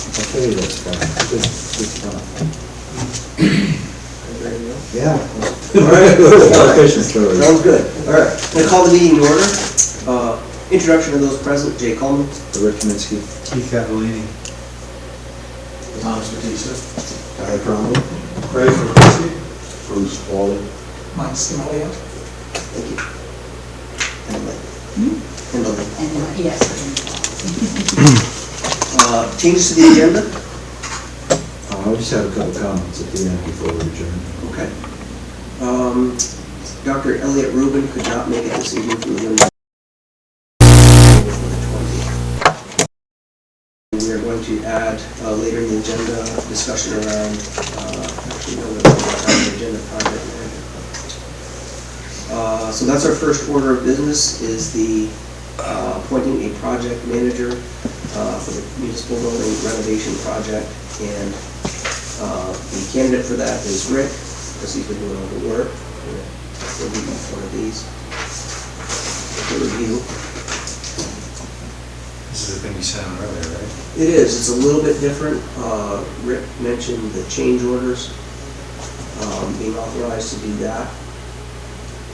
I'll tell you that's fun. Good fun. Yeah. All right. Fishing stories. Sounds good. All right. I'm going to call the meeting to order. Introduction of those present: Jay Coleman, Rick Kaminsky. Keith Cavallini. Thomas Batista. Guy Cromwell. Craig Fergusi. Bruce Wally. Mike Simolia. thank you. And Lynn. And, yes. Changes to the agenda? I'll just have a couple comments at the end before we adjourn. Okay. Dr. Elliot Rubin could not make it this evening from the We are going to add later in the agenda discussion around actually no, that's not on the agenda, project manager. So that's our first order of business, is the appointing a project manager for the municipal building renovation project, and the candidate for that is Rick, because he's been doing all the work. We'll leave one of these for review. This is the thing you sent out earlier, right? It is. It's a little bit different. Rick mentioned the change orders, being authorized to do that.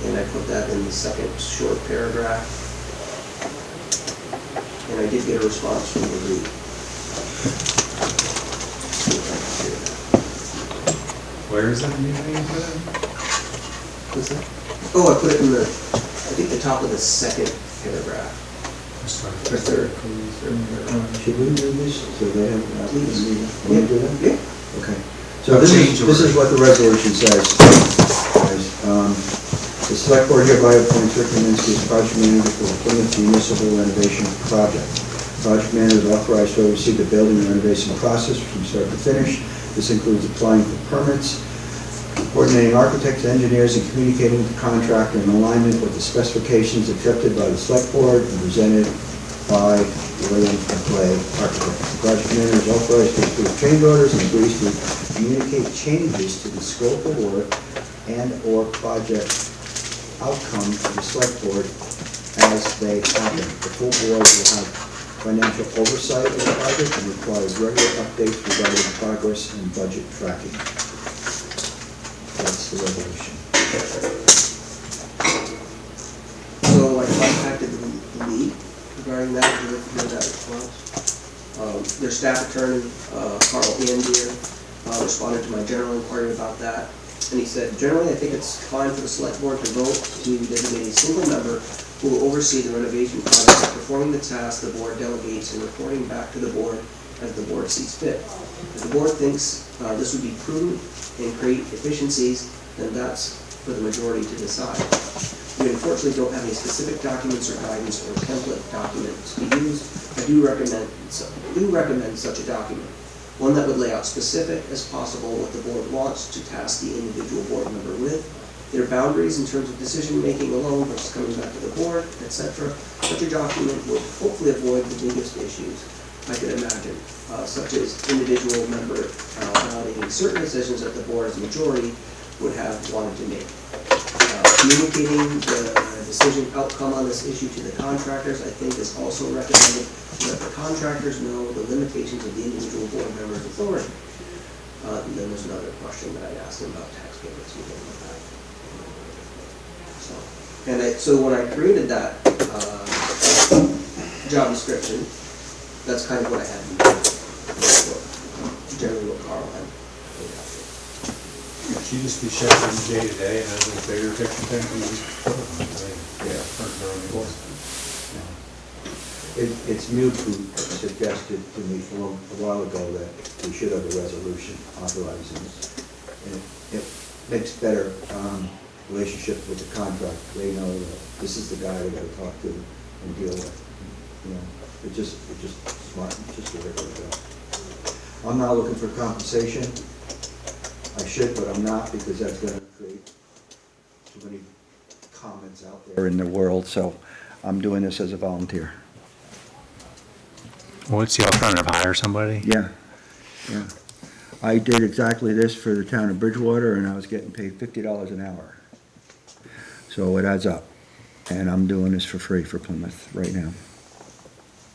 And I put that in the second short paragraph. And I did get a response from the league. Where is that meeting for that? What's that? Oh, I put it in the, I think the top of the second paragraph. Or third. Should we do this so they have an opportunity? Please. Want to do that? Yeah. Okay. So this is what the resolution says, guys. The select board hereby appoints Rick Kaminsky as project manager for the Plymouth Municipal Renovation Project. Project manager is authorized to oversee the building and renovation process from start to finish. This includes applying for permits, coordinating architects, engineers, and communicating with the contractor in alignment with the specifications accepted by the select board and presented by William Clay Architects. The project manager is authorized to approve change orders and agrees to communicate changes to the scope of work and or project outcome to the select board as they happen. The full board will have financial oversight of the project and requires regular updates regarding progress and budget tracking. That's the resolution. So I contacted the league regarding that, and if you that response. Their staff attorney, Carl Andier, responded to my general inquiry about that. And he said, generally, I think it's fine for the select board to vote to designate a single member who will oversee the renovation project, performing the task the board delegates and reporting back to the board as the board sees fit. If the board thinks this would be prudent and create efficiencies, then that's for the majority to decide. We unfortunately don't have any specific documents or guidance or template documents to use. I do recommend such a document. One that would lay out specific as possible what the board wants to task the individual board member with, their boundaries in terms of decision-making alone versus coming back to the board, etc. Such a document would hopefully avoid the biggest issues I could imagine, such as individual member validating certain decisions that the board as a majority would have wanted to make. Communicating the decision outcome on this issue to the contractors, I think, is also recommended so that the contractors know the limitations of the individual board member's authority. And then there's another question that I asked him about tax payments and things like that. So when I created that job description, that's kind of what I had in mind. Generally what Carl had. Should you just be shepherding day to day and as a bigger picture thing, you just put it on, Yeah. yeah. It's Mewtwo suggested to me a while ago that we should have a resolution authorizing this. And it makes better relationship with the contract. They know that this is the guy they got to talk to and deal with. You know, it's just smart. It's just a regular job. I'm not looking for compensation. I should, but I'm not, because that's going to create too many comments out there in the world. So I'm doing this as a volunteer. What's the alternative? Hire somebody? Yeah. I did exactly this for the town of Bridgewater, and I was getting paid $50 an hour. So it adds up. And I'm doing this for free for Plymouth right now,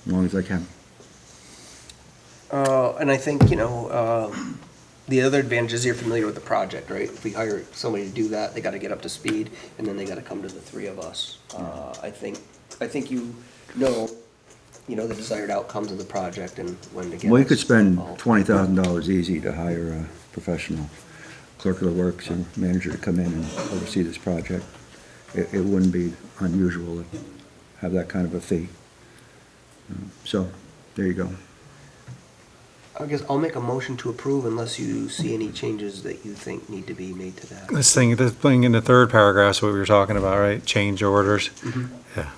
as long as I can. And I think, the other advantage is you're familiar with the project, right? If we hire somebody to do that, they gotta get up to speed, and then they gotta come to the three of us. I think the desired outcomes of the project and when to get. Well, you could us spend involved. $20,000 easy to hire a professional clerk of the works or manager to come in and oversee this project. It wouldn't be unusual to have that kind of a fee. So, there you go. I guess I'll make a motion to approve unless you see any changes that you think need to be made to that. This thing in the third paragraph is what we were talking about, right? Change orders. Yeah.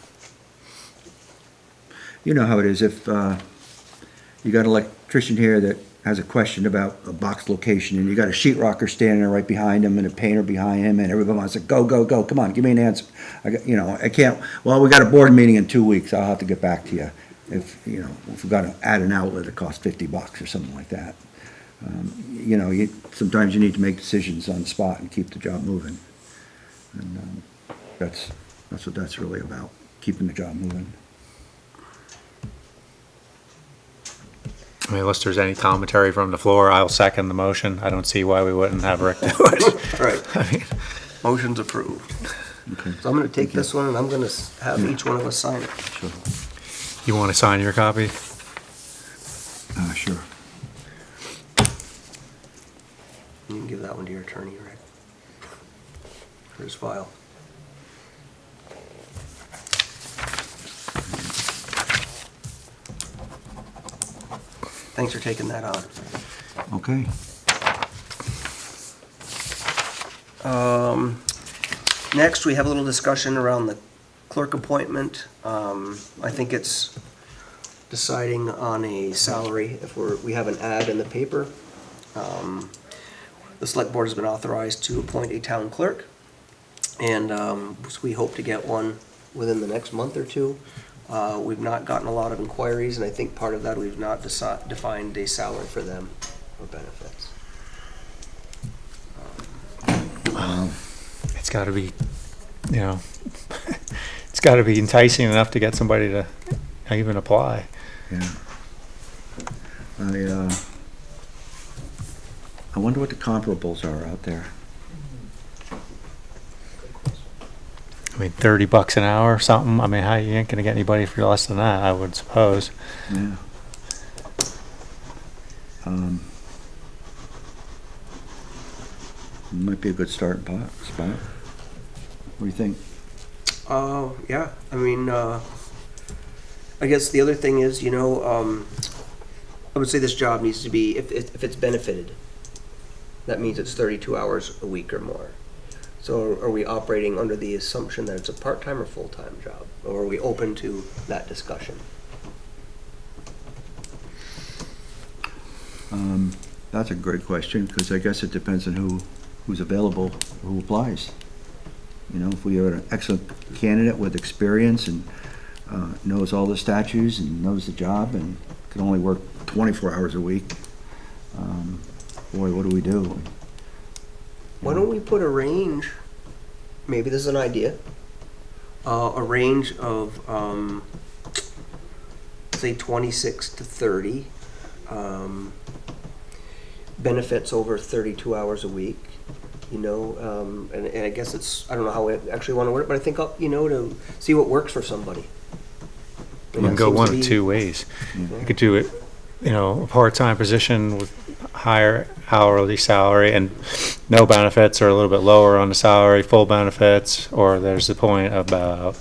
You know how it is, if you got an electrician here that has a question about a box location, and you got a sheet rocker standing there right behind him, and a painter behind him, and everybody wants to go, come on, give me an answer. I can't, well, we got a board meeting in 2 weeks, I'll have to get back to you. If we got to add an outlet, it costs $50 or something like that. Sometimes you need to make decisions on the spot and keep the job moving. And that's what that's really about, keeping the job moving. I mean, unless there's any commentary from the floor, I'll second the motion. I don't see why we wouldn't have Rick do it. Right. I mean, Motion's approved. Okay. So I'm gonna take this one and I'm gonna have each one of us sign it. Sure. you want to sign your copy? Sure. You can give that one to your attorney, Rick, for his file. Thanks for taking that on. Okay. Next, we have a little discussion around the clerk appointment. I think it's deciding on a salary if we have an ad in the paper. The select board has been authorized to appoint a town clerk, and so we hope to get one within the next month or two. We've not gotten a lot of inquiries, and I think part of that, we've not defined a salary for them or benefits. It's got to be, it's got to be enticing enough to get somebody to even apply. Yeah. I wonder what the comparables are out there. I mean, $30 an hour or something. I mean, how you ain't gonna get anybody for less than that, I would suppose. Yeah. Might be a good starting spot. What do you think? Yeah, I mean, I guess the other thing is, I would say this job needs to be, if it's benefited, that means it's 32 hours a week or more. So are we operating under the assumption that it's a part-time or full-time job? Or are we open to that discussion? That's a great question, because I guess it depends on who's available, who applies. If we have an excellent candidate with experience and knows all the statutes and knows the job and can only work 24 hours a week, boy, what do we do? Why don't we put a range, maybe this is an idea, a range of, say 26 to 30, benefits over 32 hours a week, and I guess I don't know how we actually want to work it, but I think, to see what works for somebody. You can go one of two ways. Yeah. You could do it, a part-time position with higher hourly salary and no benefits, or a little bit lower on the salary, full benefits. Or there's the point about,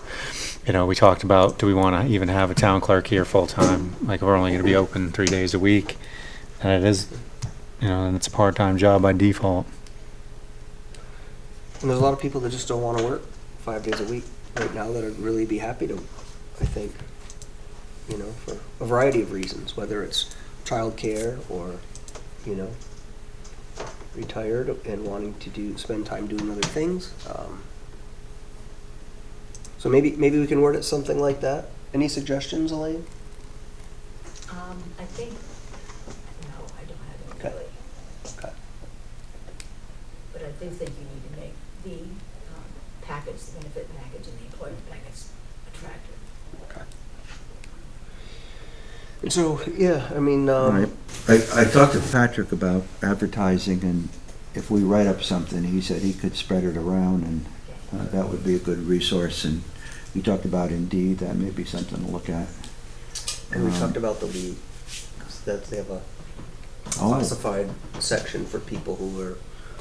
we talked about, do we want to even have a town clerk here full-time? Like, we're only going to be open 3 days a week, and it is, and it's a part-time job by default. And there's a lot of people that just don't want to work 5 days a week right now that would really be happy to, I think, for a variety of reasons, whether it's childcare or, retired and wanting to spend time doing other things. So maybe we can word it something like that. Any suggestions, Elaine? I think, no, I don't have any Okay. really. Okay. But I do think you need to make the package, the benefit package and the employment package attractive. Okay. And so, yeah, I mean, All right. I talked to Patrick about advertising, and if we write up something, he said he could spread it around, and that would be a good resource. And you talked about Indeed, that may be something to look at. And we talked about the league, 'cause that they have a Oh, classified section for people who are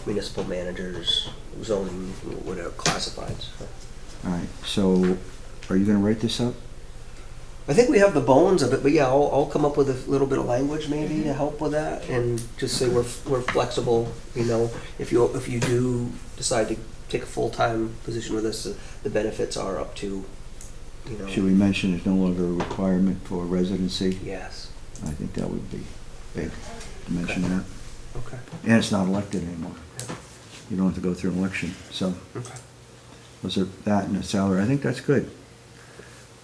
municipal managers, zoning, whatever, classifieds. all right, so are you gonna write this up? I think we have the bones of it, but yeah, I'll come up with a little bit of language maybe to help with that, and just say we're flexible, you know, if you do decide to take a full-time position with us, the benefits are up to, you know. Should we mention there's no longer a requirement for residency? Yes, I think that would be big to mention that. okay, And it's not elected anymore. You don't have to go through an election, so okay. was there that and a salary? I think that's good.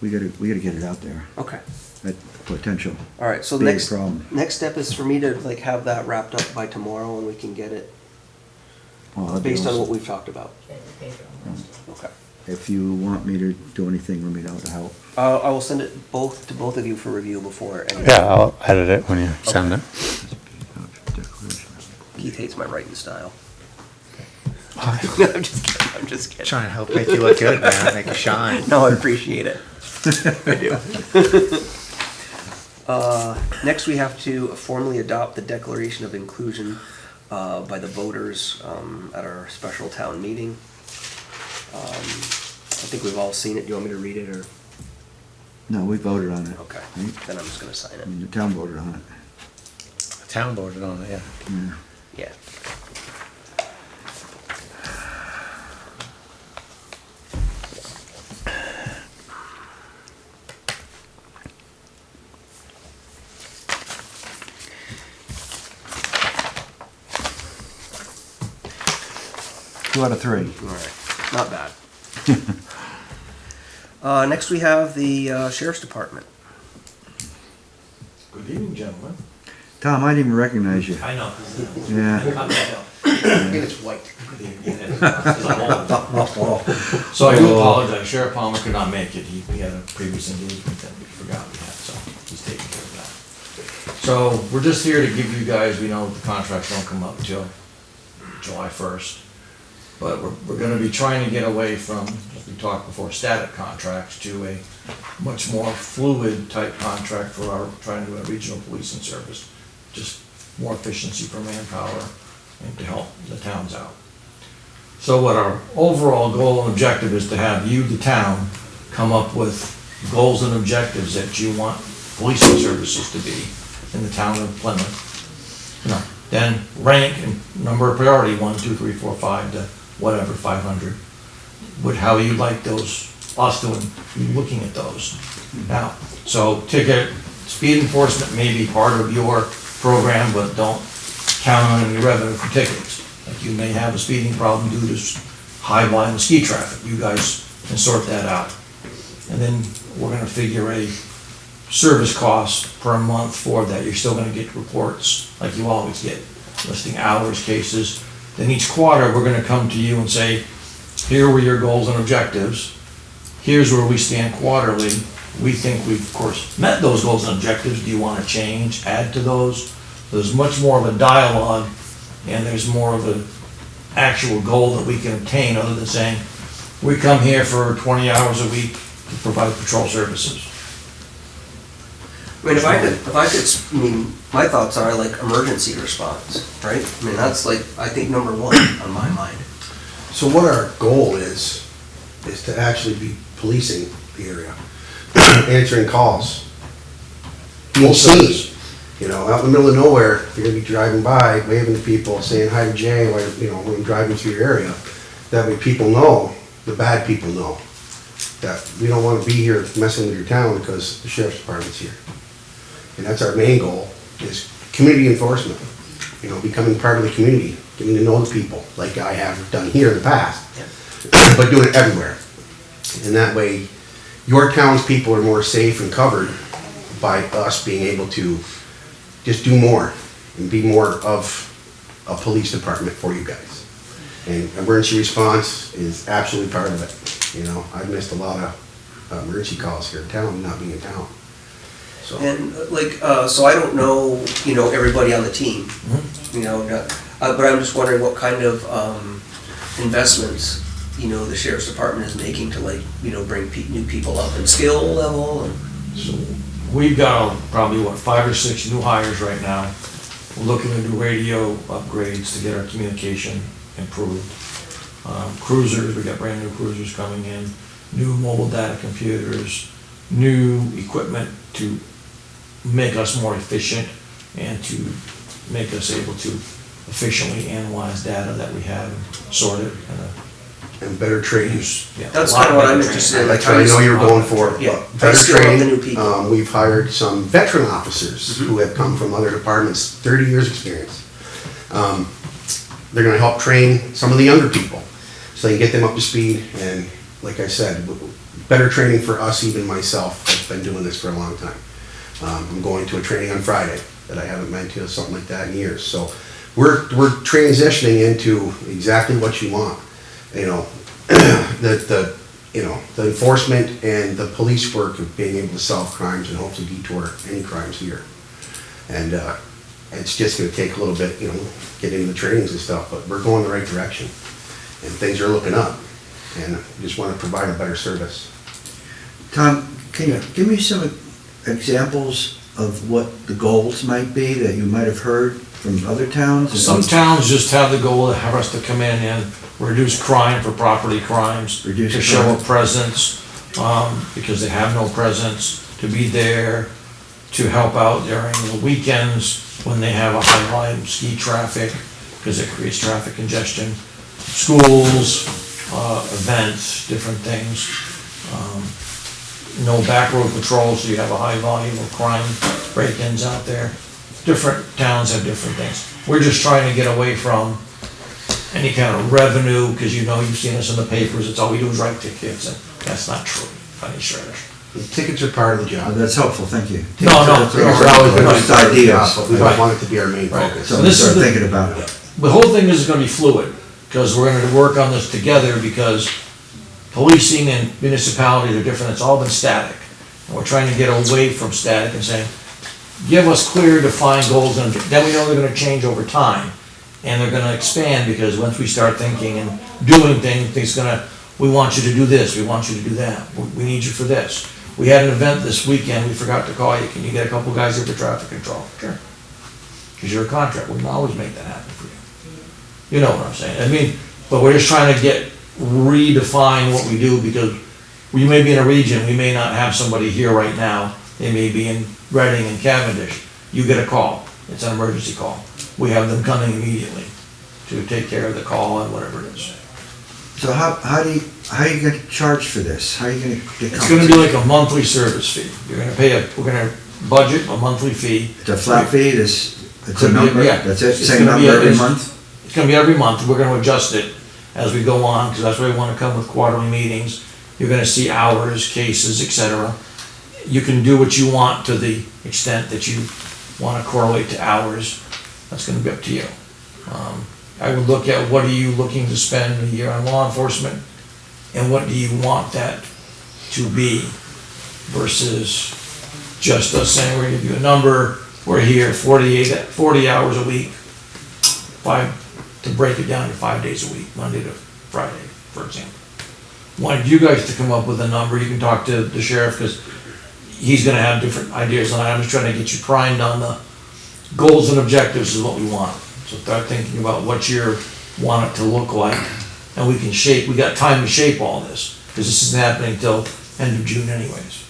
We gotta get it out there, Okay, that potential. all right, so Big next problem. step is for me to like have that wrapped up by tomorrow, and we can get it Well, that'd be based on what awesome. we've talked about. Get it in the paper on Wednesday. Okay. If you want me to do anything, let me know to help. I will send it to both of you for review before. Yeah, I'll edit it when you send it. Keith hates my writing style. No, I'm just kidding. Trying to help make you look good, man, make you shine. No, I appreciate it. I do. Next, we have to formally adopt the Declaration of Inclusion by the voters at our special town meeting. I think we've all seen it. Do you want me to read it, or? No, we voted on it. Okay, Right? then I'm just gonna sign I it. mean, the town voted on it. Town voted on it, yeah. Yeah. Yeah. Two out of three. All right, not bad. Next, we have the Sheriff's Department. Good evening, gentlemen. Tom, I didn't even recognize you. I know. Yeah. And it's white. So I do apologize, Sheriff Palmer could not make it, we had a previous engagement that we forgot we had, so he's taking care of that. So we're just here to give you guys, we know the contracts don't come up until July 1st. But we're gonna be trying to get away from, as we talked before, static contracts to a much more fluid type contract for our, trying to do a regional policing service. Just more efficiency for manpower and to help the towns out. So what our overall goal and objective is to have you, the town, come up with goals and objectives that you want policing services to be in the town of Plymouth. You know, then rank and number of priority, 1, 2, 3, 4, 5 to whatever, 500. With how you like those, us doing, looking at those. Now, so ticket, speed enforcement may be part of your program, but don't count on any revenue for tickets. Like you may have a speeding problem due to high volume ski traffic. You guys can sort that out. And then we're gonna figure a service cost per month for that. You're still gonna get reports like you always get, listing hours, cases. Then each quarter, we're gonna come to you and say, here were your goals and objectives. Here's where we stand quarterly. We think we've, of course, met those goals and objectives. Do you wanna change, add to those? There's much more of a dialogue, and there's more of an actual goal that we can obtain, other than saying, we come here for 20 hours a week to provide patrol services. I mean, if I could, I mean, my thoughts are like emergency response, right? I mean, that's like, I think number one on my mind. So what our goal is to actually be policing the area, answering calls. Being seen, you know, out in the middle of nowhere, you're gonna be driving by, waving to people, saying hi to Jay, while, you know, when I'm driving through your area. That way people know, the bad people know, that we don't wanna be here messing with your town because the sheriff's department's here. And that's our main goal, is community enforcement. You know, becoming part of the community, getting to know the people, like I have done here in the past, but doing it everywhere. And that way, your townspeople are more safe and covered by us being able to just do more and be more of a police department for you guys. And emergency response is absolutely part of it. You know, I've missed a lot of emergency calls here in town, not being in town. So, And so I don't know, everybody on the team, but I'm just wondering what kind of investments, the sheriff's department is making to bring new people up in skill level and. So we've got probably, 5 or 6 new hires right now. We're looking to do radio upgrades to get our communication improved. Cruisers, we got brand new cruisers coming in, new mobile data computers, new equipment to make us more efficient and to make us able to efficiently analyze data that we have and sort it and better training. That's kind of what I'm interested in. That's what I know you were going for. Yeah. Better Skill up the training. new people. We've hired some veteran officers who have come from other departments, 30 years experience. They're gonna help train some of the younger people, so they can get them up to speed, and like I said, better training for us, even myself. I've been doing this for a long time. I'm going to a training on Friday that I haven't been to, something like that, in years. So we're transitioning into exactly what you want. The enforcement and the police work of being able to solve crimes and hopefully detour any crimes here. And it's just gonna take a little bit, getting the trainings and stuff, but we're going the right direction. And things are looking up, and we just wanna provide a better service. Tom, can you give me some examples of what the goals might be that you might have heard from other towns? Some towns just have the goal to have us to come in and reduce crime for property crimes, Reduce to show crime. a presence, because they have no presence, to be there, to help out during the weekends when they have a high volume ski traffic, because it creates traffic congestion, schools, events, different things. No back road patrol, so you have a high volume of crime break-ins out there. Different towns have different things. We're just trying to get away from any kind of revenue, because you've seen us in the papers, it's all we do is write tickets, and that's not true, by any stretch. The tickets are part of the job. That's helpful, thank you. No, That's It's always always been just part of the ideas. job, but we don't want it to be our main Right. focus. So So we this is start the- thinking about it. The whole thing is gonna be fluid, because we're gonna work on this together, because policing and municipality are different, it's all been static. And we're trying to get away from static and saying, give us clear, defined goals, and then we know they're gonna change over time. And they're gonna expand, because once we start thinking and doing things, we want you to do this, we want you to do that, we need you for this. We had an event this weekend, we forgot to call you, can you get a couple guys here for traffic control? Sure. Because you're a contractor, we can always make that happen for you. You know what I'm saying? But we're just trying to redefine what we do, because we may be in a region, we may not have somebody here right now, they may be in Reading and Cavendish. You get a call, it's an emergency call. We have them coming immediately to take care of the call and whatever it is. So how are you gonna charge for this? How are you gonna get It's gonna be like a monthly service fee. We're gonna budget a monthly fee. It's a flat fee, it's a Could be, number, yeah. that's it, It's same gonna be number a- every it's- month? It's gonna be every month, we're gonna adjust it as we go on, because that's why we wanna come with quarterly meetings. You're gonna see hours, cases, etc. You can do what you want to the extent that you wanna correlate to hours. That's gonna be up to you. I would look at what are you looking to spend a year on law enforcement, and what do you want that to be, versus just us saying we're gonna give you a number, we're here 40 hours a week, to break it down to 5 days a week, Monday to Friday, for example. Wanted you guys to come up with a number, you can talk to the sheriff, because he's gonna have different ideas on it. I'm just trying to get you primed on the goals and objectives is what we want. So start thinking about what you want it to look like, and we got time to shape all this, because this isn't happening till end of June anyways.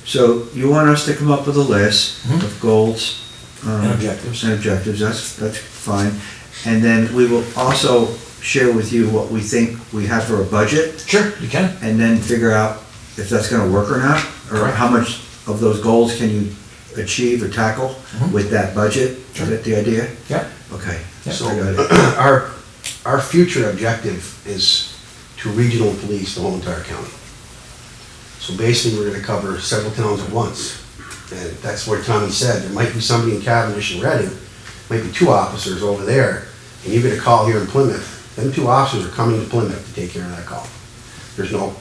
So you want us to come up with a list Mhm. of goals? And objectives. And objectives, that's fine. And then we will also share with you what we think we have for a budget, Sure, you can. and then figure out if that's gonna work or not, or Correct. how much of those goals can you achieve or tackle Mhm. with that budget? Sure. Is that the idea? Yeah. Okay, Yeah. so I got it. Our future objective is to regional police the whole entire county. So basically, we're gonna cover several towns at once. And that's what Tommy said, there might be somebody in Cavendish and Reading, might be 2 officers over there, and you get a call here in Plymouth, them 2 officers are coming to Plymouth to take care of that call. There's no,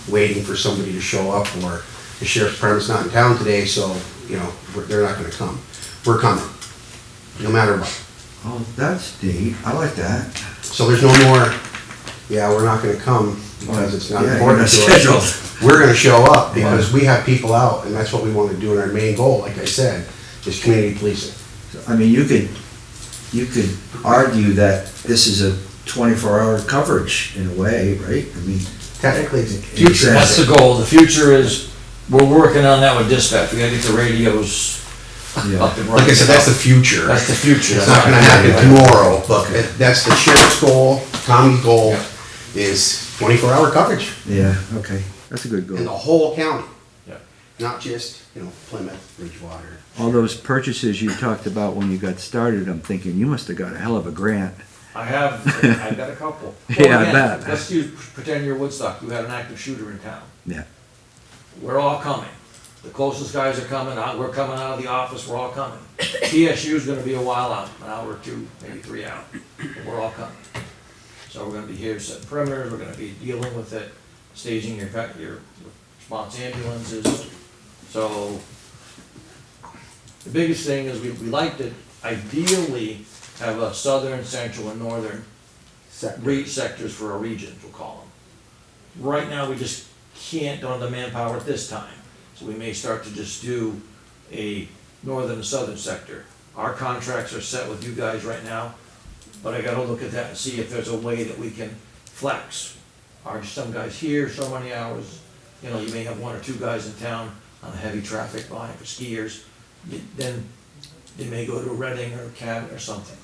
waiting for somebody to show up, or the sheriff's department's not in town today, so, you know, they're not gonna come. We're coming, no matter what. Oh, that's neat. I like that. So there's no more, yeah, we're not gonna come because it's not Yeah, important to you're not us. scheduled. We're gonna show up because we have people out, and that's what we wanna do, and our main goal, like I said, is community policing. I mean, you could argue that this is a 24-hour coverage in a way, right? I mean, Technically, it's the future. That's the goal. The future is, we're working on that with dispatch. We gotta get the radios yeah. up and running. Like I said, that's the future. That's the future. It's not gonna happen tomorrow, but that's the sheriff's goal, Tommy's goal, is 24-hour coverage Yeah, okay. That's a good in the goal. whole county. Yeah. Not just, you know, Plymouth, Bridgewater. All those purchases you talked about when you got started, I'm thinking, you must have got a hell of a grant. I've got a couple. Yeah, I again, bet. Let's pretend you're Woodstock. You had an active shooter in town. Yeah. We're all coming. The closest guys are coming out. We're coming out of the office. We're all coming. TSU is gonna be a while out, an hour or two, maybe 3 out. But we're all coming. So we're gonna be here setting perimeters. We're gonna be dealing with it, staging your response ambulances. So the biggest thing is we like to ideally have a southern, central, and northern sectors for our regions, we'll call them. Right now, we just don't have the manpower at this time, so we may start to just do a northern and southern sector. Our contracts are set with you guys right now, but I gotta look at that and see if there's a way that we can flex. Are some guys here so many hours? You know, you may have 1 or 2 guys in town on a heavy traffic volume for skiers. Then they may go to Reading or Cabot or something.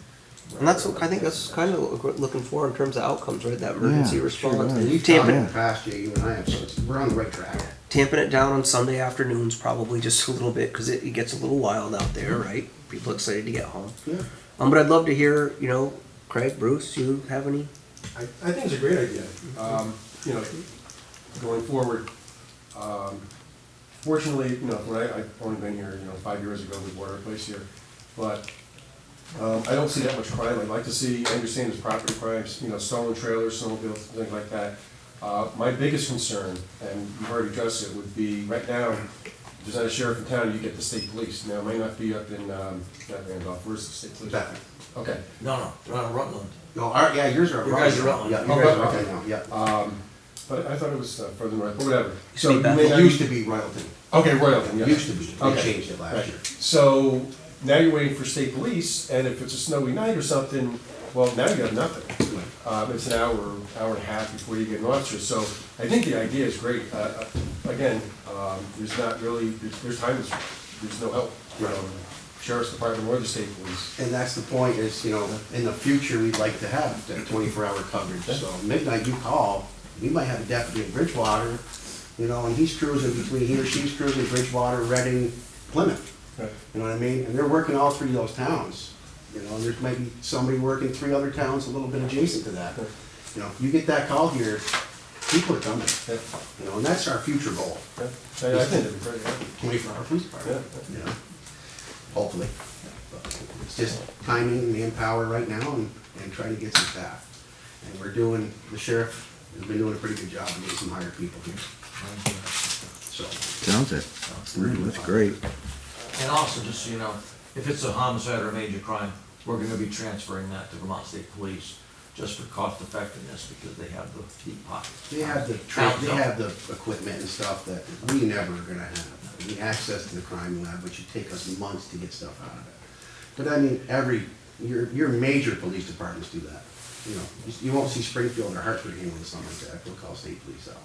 And that's, I think that's kind of what we're looking for in terms of outcomes, right? That emergency Yeah, response. sure And is. you Talking tamping, in the past, Jay, you and I have, so we're on the right track. tamping it down on Sunday afternoons, probably just a little bit, because it gets a little wild out there, right? People excited to get home. Yeah. But I'd love to hear, you know, Craig, Bruce, you have any? I think it's a great idea. You know, going forward, fortunately, you know, when I've only been here, you know, 5 years ago, we bought our place here, but I don't see that much crime. I'd like to see, I understand there's property crimes, you know, stolen trailers, snowmobiles, things like that. My biggest concern, and you've already addressed it, would be, right now, if there's not a sheriff in town, you get the state police. Now, it might not be up in, not Randolph, where's the state police? Beckman. Okay. No, they're on Rutland. No, yeah, yours are. Your guys are Rutland. Yeah, Oh, you guys are, Rutland. okay, now, yeah. But I thought it was further north, but whatever. So you may It not- used to be Royalton. Okay, Royalton, It yes. used to be. They Okay. changed it last Right. year. So now you're waiting for state police, and if it's a snowy night or something, well, now you have nothing. It's an hour and a half before you get an officer. So I think the idea is great. Again, there's not really, there's times there's no help from sheriff's department or the state police. And that's the point is, you know, in the future, we'd like to have that 24-hour coverage. So midnight you call, we might have a deputy in Bridgewater, you know, and he's cruising between, he or she's cruising Bridgewater, Reading, Plymouth. Right. You know what I mean? And they're working all 3 of those towns. You know, and there's maybe somebody working 3 other towns a little bit adjacent to that. You know, you get that call here, people are coming. Yeah. You know, and that's our future goal, Yeah. I think it'd be great, yeah. 24-hour police department, Yeah. you know, hopefully. But it's just timing, manpower right now and trying to get some staff. And we're doing, the sheriff has been doing a pretty good job of getting some hired people here. So, Sounds it. That's great. And also, just so you know, if it's a homicide or a major crime, we're gonna be transferring that to Vermont State Police, just for cost effectiveness, because they have the deep pockets. they have the equipment and stuff that we never are gonna have. The access to the crime lab, which would take us months to get stuff out of it. But I mean, your major police departments do that. You know, you won't see Springfield or Hartford handling something like that. We'll call state police out.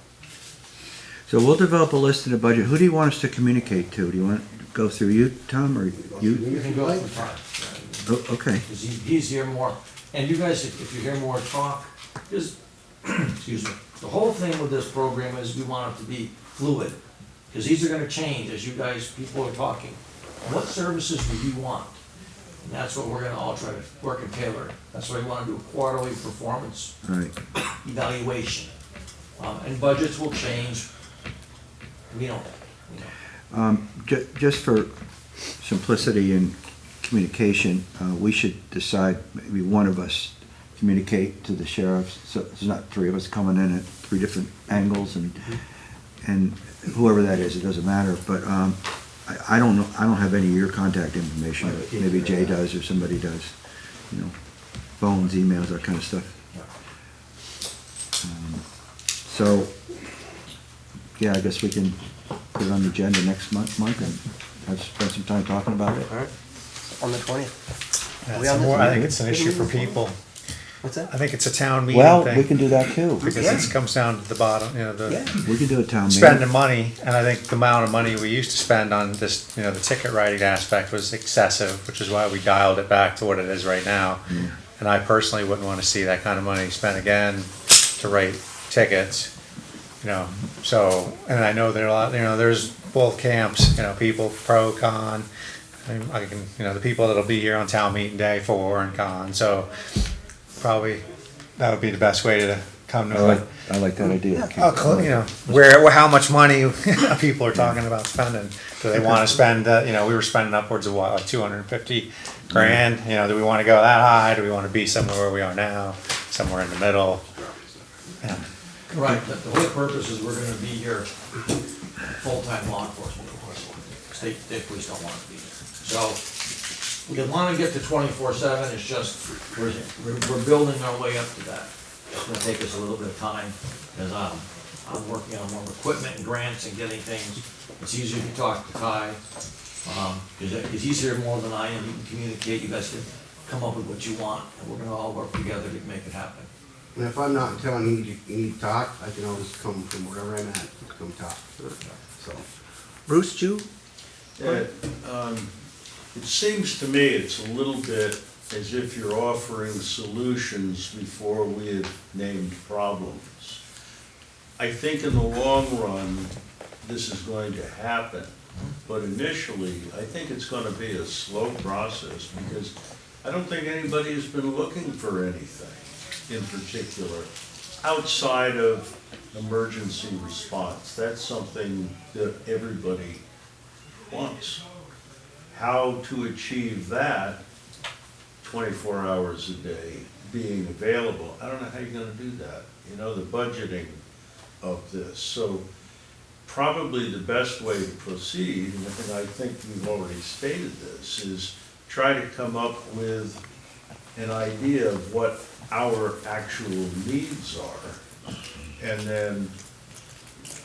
So we'll develop a list in the budget. Who do you want us to communicate to? Do you want to go through you, Tom, or You you? can go from time. Oh, okay. Because he's here more, and you guys, if you hear more talk, is, excuse me, the whole thing with this program is we want it to be fluid, because these are gonna change as you guys, people are talking. What services do you want? And that's what we're gonna all try to work and tailor. That's why we wanna do a quarterly performance All right. evaluation. And budgets will change. We don't, you know. Just for simplicity and communication, we should decide, maybe one of us communicate to the sheriff, so there's not 3 of us coming in at 3 different angles, and and whoever that is, it doesn't matter, but, I don't know, I don't have any of your contact information, but maybe Jay does or somebody does, you know, phones, emails, that kind of stuff. So, yeah, I guess we can put it on the agenda next month and spend some time talking about it. All right, on the 20th. I think it's an issue for people. What's that? I think it's a town meeting Well, thing. we can do that too. Because it comes down to the bottom, you know, Yeah. We can do a town meeting. spending money, and I think the amount of money we used to spend on this, you know, the ticket writing aspect was excessive, which is why we dialed it back to what it is right now. Yeah. And I personally wouldn't want to see that kind of money spent again to write tickets, you know, so, and I know there are a lot, you know, there's both camps, you know, people pro, con, I can, you know, the people that'll be here on town meeting day for and con, so probably that would be the best way to come to it. I like that idea. You know, where, how much money people are talking about spending. Do they want to spend, you know, we were spending upwards of what, like 250 grand? You know, do we want to go that high? Do we want to be somewhere where we are now, somewhere in the middle? Yeah. Right, the whole purpose is we're gonna be here, full-time law enforcement, of course. State police don't want to be here. So, we wanna get to 24/7, it's just, we're building our way up to that. It's gonna take us a little bit of time, because I'm working on more equipment and grants and getting things. It's easier if you talk to Ty, because he's here more than I am, he can communicate, you guys can come up with what you want, and we're gonna all work together to make it happen. And if I'm not in town, you need to talk, I can always come from wherever I'm at, come talk. So, Bruce, Jew? It seems to me it's a little bit as if you're offering solutions before we have named problems. I think in the long run, this is going to happen, but initially, I think it's going to be a slow process because I don't think anybody has been looking for anything in particular outside of emergency response. That's something that everybody wants. How to achieve that 24 hours a day being available, I don't know how you're gonna do that. You know, the budgeting of this. So probably the best way to proceed, and I think we've already stated this, is try to come up with an idea of what our actual needs are, and then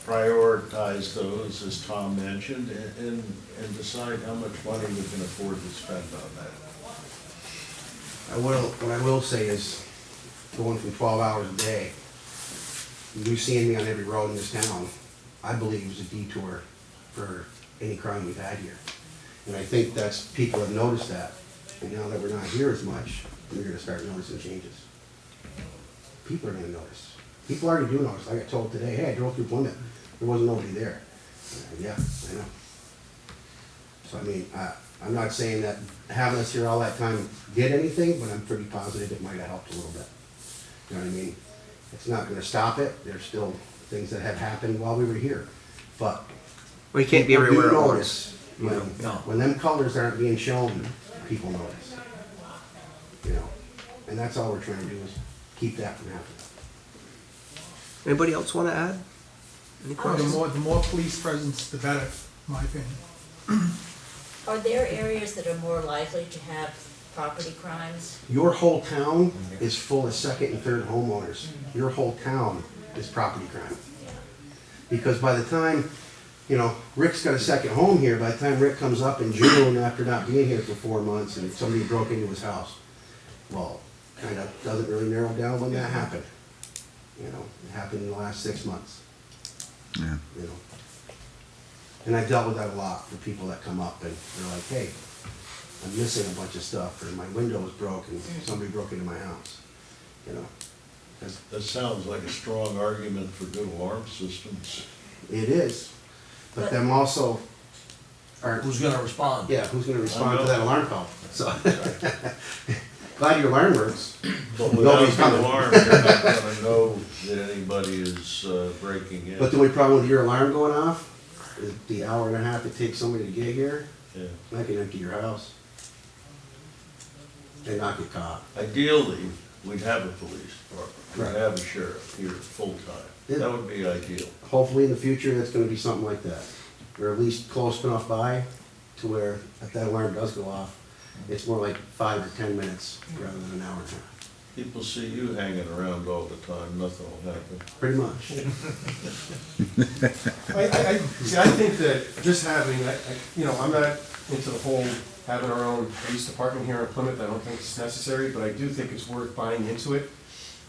prioritize those, as Tom mentioned, and decide how much money we can afford to spend on that. what I will say is, going from 12 hours a day, you seeing me on every road in this town, I believe is a detour for any crime we've had here. And I think people have noticed that, and now that we're not here as much, we're gonna start noticing changes. People are gonna notice. People already do notice. I got told today, hey, I drove through Plymouth, there wasn't nobody there. Yeah, I know. So I mean, I'm not saying that having us here all that time did anything, but I'm pretty positive it might have helped a little bit. You know what I mean? It's not gonna stop it. There's still things that have happened while we were here, but. Well, you can't be people do everywhere at notice once. when them colors aren't being shown, people notice. You know, and that's all we're trying to do is keep that from happening. Anybody else want to add? Any questions? The more police presence, the better, in my opinion. Are there areas that are more likely to have property crimes? Your whole town is full of second and third homeowners. Your whole town is property crime. Yeah. Because by the time, you know, Rick's got a second home here, by the time Rick comes up in June after not being here for 4 months and somebody broke into his house, well, kind of doesn't really narrow down when that happened. You know, it happened in the last 6 months. Yeah. You know. And I've dealt with that a lot for people that come up and they're like, hey, I'm missing a bunch of stuff, or my window was broken, somebody broke into my house. You know. That sounds like a strong argument for good alarm systems. It is. But them also are. Who's gonna respond? Yeah, who's gonna respond to that alarm call? So, glad your alarm works. But without the alarm, you're not gonna know that anybody is breaking in. But the only problem with your alarm going off is the hour and a half it takes somebody to get here. Yeah. I can empty your house and not get caught. Ideally, we'd have a police department, we'd Right. have a sheriff here full-time. That would be ideal. Hopefully in the future, it's gonna be something like that. Or at least close enough by to where if that alarm does go off, it's more like 5 or 10 minutes rather than an hour and a half. People see you hanging around all the time, nothing will happen. Pretty much. See, I think that just having, you know, I'm not into the whole having our own police department here in Plymouth, I don't think it's necessary, but I do think it's worth buying into it,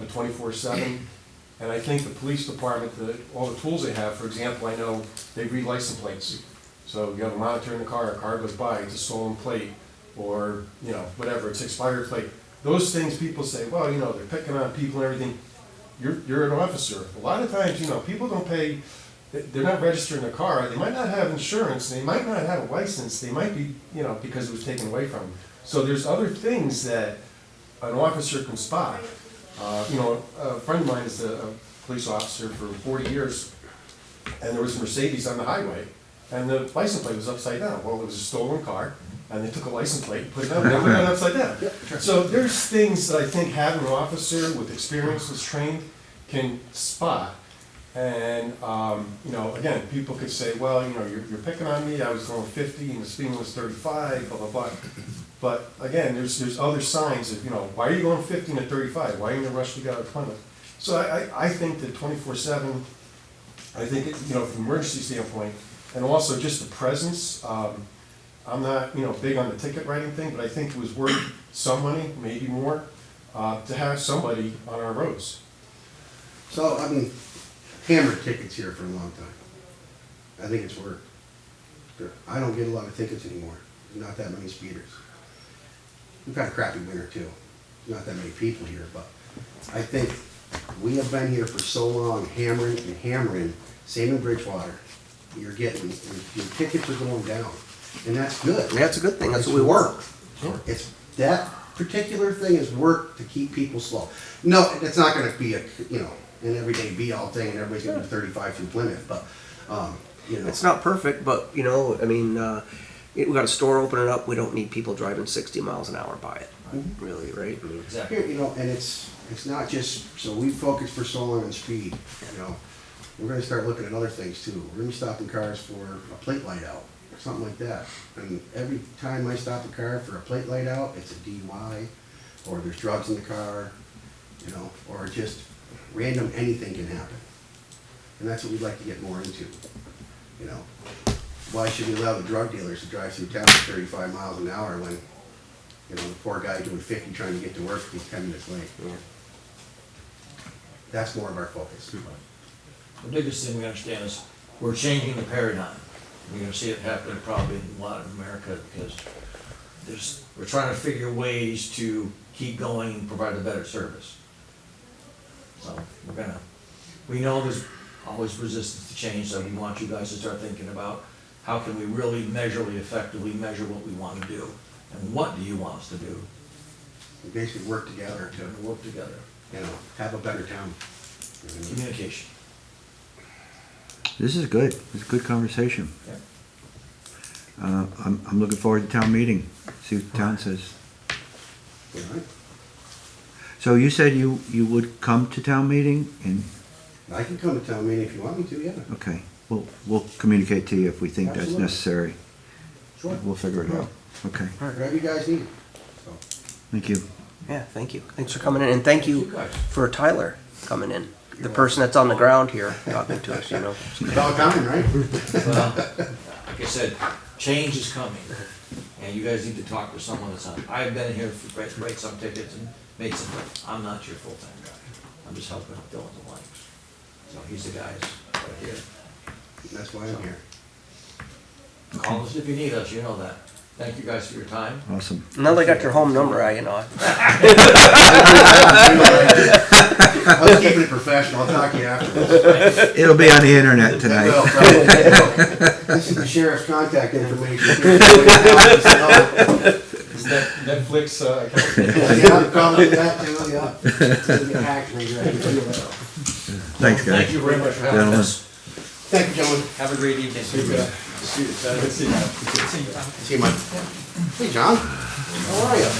a 24/7. And I think the police department, all the tools they have, for example, I know they read license plates. So you have a monitor in the car goes by, it's a stolen plate, or, you know, whatever, it's expired plate. Those things people say, well, you know, they're picking on people and everything. You're an officer. A lot of times, you know, people don't pay, they're not registering their car, they might not have insurance, they might not have a license, they might be, you know, because it was taken away from them. So there's other things that an officer can spot. You know, a friend of mine is a police officer for 40 years, and there was a Mercedes on the highway, and the license plate was upside down. Well, it was a stolen car, and they took a license plate and put it on, and they put it upside down. So there's things that I think having an officer with experience, who's trained, can spot. And, you know, again, people could say, well, you know, you're picking on me, I was going 50 and the speed limit was 35, blah, blah, blah. But again, there's other signs of, you know, why are you going 50 and 35? Why are you in a rush to get out of Plymouth? So I think that 24/7, I think, you know, from an emergency standpoint, and also just the presence, I'm not, you know, big on the ticket writing thing, but I think it was worth some money, maybe more, to have somebody on our roads. So, I mean, hammered tickets here for a long time. I think it's worked. I don't get a lot of tickets anymore. There's not that many speeders. We've had a crappy winter too. Not that many people here, but I think we have been here for so long, hammering and hammering, same in Bridgewater. Your tickets are going down, and that's good. That's a good thing, that's It's what we want. work. It's, that particular thing is work to keep people slow. No, it's not gonna be a, you know, an everyday be-all thing, and everybody's gonna do 35 through Plymouth, but, you know. It's not perfect, but, you know, I mean, we got a store opening up, we don't need people driving 60 miles an hour by it, really, right? Exactly. Here, you know, and it's not just, so we focus for so long on speed, you know. We're gonna start looking at other things too. We're gonna be stopping cars for a plate light out, or something like that. And every time I stop a car for a plate light out, it's a DUI, or there's drugs in the car, you know, or just random anything can happen. And that's what we'd like to get more into, you know. Why should we allow the drug dealers to drive through town at 35 miles an hour when, you know, the poor guy doing 50 trying to get to work, he's 10 minutes late. Yeah. That's more of our focus. The biggest thing we understand is we're changing the paradigm. You're gonna see it happening probably in a lot of America because we're trying to figure ways to keep going and provide a better service. So we know there's always resistance to change, so we want you guys to start thinking about how can we really effectively measure what we want to do, and what do you want us to do? We basically work together to, Work together. you know, have a better town. Communication. This is good. It's a good conversation. Yeah. I'm looking forward to town meeting, see what the town says. All right. So you said you would come to town meeting, and, I can come to town meeting if you want me to, yeah. okay, we'll communicate to you if we think that's Absolutely. necessary. Sure. We'll figure it out. Okay, Whatever you guys need. So, thank you. Yeah, thank you. Thanks for coming in, and thank you You guys. for Tyler coming in. The person that's on the ground here talking to us, you know. it's about time, right? Well, like I said, change is coming, and you guys need to talk to someone that's on. I've been here for write some tickets and made some. I'm not your full-time guy. I'm just helping fill in the blanks. So he's the guys right here. That's why I'm here. Call us if you need us. You know that. Thank you guys for your time. Awesome. Now they got your home number, you know. I was keeping it professional, I'll talk to you afterwards. It'll be on the internet tonight. Well, probably. This is the sheriff's contact information. Netflix account. Yeah, probably that too, yeah. It's gonna get hacked when you're at it. Thanks, guys. Thank you very much for having Gentlemen. us. Thank you, gentlemen. Have a great evening. See you. See you, Mike. Hey, John. How are you? Good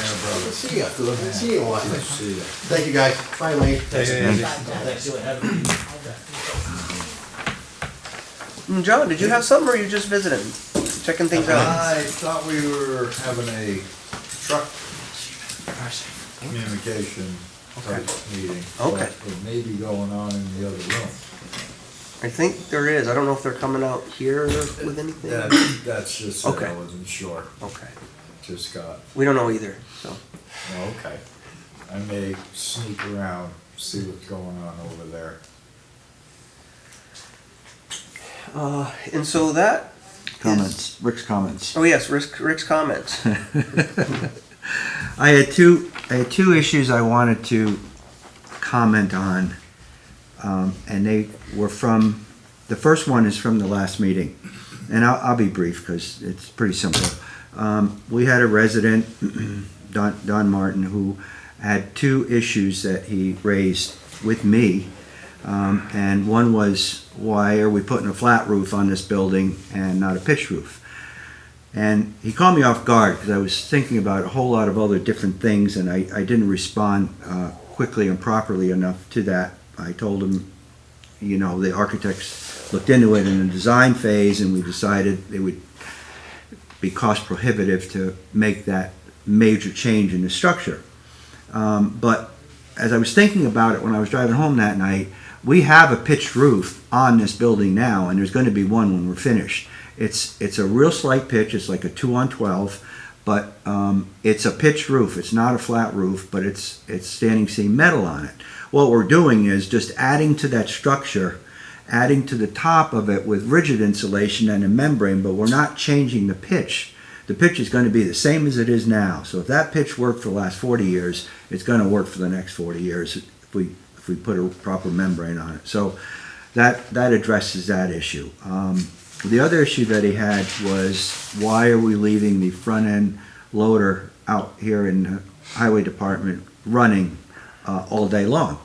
to see you. Good to see you. Thank you, guys. Bye, Lee. Thanks. Have a good evening. John, did you have something, or are you just visiting, checking things out? I thought we were having a truck communication type meeting. Okay. But it may be going on in the other room. I think there is. I don't know if they're coming out here with anything. That's just it. Okay. I wasn't sure. Okay. Just got, We don't know either, so. oh, okay. I may sneak around, see what's going on over there. And so that Comments, Rick's comments. Oh yes, Rick's comments. I had two issues I wanted to comment on, and they were from, the first one is from the last meeting, and I'll be brief because it's pretty simple. We had a resident, Don Martin, who had two issues that he raised with me, and one was, why are we putting a flat roof on this building and not a pitched roof? And he caught me off guard because I was thinking about a whole lot of other different things, and I didn't respond quickly and properly enough to that. I told him, you know, the architects looked into it in the design phase, and we decided it would be cost prohibitive to make that major change in the structure. But as I was thinking about it when I was driving home that night, we have a pitched roof on this building now, and there's going to be one when we're finished. It's a real slight pitch. It's like a 2-on-12, but it's a pitched roof. It's not a flat roof, but it's standing seam metal on it. What we're doing is just adding to that structure, adding to the top of it with rigid insulation and a membrane, but we're not changing the pitch. The pitch is going to be the same as it is now. So if that pitch worked for the last 40 years, it's going to work for the next 40 years if we put a proper membrane on it. So that addresses that issue. The other issue that he had was, why are we leaving the front end loader out here in the highway department running all day long?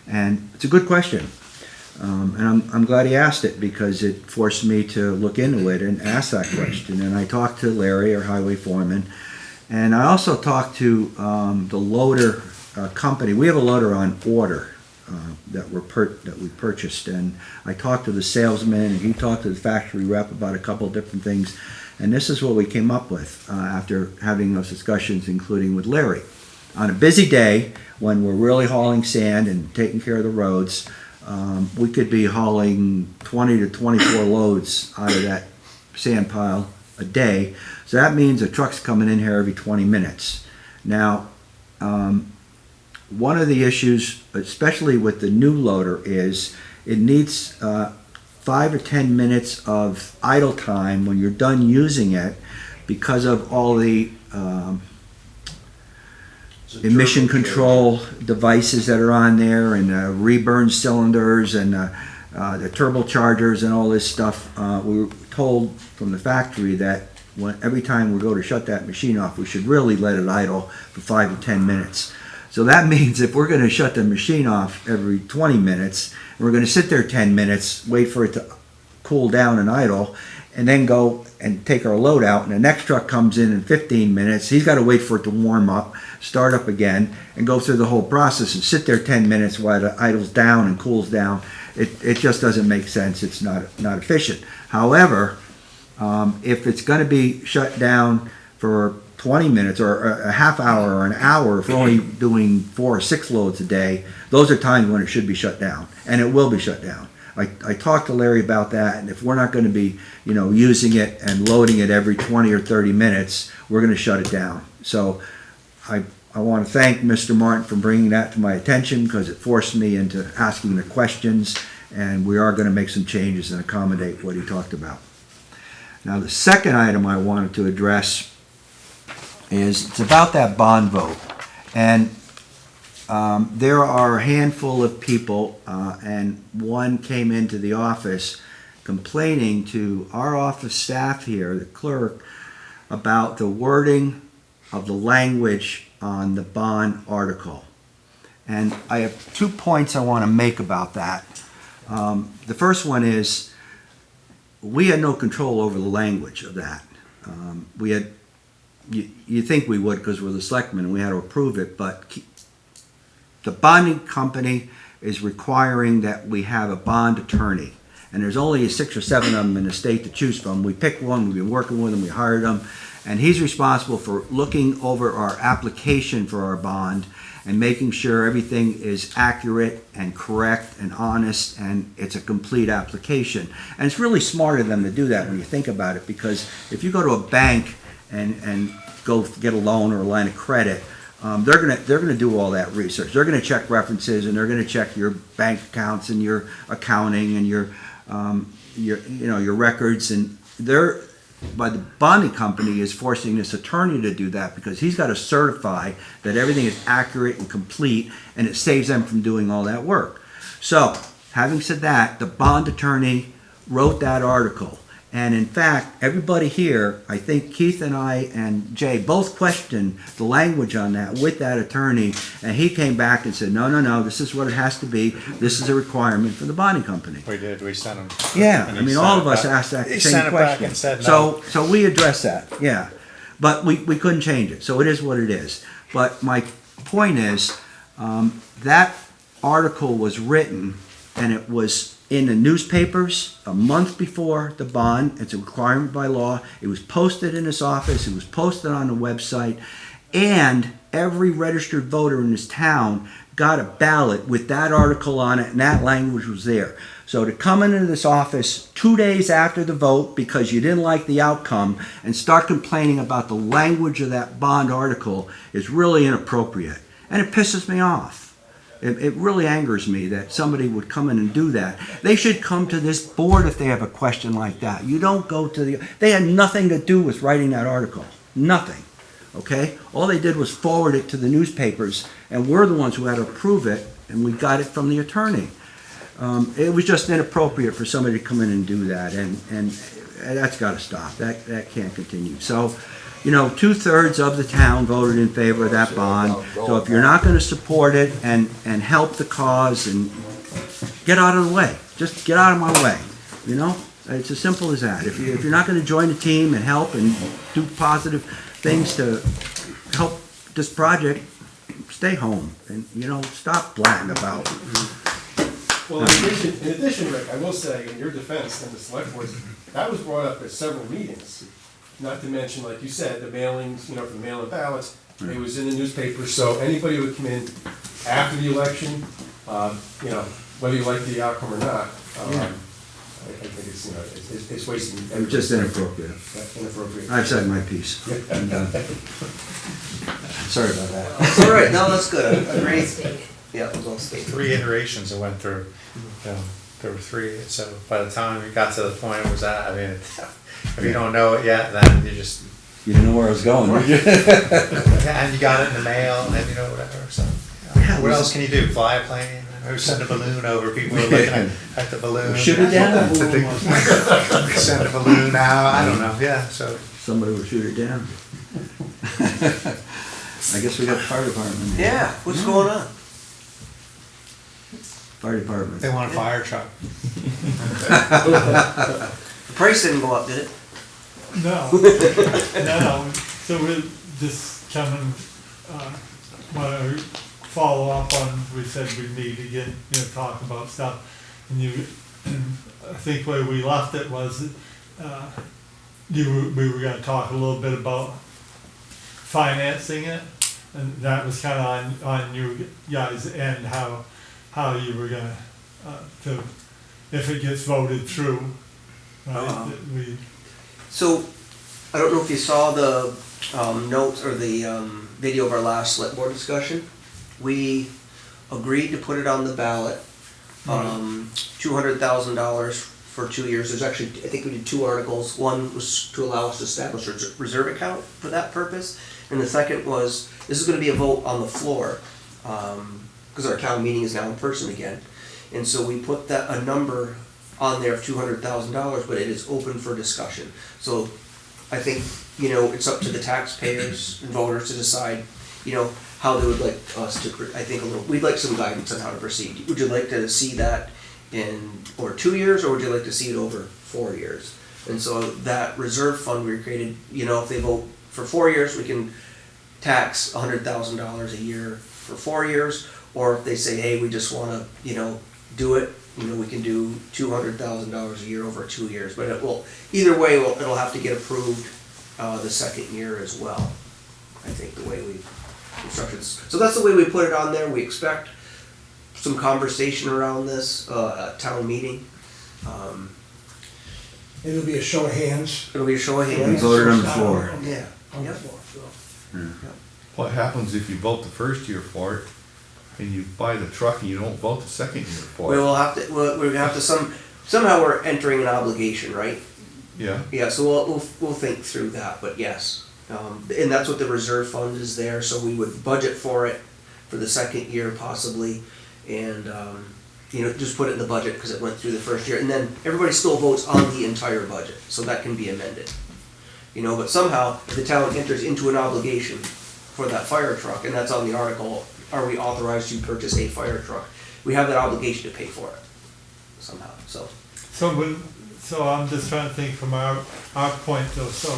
And it's a good question. And I'm glad he asked it, because it forced me to look into it and ask that question. And I talked to Larry, our highway foreman, and I also talked to the loader company. We have a loader on order that we purchased, and I talked to the salesman, and he talked to the factory rep about a couple of different things, and this is what we came up with after having those discussions, including with Larry. On a busy day, when we're really hauling sand and taking care of the roads, we could be hauling 20 to 24 loads out of that sand pile a day. So that means a truck's coming in here every 20 minutes. Now, one of the issues, especially with the new loader, is it needs 5 or 10 minutes of idle time when you're done using it, because of all the emission control devices that are on there, and reburn cylinders, and the turbochargers and all this stuff. We were told from the factory that every time we go to shut that machine off, we should really let it idle for 5 to 10 minutes. So that means if we're going to shut the machine off every 20 minutes, and we're going to sit there 10 minutes, wait for it to cool down and idle, and then go and take our load out, and the next truck comes in 15 minutes, he's got to wait for it to warm up, start up again, and go through the whole process and sit there 10 minutes while it idles down and cools down. It just doesn't make sense. It's not efficient. However, if it's going to be shut down for 20 minutes or a half hour or an hour, if we're only doing 4 or 6 loads a day, those are times when it should be shut down, and it will be shut down. I talked to Larry about that, and if we're not going to be, using it and loading it every 20 or 30 minutes, we're going to shut it down. So I want to thank Mr. Martin for bringing that to my attention, because it forced me into asking the questions, and we are going to make some changes and accommodate what he talked about. Now, the second item I wanted to address is, it's about that bond vote. And there are a handful of people, and one came into the office complaining to our office staff here, the clerk, about the wording of the language on the bond article. And I have 2 points I want to make about that. The first one is, we had no control over the language of that. We had, you think we would, because we're the selectmen and we had to approve it, but the bonding company is requiring that we have a bond attorney. and there's only 6 or 7 of them in the state to choose from. We picked one, we've been working with him, we hired him, and he's responsible for looking over our application for our bond and making sure everything is accurate and correct and honest, and it's a complete application. And it's really smart of them to do that when you think about it, because if you go to a bank and go get a loan or a line of credit, they're gonna do all that research. They're gonna check references, and they're gonna check your bank accounts and your accounting and your records, and but the bonding company is forcing this attorney to do that because he's got to certify that everything is accurate and complete, and it saves them from doing all that work. So, having said that, the bond attorney wrote that article. And in fact, everybody here, I think Keith and I and Jay both questioned the language on that with that attorney, and he came back and said, no, this is what it has to be. This is a requirement for the bonding company. We did, we sent him. Yeah, And I he mean, sent all it of us back. asked that He same sent it back question. and said no. So we addressed that, yeah. But we couldn't change it, so it is what it is. But my point is, that article was written, and it was in the newspapers a month before the bond. It's a requirement by law. It was posted in his office. It was posted on the website. And every registered voter in this town got a ballot with that article on it, and that language was there. So to come into this office 2 days after the vote because you didn't like the outcome and start complaining about the language of that bond article is really inappropriate. And it pisses me off. It really angers me that somebody would come in and do that. They should come to this board if they have a question like that. You don't go to they had nothing to do with writing that article. Nothing. Okay? All they did was forward it to the newspapers, and we're the ones who had to approve it, and we got it from the attorney. It was just inappropriate for somebody to come in and do that, and that's got to stop. That can't continue. So, 2/3 of the town voted in favor of that bond. So if you're not going to support it and help the cause, and get out of the way. Just get out of my way. It's as simple as that. If you're not going to join the team and help and do positive things to help this project, stay home and stop blatting about. Well, in addition, Rick, I will say, in your defense and the select board, that was brought up at several meetings. Not to mention, like you said, the mailings, for the mail-in ballots. It was in the newspaper, so anybody would come in after the election, whether you like the outcome or not. I think it's wasting. It's just inappropriate. Inappropriate. I've said my piece. I'm done. Sorry about that. It's all right, no, that's good, I agree. Yeah, it was all stated. 3 iterations it went through. There were 3, so by the time we got to the point it was at, if you don't know it yet, then you just... You didn't know where I was going, did you? Yeah, and you got it in the mail, and whatever, so... Yeah, What else can you do? Fly a plane? Or send a balloon over? People were looking at the balloon. Shoot it down. Send a balloon out, I don't know, yeah, so... Somebody would shoot it down. I guess we got the fire department. Yeah, what's going on? Fire department. They want a fire truck. The price didn't go up, did it? No, no, so we're just coming, want to follow up on, we said we'd meet again, talk about stuff. And I think where we left it was, we were gonna talk a little bit about financing it, and that was kind of on you guys' end, how you were gonna, if it gets voted through, right, that we. So, I don't know if you saw the notes or the video of our last select board discussion. We agreed to put it on the ballot, $200,000 for 2 years. There's actually, I think we did 2 articles. One was to allow us to establish a reserve account for that purpose. And the second was, this is gonna be a vote on the floor, because our town meeting is now in person again. And so we put a number on there of $200,000, but it is open for discussion. So I think, it's up to the taxpayers and voters to decide, how they would like us to, I think we'd like some guidance on how to proceed. Would you like to see that in over 2 years, or would you like to see it over 4 years? And so that reserve fund we created, if they vote for 4 years, we can tax $100,000 a year for 4 years, or if they say, hey, we just wanna, do it you know, we can do $200,000 a year over 2 years, but it will, either way, it'll have to get approved, the second year as well. I think the way we constructed, so that's the way we put it on there. We expect some conversation around this, at town meeting. It'll be a show of hands. It'll be a show of We hands. voted on the floor. Yeah. On the Yep. floor, so. What happens if you vote the first year for it, and you buy the truck and you don't vote the second year for We it? will have to, we're gonna have to somehow we're entering an obligation, right? Yeah, Yeah, so we'll think through that, but yes. And that's what the reserve fund is there, so we would budget for it for the second year possibly, and, you know, just put it in the budget because it went through the first year, and then everybody still votes on the entire budget, so that can be amended. You know, but somehow the town enters into an obligation for that fire truck, and that's on the article, are we authorized to purchase a fire truck? We have that obligation to pay for it somehow, so. So I'm just trying to think from our point though, so,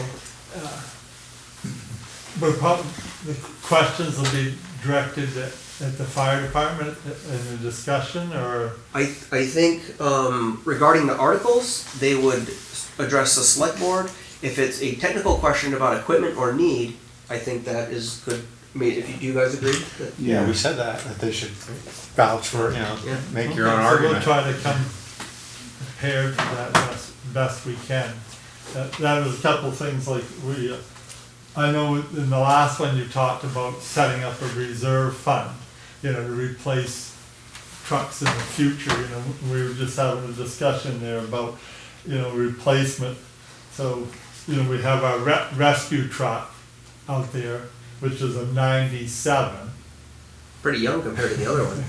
the questions will be directed at the fire department in the discussion, or? I think, regarding the articles, they would address the select board. If it's a technical question about equipment or need, I think that is good. I mean, do you guys agree? Yeah, we said that they should vouch for, Yeah. make your own Okay, so argument. we'll try to come prepared to that best we can. That was a couple of things like I know in the last one you talked about setting up a reserve fund, you know, to replace trucks in the future, you know, we were just having a discussion there about, you know, replacement. So, you know, we have our rescue truck out there, which is a 97. Pretty young compared to the other one.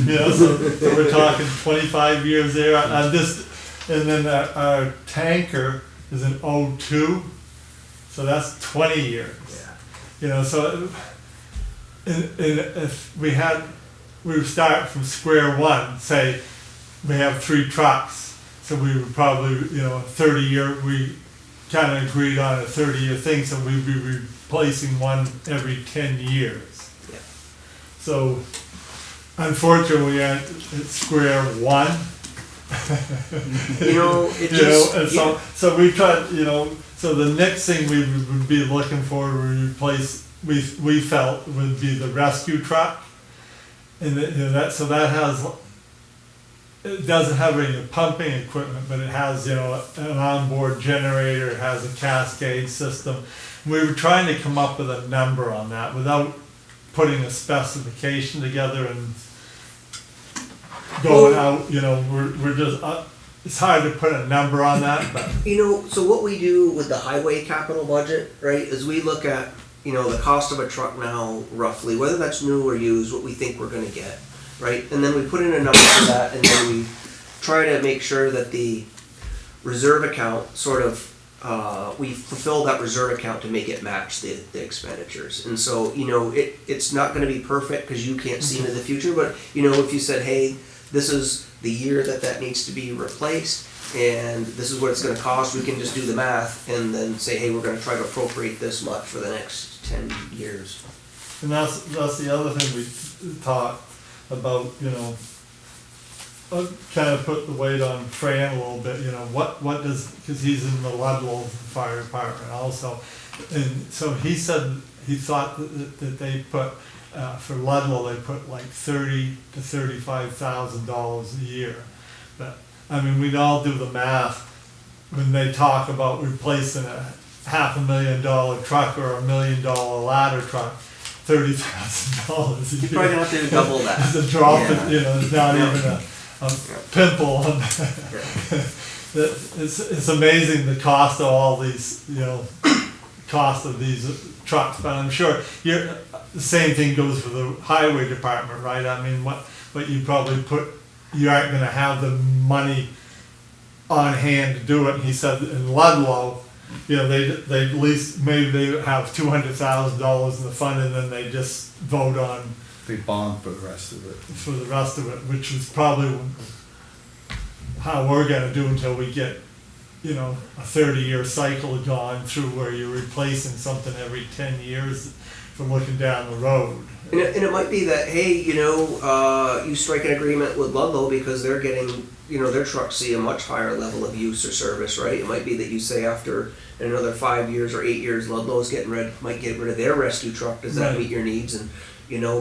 You know, so we're talking 25 years there, and then our tanker is an 02, so that's 20 years. Yeah. You know, so if we would start from square one, say we have 3 trucks, so we would probably, you know, 30-year, we kind of agreed on a 30-year thing, so we'd be replacing one every 10 years. Yeah. So unfortunately, we aren't at square one. You know, it You know, just, and so we tried, you know, so the next thing we would be looking for to replace, we felt would be the rescue truck. And you know, that has, it doesn't have any pumping equipment, but it has, you know, an onboard generator, it has a cascade system. We were trying to come up with a number on that without putting a specification together and going out, you know, we're just, it's hard to put a number on that, but. you know, so what we do with the highway capital budget, right, is we look at, you know, the cost of a truck now roughly, whether that's new or used, what we think we're gonna get, right? And then we put in a number for that, and then we try to make sure that the reserve account sort of, we fulfill that reserve account to make it match the expenditures. And so, you know, it's not gonna be perfect, cause you can't see into the future, but, you know, if you said, hey, this is the year that needs to be replaced, and this is what it's gonna cost, we can just do the math, and then say, hey, we're gonna try to appropriate this much for the next 10 years. And that's the other thing we talked about, you know, kind of put the weight on Fran a little bit, you know, what does, because he's in the Ludlow Fire Department also, and so he said, he thought that they put, for Ludlow, they put like $30,000 to $35,000 a year. But, I mean, we'd all do the math when they talk about replacing a $500,000 truck or $1 million ladder truck, $30,000 a year. You're probably gonna have to double that. It's a drop, Yeah. you know, it's not Yeah. even a pimple on it's amazing the cost of all these, you know, cost of these trucks, but I'm sure the same thing goes for the highway department, right? I mean, what you probably you aren't gonna have the money on hand to do it, and he said in Ludlow, you know, they at least, maybe they have $200,000 in the fund, and then they just vote on They bond for the rest of it. for the rest of it, which is probably how we're gonna do until we get, you know, a 30-year cycle gone through where you're replacing something every 10 years from looking down the road. And it might be that, hey, you strike an agreement with Ludlow because they're getting, their trucks see a much higher level of use or service, right? It might be that you say after another 5 years or 8 years, Ludlow's might get rid of their rescue truck. Does that Right. meet your needs? And,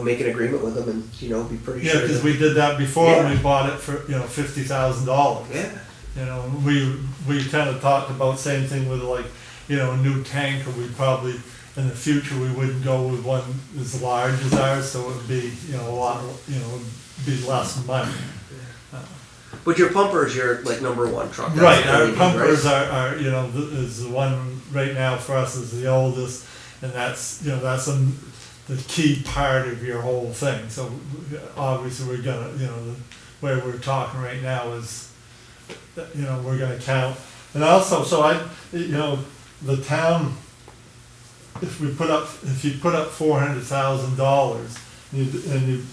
make an agreement with them and, be pretty Yeah, sure. because that- we did that before, and Yeah. we bought it for, $50,000. Yeah. We kind of talked about same thing with like, a new tanker. We probably, in the future, we wouldn't go with one as large as ours, so it would be, a lot, it'd be less money. But your pumper is your, like, number one truck. That's Right, what our you need, pumpers right? are, is the one right now for us is the oldest, and that's, that's the key part of your whole thing. So obviously we're gonna, the way we're talking right now is, we're gonna count. And also, the town, if you put up $400,000, and you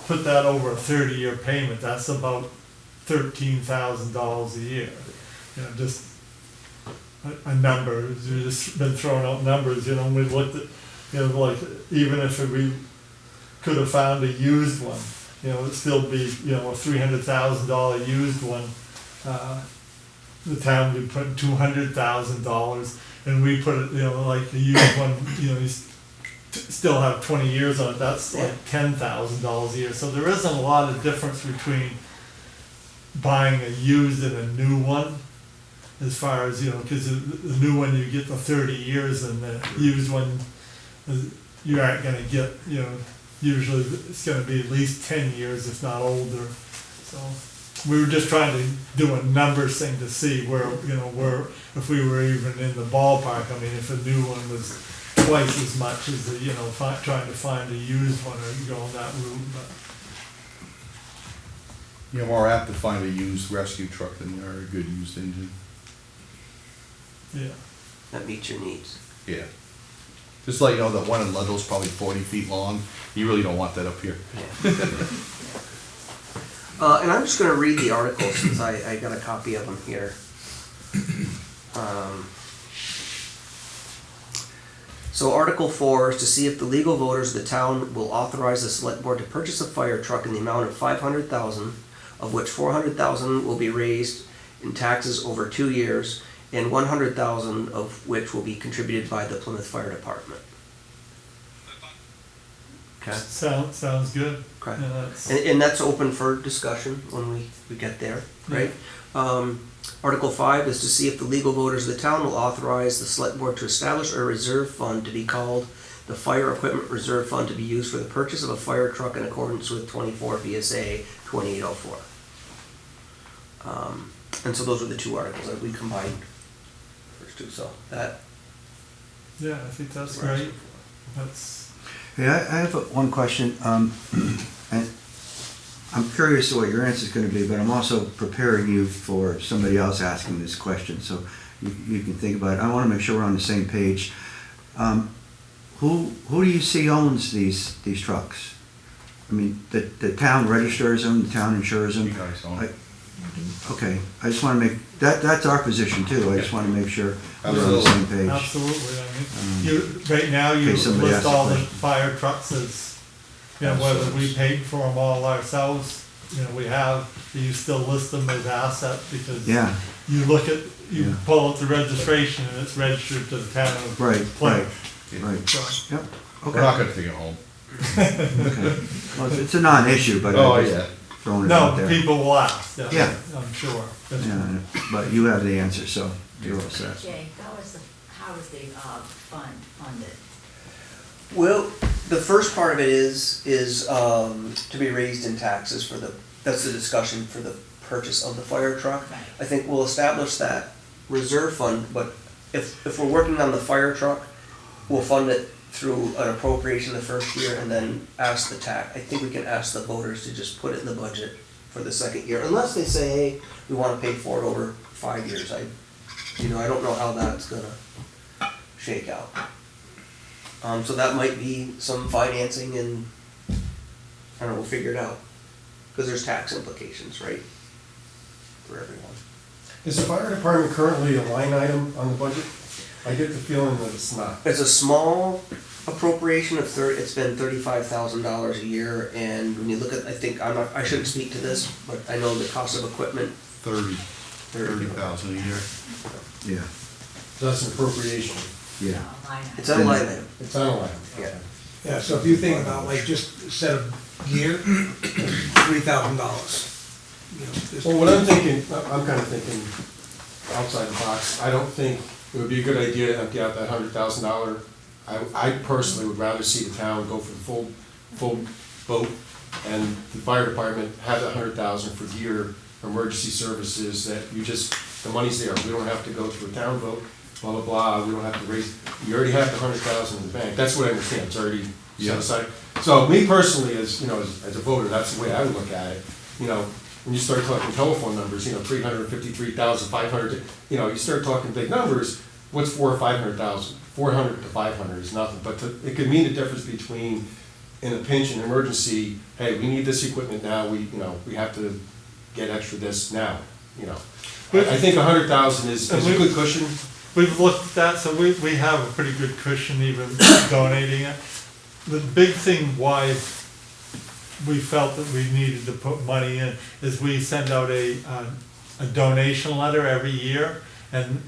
put that over a 30-year payment, that's about $13,000 a year. Just a number. We've just been throwing out numbers. We looked at, like even if we could have found a used one, it'd still be, a $300,000 used one. The town would put $200,000, and we put it, like the used one, you still have 20 years on it. That's like $10,000 a year. So there isn't a lot of difference between buying a used and a new one, as far as, because the new one you get the 30 years, and the used one, you aren't gonna get, usually it's gonna be at least 10 years, if not older. So we were just trying to do a numbers thing to see where, if we were even in the ballpark. I mean, if a new one was twice as much as the, trying to find a used one or going that route, but. You're more apt to find a used rescue truck than you are a good used engine. Yeah. That meets your needs. Yeah. Just like, the one in Ludlow's probably 40 feet long. You really don't want that up here. And I'm just gonna read the article since I got a copy of them here. So Article 4 is to see if the legal voters of the town will authorize the select board to purchase a fire truck in the amount of $500,000, of which $400,000 will be raised in taxes over 2 years, and $100,000 of which will be contributed by the Plymouth Fire Department. Okay. Sounds good. Okay. Yeah, that's- And that's open for discussion when we get there, right? Article 5 is to see if the legal voters of the town will authorize the select board to establish a reserve fund to be called the Fire Equipment Reserve Fund to be used for the purchase of a fire truck in accordance with 24 VSA 2804. And so those are the two articles that we combined first two, so that. Yeah, I think that's great. That's. Hey, I have one question, and I'm curious what your answer is going to be, but I'm also preparing you for somebody else asking this question, so you can think about it. I want to make sure we're on the same page. Who do you see owns these trucks? I mean, the town registers them, the town insures them. You guys own it. Okay, I just want to make, that's our position too. I just want to make sure we're on the Absolutely. same page. Absolutely, I mean, right now, you in case somebody list asks a all the question. fire trucks as, whether we paid for them all ourselves, we have, you still list them as assets, because Yeah. you look at, you Yeah. pull out the registration, and it's registered to the town of Right, Plymouth. Right, So, yep, We're not okay. gonna take it home. Okay. Well, it's a non-issue, but Oh, I'm just yeah. throwing it out No, there. people will ask, Yeah. I'm sure. Yeah, but you have the answer, so you're all set. Jay, how is the fund funded? Well, the first part of it is to be raised in taxes for that's the discussion for the purchase of the fire truck. Right. I think we'll establish that reserve fund, but if we're working on the fire truck, we'll fund it through an appropriation the first year and then ask the tax. I think we can ask the voters to just put it in the budget for the second year, unless they say, hey, we wanna pay for it over 5 years. I don't know how that's gonna shake out. So that might be some financing and, I don't know, we'll figure it out. Cause there's tax implications, right? For everyone. Is the fire department currently a line item on the budget? I get the feeling that it's not. It's a small appropriation of it's been $35,000 a year, and when you look at, I shouldn't speak to this, but I know the cost of equipment. 30,000 a year. Yeah, So that's an appropriation. yeah. It's on a line item. It's on a line. Yeah. Yeah, so if you think about like just a set of gear, $3,000. You know, just- Well, what I'm thinking, I'm kind of thinking outside the box. I don't think it would be a good idea to empty out that $100,000. I personally would rather see the town go for the full boat, and the fire department have that 100,000 for gear, emergency services, that the money's there. We don't have to go through a town vote, blah, blah, blah. We don't have to raise, you already have the 100,000 in the bank. That's what I understand. It's already set aside. So me personally, as a voter, that's the way I would look at it. When you start talking telephone numbers, 353,500, you start talking big numbers. What's 400 or 500,000? 400 to 500 is nothing, but it could mean the difference between, in a pinch, an emergency, hey, we need this equipment now, we have to get extra this now, I think 100,000 is a good cushion. We've looked at that, so we have a pretty good cushion even donating it. The big thing why we felt that we needed to put money in is we send out a donation letter every year, and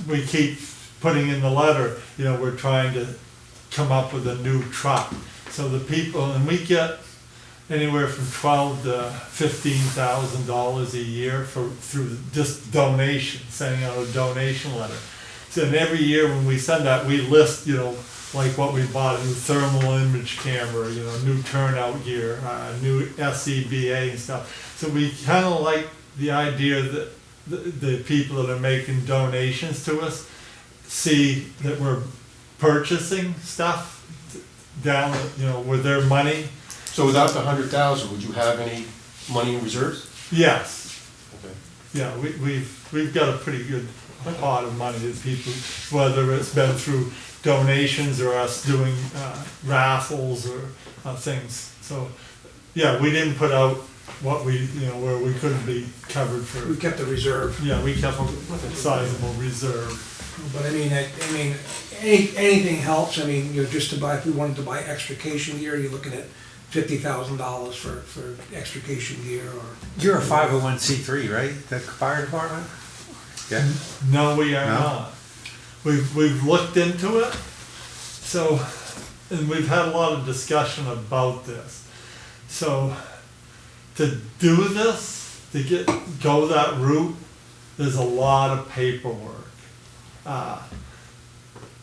we keep putting in the letter, we're trying to come up with a new truck. So the people, and we get anywhere from $12,000 to $15,000 a year through just donation, sending out a donation letter. So and every year when we send that, we list, like what we bought, a new thermal image camera, new turnout gear, new SCBA and stuff. So we kind of like the idea that the people that are making donations to us see that we're purchasing stuff down, with their money. So without the 100,000, would you have any money in reserves? Yes. Okay. Yeah, we've got a pretty good pot of money that people, whether it's been through donations or us doing raffles or things. So, yeah, we didn't put out what where we couldn't be covered for. We kept the reserve. Yeah, we kept a sizable reserve. But I mean, anything helps. I mean, just to buy, if we wanted to buy extrication gear, you're looking at $50,000 for extrication gear or. You're a 501c3, right? The fire department? Yeah. No, we are No? not. We've looked into it, so, and we've had a lot of discussion about this. So, to do this, to go that route, there's a lot of paperwork.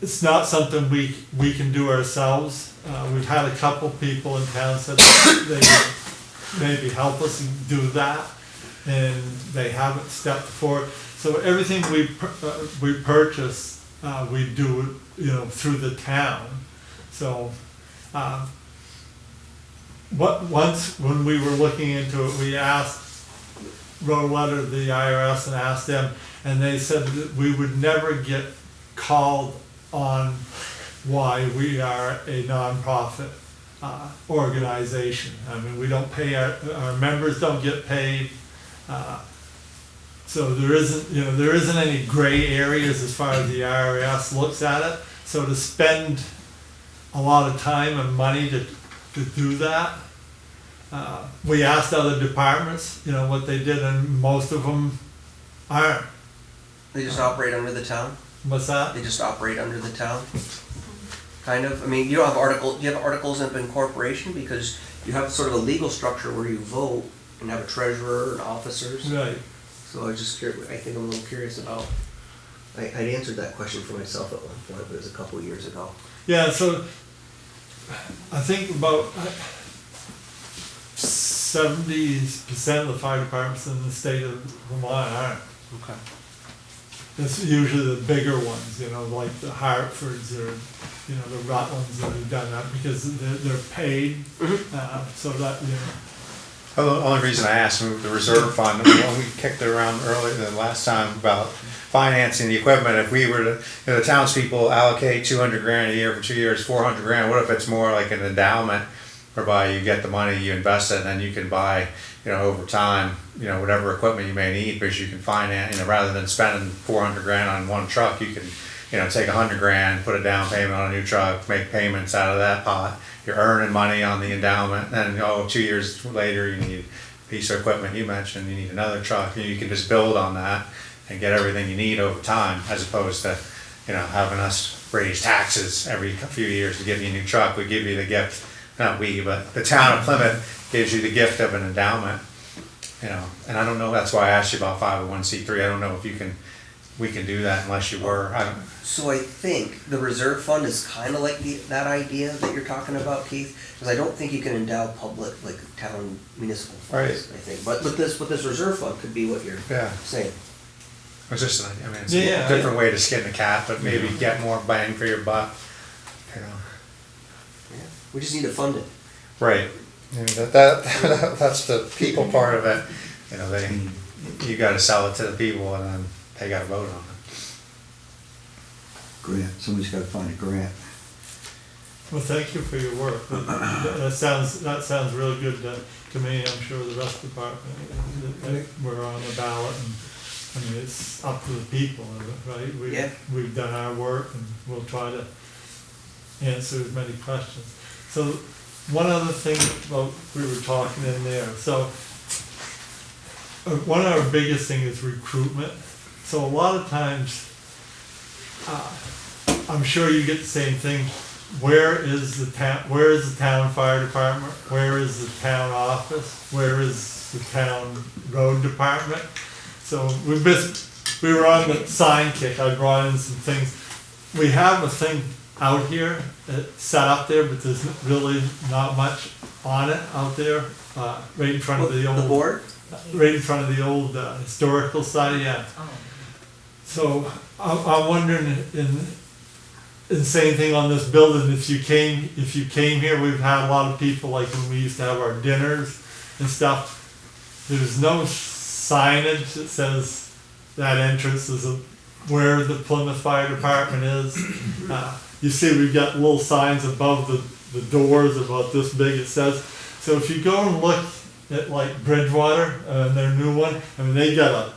It's not something we can do ourselves. We've had a couple people in town said they would maybe help us do that, and they haven't stepped forward. So everything we purchase, we do it, through the town. So, once when we were looking into it, we wrote a letter to the IRS and asked them, and they said that we would never get called on why we are a nonprofit organization. I mean, we don't pay our members don't get paid. So there isn't any gray areas as far as the IRS looks at it. So to spend a lot of time and money to do that, we asked other departments, what they did, and most of them aren't. They just operate under the town? What's that? They just operate under the town? Kind of? I mean, you have articles of incorporation because you have sort of a legal structure where you vote and have a treasurer and officers. Right. So I think I'm a little curious about, I'd answered that question for myself at one point, but it was a couple of years ago. Yeah, so I think about 70% of the fire departments in the state of Vermont aren't. Okay. It's usually the bigger ones, like the Hartfords or, the Rutlands that have done that because they're paid. So that, Well, the only reason I asked, the reserve fund, when we kicked it around earlier the last time about financing the equipment, if we were to, the townspeople allocate $200,000 a year for 2 years, $400,000, what if it's more like an endowment whereby you get the money, you invest it, and then you can buy, over time, whatever equipment you may need, because you can finance, rather than spending $400,000 on one truck, you can take $100,000, put a down payment on a new truck, make payments out of that pot. You're earning money on the endowment, and 2 years later, you need a piece of equipment you mentioned, you need another truck, and you can just build on that and get everything you need over time, as opposed to, having us raise taxes every few years to give you a new truck. We give you the gift, not we, but the town of Plymouth gives you the gift of an endowment, and I don't know, that's why I asked you about 501c3. I don't know if we can do that unless you were, I don't. So I think the reserve fund is kind of like that idea that you're talking about, Keith, because I don't think you can endow public, like town municipal funds, Right. I think. But with this reserve fund could be what you're Yeah. saying. It's just, it's Yeah, a different way to skin the cat, but maybe get more bang for your buck, Yeah. We just need to fund it. Right. That's the people part of it. You gotta sell it to the people and then they gotta vote on it. Grant, somebody's gotta find a grant. Well, thank you for your work. That sounds really good to me. I'm sure the rest of the department, that we're on the ballot, and it's up to the people, right? We've done our work, and we'll try to answer as many questions. So one other thing about, we were talking in there, so one of our biggest things is recruitment. So a lot of times, I'm sure you get the same thing. Where is the town fire department? Where is the town office? Where is the town road department? So we were on the sign kick. I brought in some things. We have a thing out here set up there, but there's really not much on it out there. Right in front of the old board. Right in front of the old historical site. Yeah. So I'm wondering, the same thing on this building. If you came here, we've had a lot of people, like when we used to have our dinners and stuff. There's no signage that says that entrance is where the Plymouth Fire Department is. You see, we've got little signs above the doors about this big. It says. So if you go and look at like Bridgewater, their new one, they got a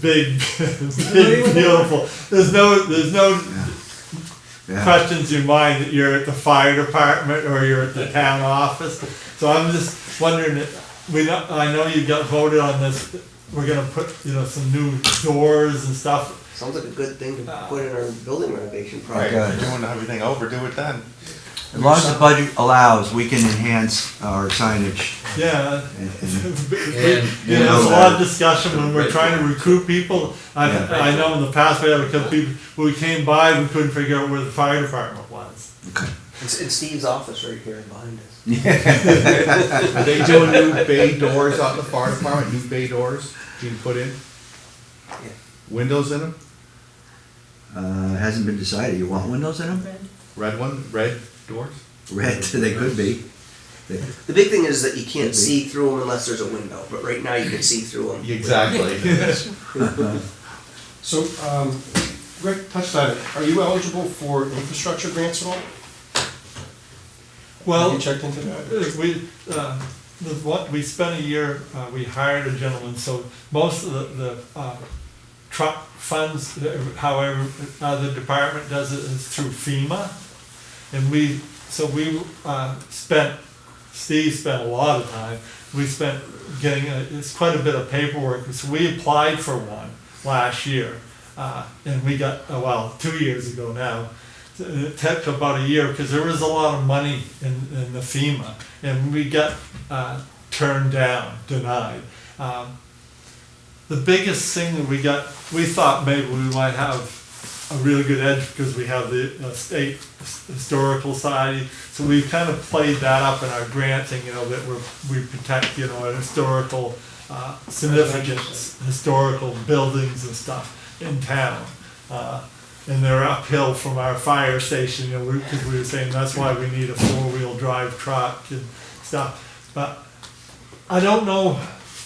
big, beautiful. There's no questions in your mind that you're at the fire department or you're at the town office. So I'm just wondering, I know you got voted on this. We're gonna put some new doors and stuff. Sounds like a good thing to put in our building renovation Right, project. if you're doing everything over, do it then. As long as the budget allows, we can enhance our signage. Yeah. And There's a lot of discussion when we're trying to recruit people. I know in the past we had a couple people, when we came by, we couldn't figure out where the fire department was. It's Steve's office right here behind us. Are they doing new bay doors out in the fire department, new bay doors being put in? Yeah. Windows in them? Hasn't been decided. You want windows in them? Red doors? Red, they could be. The big thing is that you can't see through them unless there's a window, but right now you can see through them. Exactly. So, Rick touched on it. Are you eligible for infrastructure grants at all? Well, Have you checked into that? We spent a year, we hired a gentleman, so most of the truck funds, however, the department does it is through FEMA. And Steve spent a lot of time, we spent it's quite a bit of paperwork, so we applied for one last year. And we got, 2 years ago now. It took about a year because there was a lot of money in the FEMA, and we got turned down, denied. The biggest thing that we thought maybe we might have a really good edge because we have the state historical society, so we kind of played that up in our granting, that we protect, an historical significance, historical buildings and stuff in town. And they're uphill from our fire station, because we were saying that's why we need a 4-wheel drive truck and stuff. But I don't know,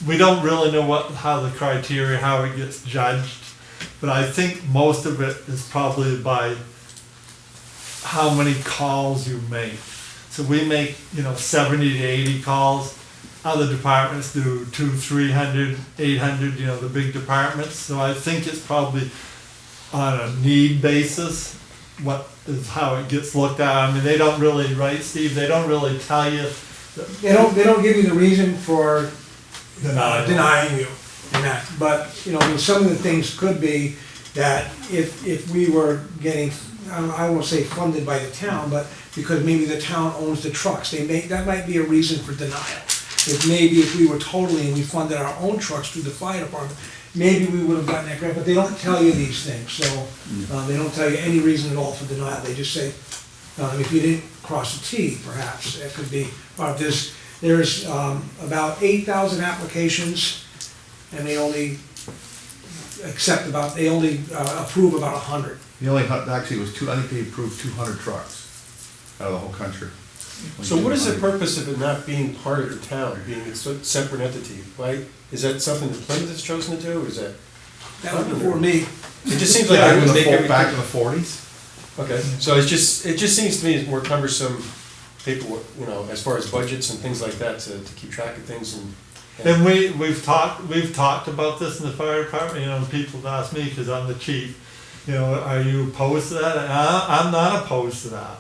we don't really know how the criteria, how it gets judged. But I think most of it is probably by how many calls you make. So we make, 70 to 80 calls. Other departments do 200, 300, 800, the big departments. So I think it's probably on a need basis, what is how it gets looked at. I mean, they don't really, right, Steve, they don't really tell you. They don't give you the reason for Denial. denying you and that, but, you know, I mean, some of the things could be that if we were getting, I won't say funded by the town, but because maybe the town owns the trucks, that might be a reason for denial. If maybe if we were totally, and we funded our own trucks through the fire department, maybe we would have gotten that grant, but they don't tell you these things, so, they don't tell you any reason at all for denial, they just say, if you didn't cross a T, perhaps, it could be, or there's about 8,000 applications, and they only approve about 100. The only, actually, it was I think they approved 200 trucks out of the whole country. So what is the purpose of it not being part of the town, being a separate entity, right? Is that something that Plymouth has chosen to do, or is that? That was before me. It just seems like it would make everything. Back in the 40s? Okay, so it just seems to me it's more cumbersome paperwork, you know, as far as budgets and things like that, to keep track of things and. And we've talked about this in the fire department, you know, people ask me, cause I'm the chief, you know, are you opposed to that? And I'm not opposed to that.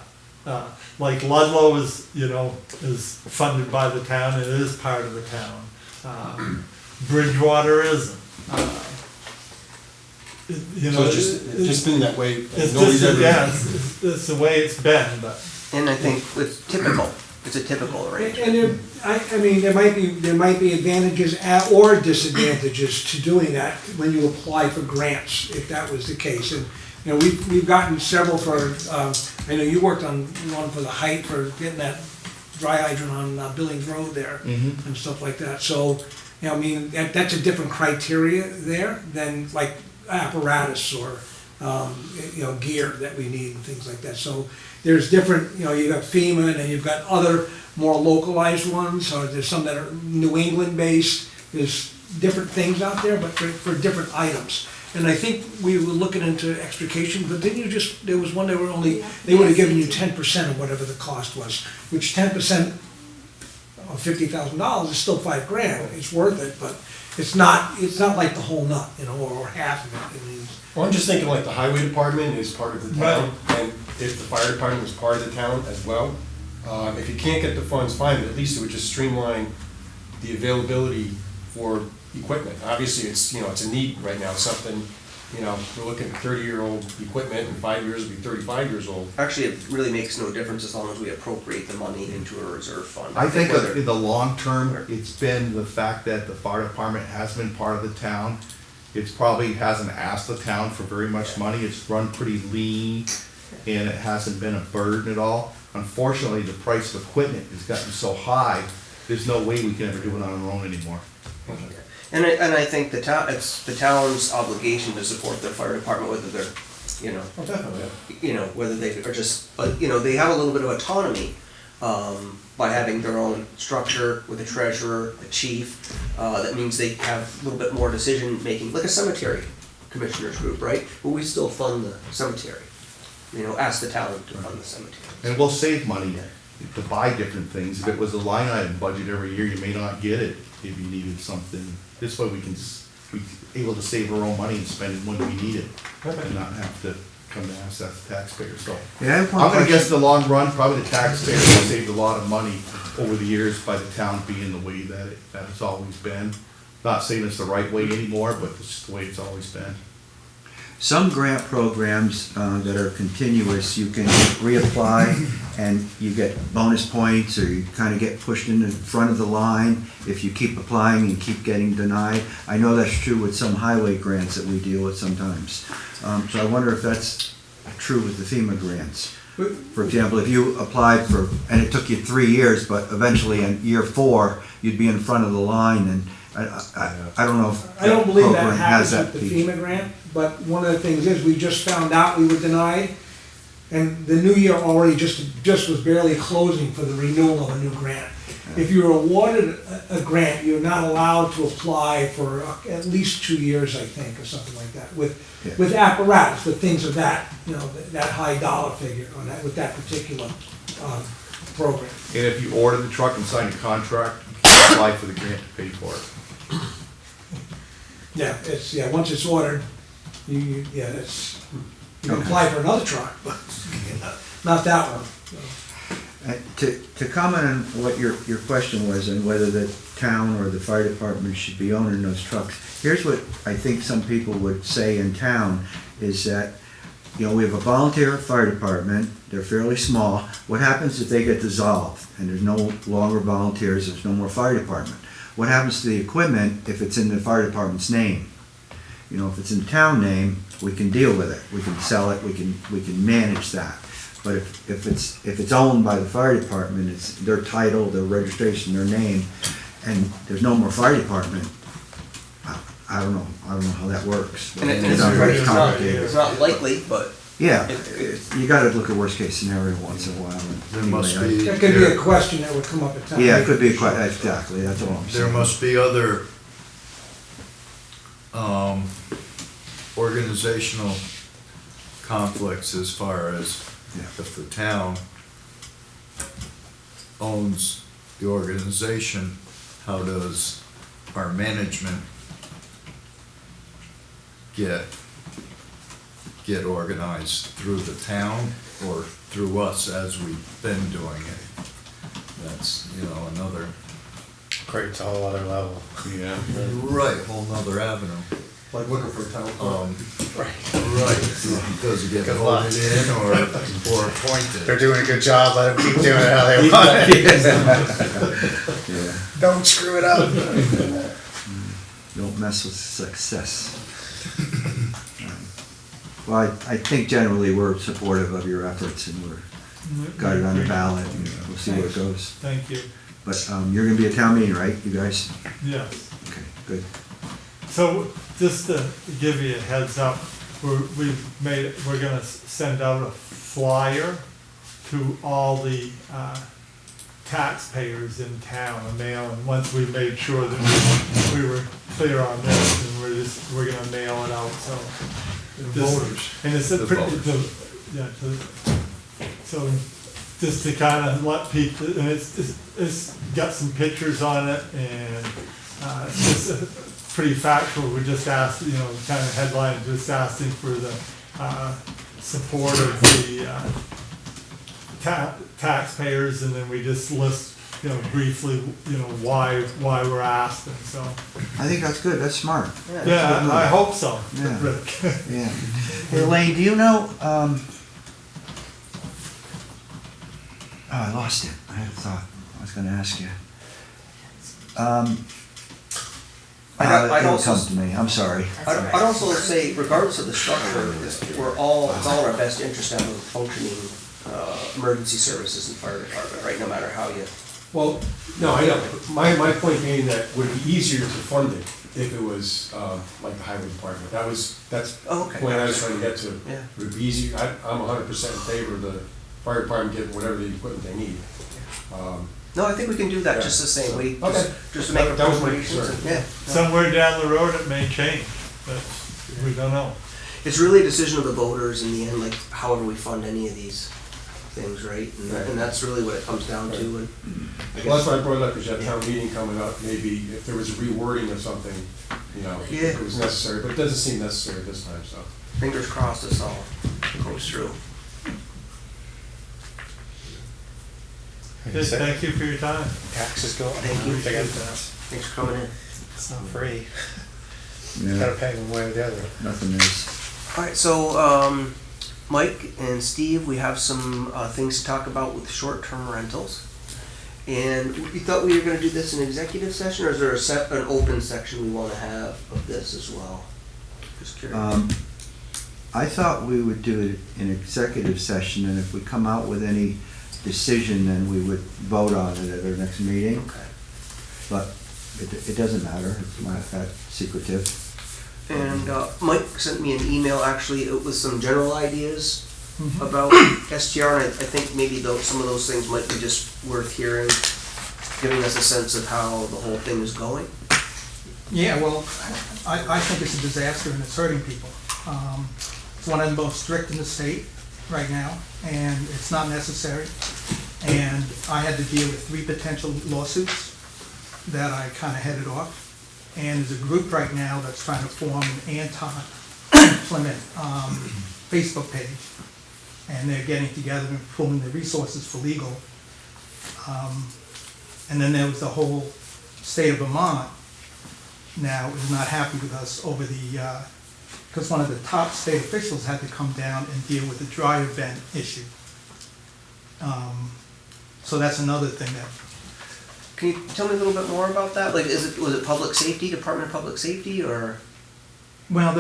Like Ludlow is funded by the town, it is part of the town. Bridgewater isn't. You know, So it's just been that way. It's Nobody's just, ever- yeah, it's the way it's been, but. And I think it's typical, it's a typical arrangement. And I mean, there might be advantages or disadvantages to doing that when you apply for grants, if that was the case. And, you know, we've gotten several for, I know you worked on one for the height, for getting that dry hydrant on Billings Road there and stuff like that. So, you know, I mean, that's a different criteria there than like apparatus or, gear that we need and things like that. So there's different, you've got FEMA and then you've got other more localized ones, or there's some that are New England based. There's different things out there, but for different items. And I think we were looking into extrication, but didn't you there was one they would have given you 10% of whatever the cost was, which 10% of $50,000 is still $5,000. It's worth it, but it's not like the whole nut, or half of it. I mean, Well, I'm just thinking like the highway department is part of the town, and if the fire department was part of the town as well, if you can't get the funds, fine, but at least it would just streamline the availability for equipment. Obviously, it's a need right now, something, we're looking at 30-year-old equipment, in 5 years it'll be 35 years old. Actually, it really makes no difference as long as we appropriate the money into a reserve fund. I think in the long term, it's been the fact that the fire department has been part of the town. It probably hasn't asked the town for very much money. It's run pretty lean, and it hasn't been a burden at all. Unfortunately, the price of equipment has gotten so high, there's no way we can ever do it on our own anymore. And I think it's the town's obligation to support their fire department, whether they're, Oh, definitely, whether they are just, but, they have a little bit of autonomy by having their own structure with a treasurer, a chief. That means they have a little bit more decision-making, like a cemetery commissioners group, right? But we still fund the cemetery, ask the town to fund the cemetery. And we'll save money to buy different things. If it was a line item budget every year, you may not get it if you needed something. This way we're able to save our own money and spend it when we need it, and not have to come to ask that taxpayer. So Yeah, I'm gonna guess in the long run, probably the taxpayer has saved a lot of money over the years by the town being the way that it's always been. Not saying it's the right way anymore, but it's just the way it's always been. Some grant programs that are continuous, you can reapply and you get bonus points, or you kind of get pushed in the front of the line if you keep applying and keep getting denied. I know that's true with some highway grants that we deal with sometimes. So I wonder if that's true with the FEMA grants. For example, if you applied and it took you 3 years, but eventually in year 4, you'd be in front of the line, and I don't know if I don't believe that program has happens that with the feature. FEMA grant, but one of the things is, we just found out we were denied, and the new year already just was barely closing for the renewal of a new grant. If you're awarded a grant, you're not allowed to apply for at least 2 years, I think, or something like that, with apparatus, with things of that, that high dollar figure on that, with that particular program. And if you order the truck and sign a contract, you can apply for the grant to pay for it. Yeah, once it's ordered, Yeah, that's, you can apply for another truck, but not that one. To comment on what your question was and whether the town or the fire department should be owning those trucks, here's what I think some people would say in town is that, you know, we have a volunteer fire department, they're fairly small. What happens if they get dissolved and there's no longer volunteers, there's no more fire department? What happens to the equipment if it's in the fire department's name? You know, if it's in the town name, we can deal with it, we can sell it, we can manage that. But if it's owned by the fire department, it's their title, their registration, their name, and there's no more fire department, I don't know how that works. And It's not very complicated. it's not likely, but. Yeah, you gotta look at worst case scenario once in a while. There must be. That could be a question that would come up at times. Yeah, it could be exactly, that's all I'm saying. There must be other organizational conflicts as far as if the town owns the organization, how does our management get organized through the town or through us as we've been doing it? That's, you know, another. Creates a whole other level. Yeah. Right, whole nother avenue. Like looking for a town. Right, does it get Good luck. voted in or appointed? They're doing a good job, let them keep doing it how they want. Yeah. Don't screw it up. Don't mess with success. Well, I think generally we're supportive of your efforts and got it on the ballot and we'll see where it goes. Thank you. But you're gonna be at town meeting, right, you guys? Yes. Okay, good. So just to give you a heads up, we're gonna send out a flyer to all the taxpayers in town, a mail, and once we made sure that we were clear on this, and we're gonna mail it out, so. Voters. And it's a pretty, so just to kind of let people, and it's got some pictures on it, and it's just pretty factual. We just asked, you know, kind of headline, just asking for the support of the taxpayers, and then we just list, you know, briefly, you know, why we're asking. So I think that's good, that's smart. yeah, I hope so, Yeah. Rick. Yeah. Hey, Elaine, do you know, oh, I lost it. I had a thought. I was gonna ask you. I'd It'll also- come to me, I'm sorry. I'd also say, regardless of the structure, it's all in our best interest to have a functioning emergency services and fire department, right, no matter how you. Well, no, I know. My point being that it would be easier to fund it if it was like the highway department. That's Oh, the okay. point I was trying to get to. Yeah. It would be easier, I'm 100% in favor of the fire department getting whatever the equipment they need. No, I think we can do that just the same way, Okay. just to make That was my appropriations. concern. Yeah. Somewhere down the road, it may change, but we don't know. It's really a decision of the voters in the end, like however we fund any of these things, right? And that's really what it comes down to. And I Well, that's guess, why I brought it up, because you have a town meeting coming up, maybe if there was a rewording of something, you know, if Yeah. it was necessary, but it doesn't seem necessary this time, so. fingers crossed this all goes through. Good, thank you for your time. Taxes go up. Thank you. Forget that. Thanks for coming in. It's not free. Yeah, Gotta pay one way or the other. nothing is. All right, so Mike and Steve, we have some things to talk about with short-term rentals. And we thought we were gonna do this in executive session, or is there an open section we wanna have of this as well? Just curious. I thought we would do it in executive session, and if we come out with any decision, then we would vote on it at our next meeting. Okay. But it doesn't matter, it's not that secretive. And Mike sent me an email, actually, it was some general ideas about STR, and I think maybe some of those things might be just worth hearing, giving us a sense of how the whole thing is going. Yeah, well, I think it's a disaster and it's hurting people. It's one of the most strict in the state right now, and it's not necessary. And I had to deal with 3 potential lawsuits that I kind of headed off. And there's a group right now that's trying to form an Plymouth Facebook page, and they're getting together and pooling the resources for legal. And then there was the whole state of Vermont now is not happy with us over the, because one of the top state officials had to come down and deal with the dry event issue. So that's another thing that, Can you tell me a little bit more about that? Like, was it public safety, Department of Public Safety, or? well,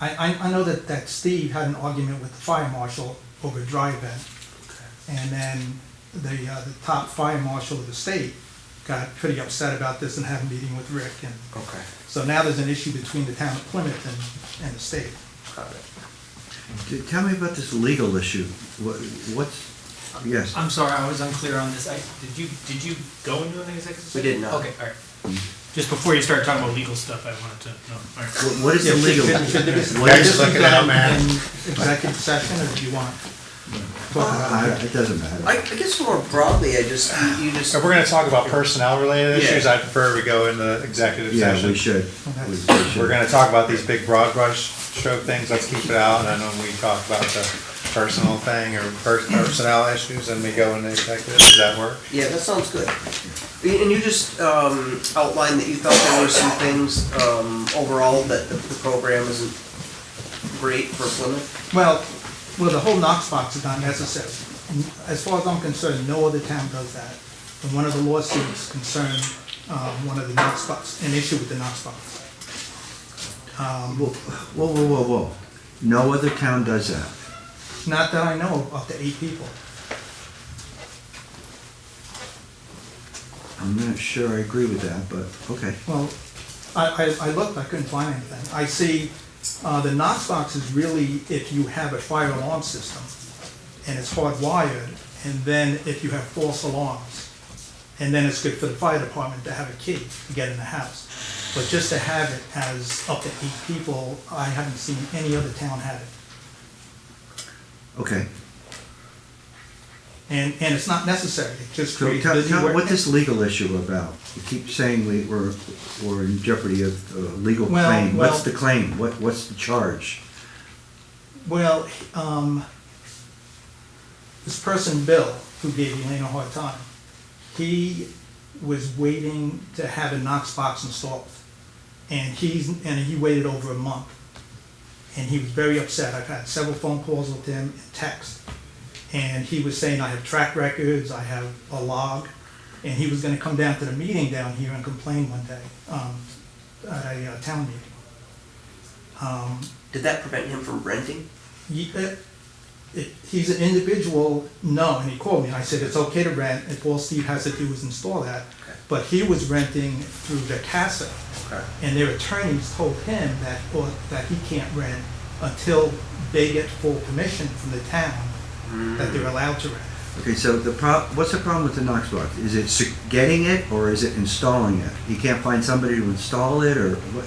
I know that Steve had an argument with the fire marshal over a dry event. And then the top fire marshal of the state got pretty upset about this and had a meeting with Rick. And Okay. so now there's an issue between the town of Plymouth and the state. Got it. Tell me about this legal issue. What's, yes. I'm sorry, I was unclear on this. Did you go into an executive session? We did not. Okay, all right. Just before you start talking about legal stuff, I wanted to know. All right. What is the legal? Should this What is- be done in executive session, or do you want? It doesn't matter. I guess more broadly, you just. If we're gonna talk about personnel-related Yeah. issues, I prefer we go into executive Yeah, session. we should. We We're should. gonna talk about these big broad brush stroke things, let's keep it out, and then when we talk about the personal thing or personnel issues, then we go into executive, does that work? Yeah, that sounds good. And you just outlined that you thought there were some things overall that the program isn't great for Plymouth. Well, the whole Knox box is not necessary. As far as I'm concerned, no other town does that. And one of the lawsuits concerned one of the Knox box, an issue with the Knox box. Whoa. No other town does that. Not that I know of, up to 8 people. I'm not sure I agree with that, but okay. Well, I looked, I couldn't find anything. I see the Knox box is really if you have a fire alarm system and it's hardwired, and then if you have false alarms, and then it's good for the fire department to have a key to get in the house. But just to have it as up to 8 people, I haven't seen any other town have it. Okay. And it's not necessary, it just So creates tell busy me, work. what's this legal issue about? You keep saying we're in jeopardy of legal Well, claim. What's well- the claim? What's the charge? Well, this person, Bill, who gave Elaine a hard time, he was waiting to have a Knox box installed. And he waited over a month. And he was very upset. I've had several phone calls with him and text. And he was saying, I have track records, I have a log. And he was gonna come down to the meeting down here and complain one day, at a town meeting. Did that prevent him from renting? He's an individual, no, and he called me, I said, it's okay to rent, if all Steve has to do is install that. Okay. But he was renting through the CASA, Okay. and their attorneys told him that he can't rent until they get full permission from the town that they're allowed to rent. Okay, so what's the problem with the Knox box? Is it getting it or is it installing it? You can't find somebody to install it, or what?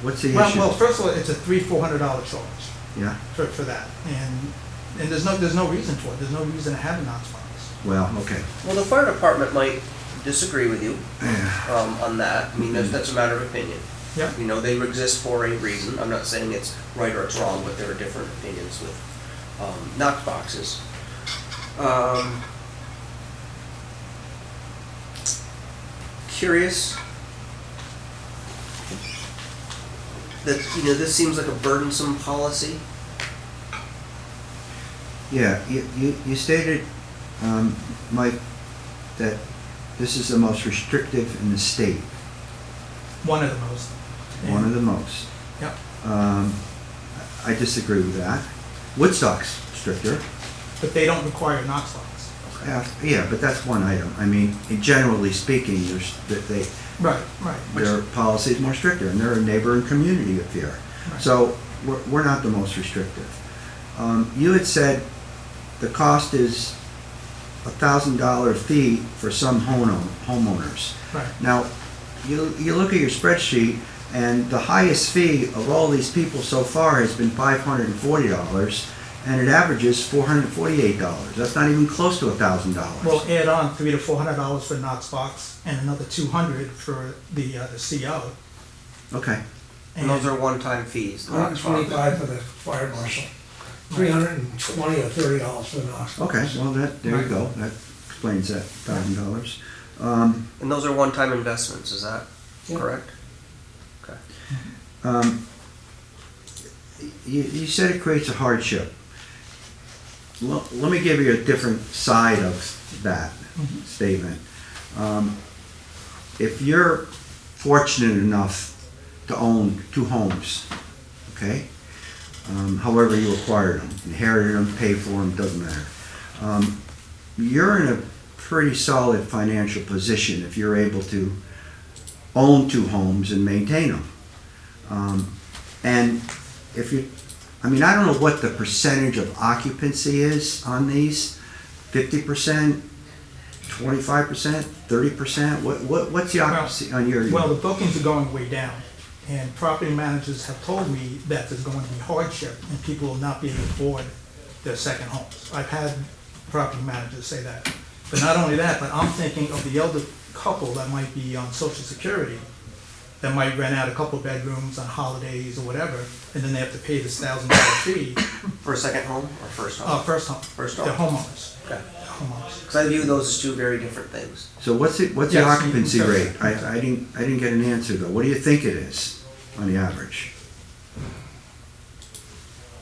What's the issue? Well, first of all, it's a $300-400 charge Yeah, for that, and there's no reason for it, there's no reason to have a Knox box. well, okay. Well, the fire department might disagree with you on that. I mean, that's a matter of opinion. Yeah. You know, they exist for a reason. I'm not saying it's right or it's wrong, but there are different opinions with Knox boxes. Curious that, this seems like a burdensome policy. Yeah, you stated, Mike, that this is the most restrictive in the state, One of the most. one of the most. Yep. I disagree with that. Woodstock's stricter. But they don't require a Knox box. Yeah, but that's one item. I mean, generally speaking, Right. their policy is more stricter, and they're a neighboring community up here. Right. So we're not the most restrictive. You had said the cost is $1,000 fee for some homeowners. Right. Now, you look at your spreadsheet, and the highest fee of all these people so far has been $540, and it averages $448. That's not even close to $1,000. We'll add on $300 to $400 for Knox box and another $200 for the CO. Okay. And those are one-time fees? the Knox box. $125 for the fire marshal, $320 or $30 for the Knox box. Okay, well, there you go, that explains that $1,000. And those are one-time investments, is that Yeah. correct? Okay. You said it creates a hardship. Well, let me give you a different side of that statement. If you're fortunate enough to own 2 homes, okay? However you acquired them, inherited them, paid for them, doesn't matter. You're in a pretty solid financial position if you're able to own 2 homes and maintain them. And if you, I mean, I don't know what the percentage of occupancy is on these, 50%, 25%, 30%? What's the occupancy on your? Well, the bookings are going way down, and property managers have told me that there's going to be hardship and people will not be able to afford their second homes. I've had property managers say that. But not only that, but I'm thinking of the elder couple that might be on Social Security, that might rent out a couple bedrooms on holidays or whatever, and then they have to pay this $1,000 fee. For a second home or first home? First home. First home. They're homeowners. Okay. Homeowners. Because I view those as 2 very different things. So what's the Yes, occupancy you can rate? I didn't get an answer though. What do you think it is on the average?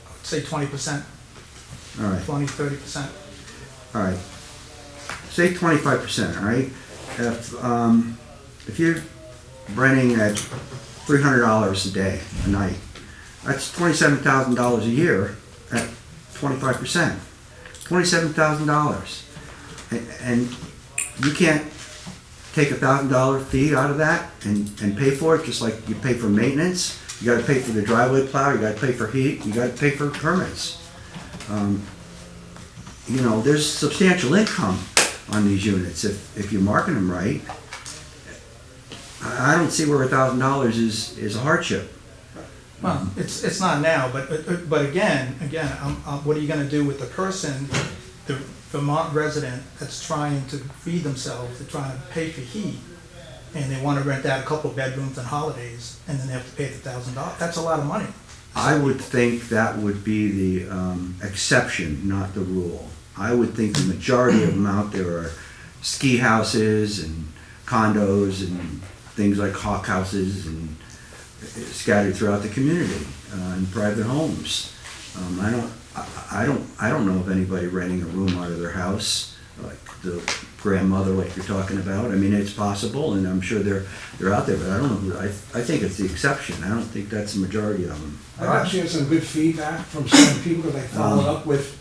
I'd say 20%, All right, 20-30%. all right. Say 25%, all right? If you're renting at $300 a day, a night, that's $27,000 a year at 25%. $27,000. And you can't take $1,000 fee out of that and pay for it, just like you pay for maintenance. You gotta pay for the driveway plow, you gotta pay for heat, you gotta pay for permits. You know, there's substantial income on these units if you market them right. I don't see where $1,000 is a hardship. Well, it's not now, but again, what are you gonna do with the person, the Vermont resident that's trying to feed themselves, they're trying to pay for heat, and they wanna rent out a couple bedrooms on holidays, and then they have to pay the $1,000? That's a lot of money. I would think that would be the exception, not the rule. I would think the majority of them out there are ski houses and condos and things like hawk houses and scattered throughout the community in private homes. I don't know of anybody renting a room out of their house, like the grandmother like you're talking about. I mean, it's possible, and I'm sure they're out there, but I don't know who. I think it's the exception. I don't think that's the majority of them. I've actually had some good feedback from some people that I followed up with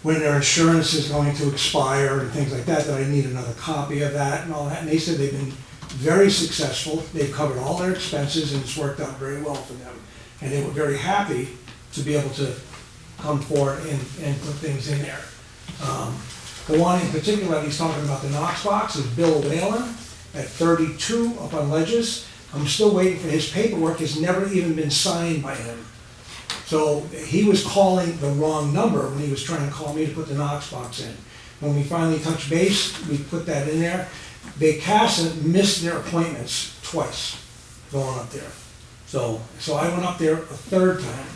when their insurance is going to expire and things like that, that I need another copy of that and all that. And they said they've been very successful. They've covered all their expenses and it's worked out very well for them. And they were very happy to be able to come forward and put things in there. The one in particular that he's talking about, the Knox box, is Bill Whalen at 32 up on Ledges. I'm still waiting for his paperwork. It's never even been signed by him. So he was calling the wrong number when he was trying to call me to put the Knox box in. When we finally touched base, we put that in there. Vacasa missed their appointments twice going up there. So I went up there a 3rd time,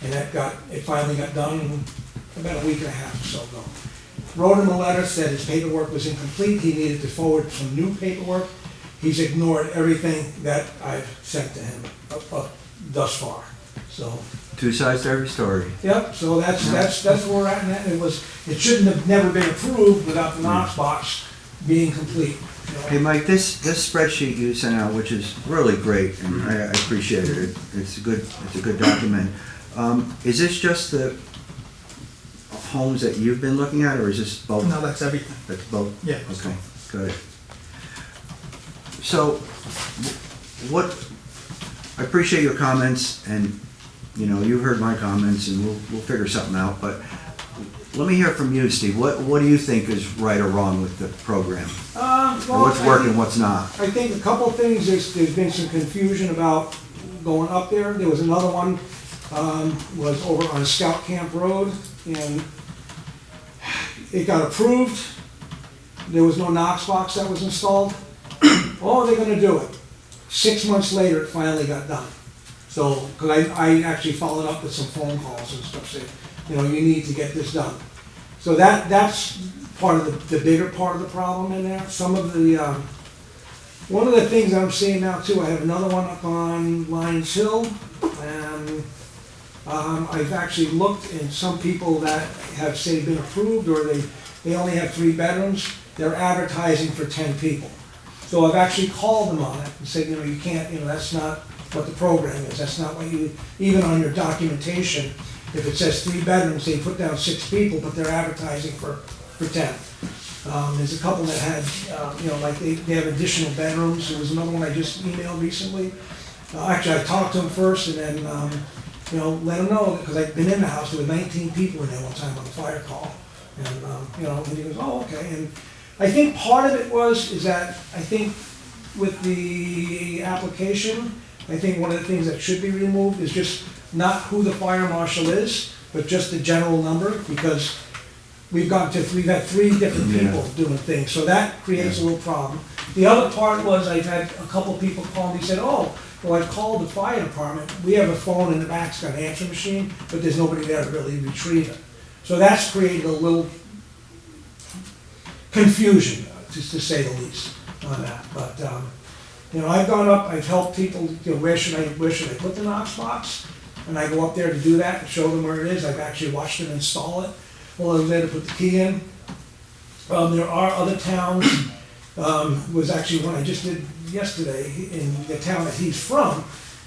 and it finally got done about a week and a half or so ago. Wrote him a letter, said his paperwork was incomplete, he needed to forward some new paperwork. He's ignored everything that I've sent to him thus far, so. 2 sides to every story. Yep, so that's where we're at, and it shouldn't have never been approved without the Knox box being complete. You know? Hey, Mike, this spreadsheet you sent out, which is really great, and I appreciate it. It's a good document. Is this just the homes that you've been looking at, or is this both? No, that's everything. That's both? Yeah. Okay, got it. So, I appreciate your comments, and, you know, you've heard my comments, and we'll figure something out, but let me hear from you, Steve. What do you think is right or wrong with the program? Well, what's working, what's not? I think a couple of things, there's been some confusion about going up there. There was another one, was over on Scout Camp Road, and it got approved. There was no Knox box that was installed. Oh, they're gonna do it. 6 months later, it finally got done. So, because I actually followed up with some phone calls and stuff, saying, you know, you need to get this done. So that's part of the bigger part of the problem in there. Some of the, one of the things I'm seeing now too, I have another one up on Lions Hill, and I've actually looked, and some people that have, say, been approved, or they only have 3 bedrooms, they're advertising for 10 people. So I've actually called them on it and said, you know, you can't, you know, that's not what the program is, that's not what you, even on your documentation, if it says 3 bedrooms, they put down 6 people, but they're advertising for 10. There's a couple that had, you know, like they have additional bedrooms. There was another one I just emailed recently. Actually, I talked to him first, and then, you know, let him know, because I've been in the house, there were 19 people in there one time on the fire call. And, you know, and he goes, oh, okay. And I think part of it is that I think with the application, I think one of the things that should be removed is just not who the fire marshal is, but just the general number, because we've had 3 different people doing things, so that creates a little problem. The other part was I've had a couple people call me and said, oh, well, I called the fire department, we have a phone in the back, it's got an answering machine, but there's nobody there to really retrieve it. So that's created a little confusion, just to say the least, on that. But, you know, I've gone up, I've helped people, you know, where should I put the Knox box? And I go up there to do that, and show them where it is. I've actually watched them install it. Well, I was there to put the key in. There are other towns, was actually one I just did yesterday, in the town that he's from,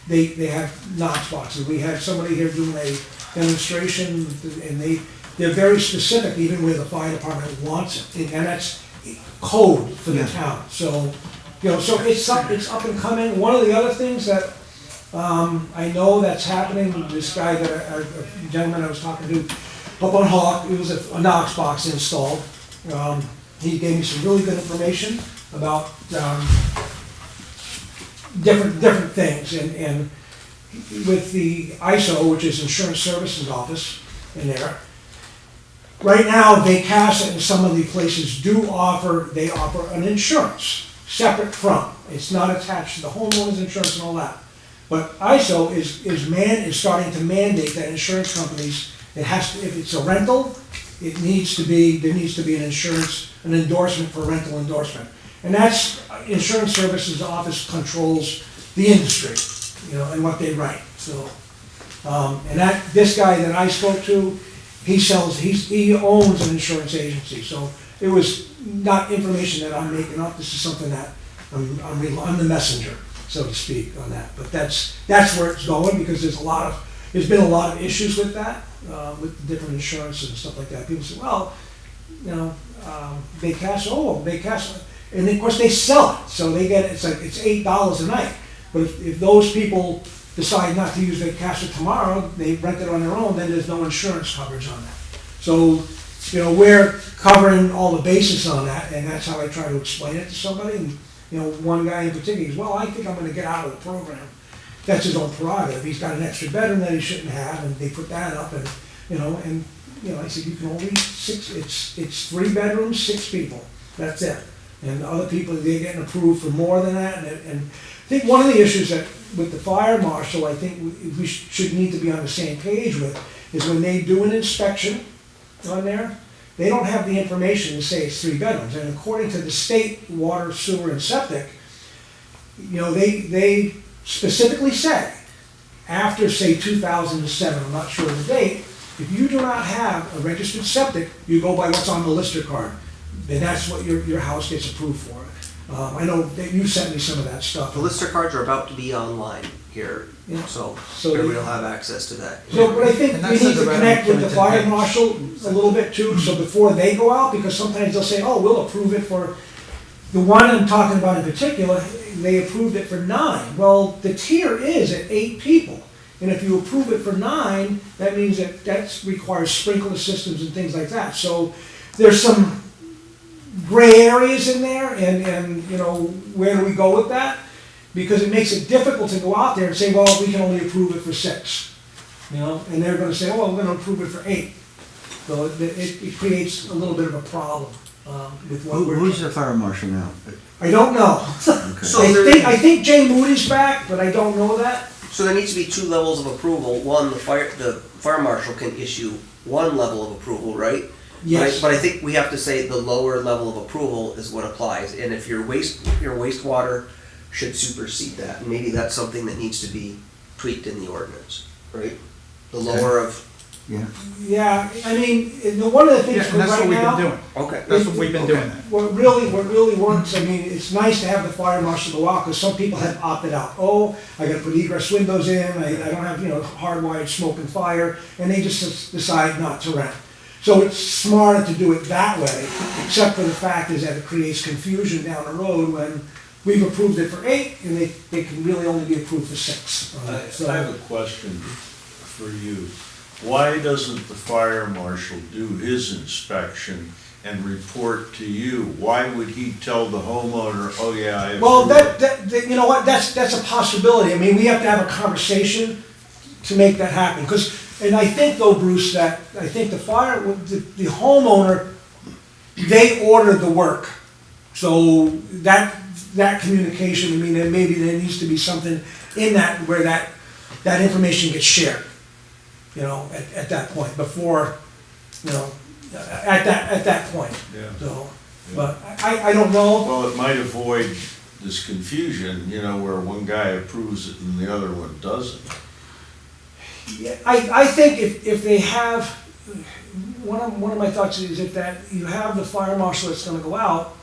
they have Knox boxes. We had somebody here doing a demonstration, and they're very specific, even where the fire department wants it, and that's code for the town. So, you know, so it's up and coming. One of the other things that I know that's happening, this guy a gentleman I was talking to up on Hawk, it was a Knox box installed. He gave me some really good information about different things, and with the ISO, which is Insurance Services Office in there, right now, VACASA and some of the places do offer an insurance separate from. It's not attached to the homeowner's insurance and all that. But ISO is starting to mandate that insurance companies, if it's a rental, there needs to be an endorsement for rental endorsement. And that's, Insurance Services Office controls the industry, you know, and what they write. So, and this guy that I spoke to, he owns an insurance agency. So it was not information that I'm making up. This is something that I'm the messenger, so to speak, on that. But that's where it's going, because there's been a lot of issues with that, with different insurances and stuff like that. People say, well, you know, VACASA, and of course they sell it, so they get it's $8 a night. But if those people decide not to use VACASA tomorrow, they rent it on their own, then there's no insurance coverage on that. So, you know, we're covering all the bases on that, and that's how I try to explain it to somebody. And, you know, one guy in particular goes, well, I think I'm going to get out of the program. That's his own prerogative. He's got an extra bedroom that he shouldn't have, and they put that up, and, you know, I said, you can only it's 3 bedrooms, 6 people. That's it. And other people, they're getting approved for more than that. And I think one of the issues that with the fire marshal, I think we should need to be on the same page with, is when they do an inspection on there, they don't have the information to say it's 3 bedrooms. And according to the state water, sewer, and septic, you know, they specifically say, after, say, 2007, I'm not sure of the date, if you do not have a registered septic, you go by what's on the Lister card. And that's what your house gets approved for. I know that you sent me some of that stuff. The Lister cards are about to be online here, so everybody will have access to that. So, but I think we need to connect with the fire marshal a little bit too, so before they go out, because sometimes they'll say, oh, we'll approve it for, the one I'm talking about in particular, they approved it for 9. Well, the tier is at 8 people. And if you approve it for 9, that means that requires sprinkler systems and things like that. So there's some gray areas in there, and you know, where do we go with that? Because it makes it difficult to go out there and say, well, we can only approve it for 6, you know, and they're going to say, oh, well, we're going to approve it for 8. So it creates a little bit of a problem with what we're doing. Who's the fire marshal now? I don't know. Okay. I think Jay Moody's back, but I don't know that. So there needs to be two levels of approval. One, the fire marshal can issue one level of approval, right? Yes. But I think we have to say the lower level of approval is what applies, and if your wastewater should supersede that, and maybe that's something that needs to be tweaked in the ordinance, right? The lower of, Yeah. Yeah, I mean, one of the things Yeah, for and that's right what we've now. been doing. okay. That's what we've been doing. What really works, I mean, it's nice to have the fire marshal go out, because some people have opted out. Oh, I gotta put egress windows in, I don't have, hardwired smoke and fire, and they just decide not to rent. So it's smarter to do it that way, except for the fact is that it creates confusion down the road when we've approved it for 8, and they can really only be approved for 6. So- I have a question for you. Why doesn't the fire marshal do his inspection and report to you? Why would he tell the homeowner, oh yeah, I Well, approved it? you know what, that's a possibility. I mean, we have to have a conversation to make that happen, and I think though, Bruce, that, I think the homeowner, they ordered the work. So that communication, I mean, maybe there needs to be something in that where that information gets shared, at that point, before, at that point. Yeah. So, but I don't know. Well, it might avoid this confusion, where one guy approves it and the other one doesn't. Yeah, I think if they have, one of my thoughts is that you have the fire marshal that's gonna go out,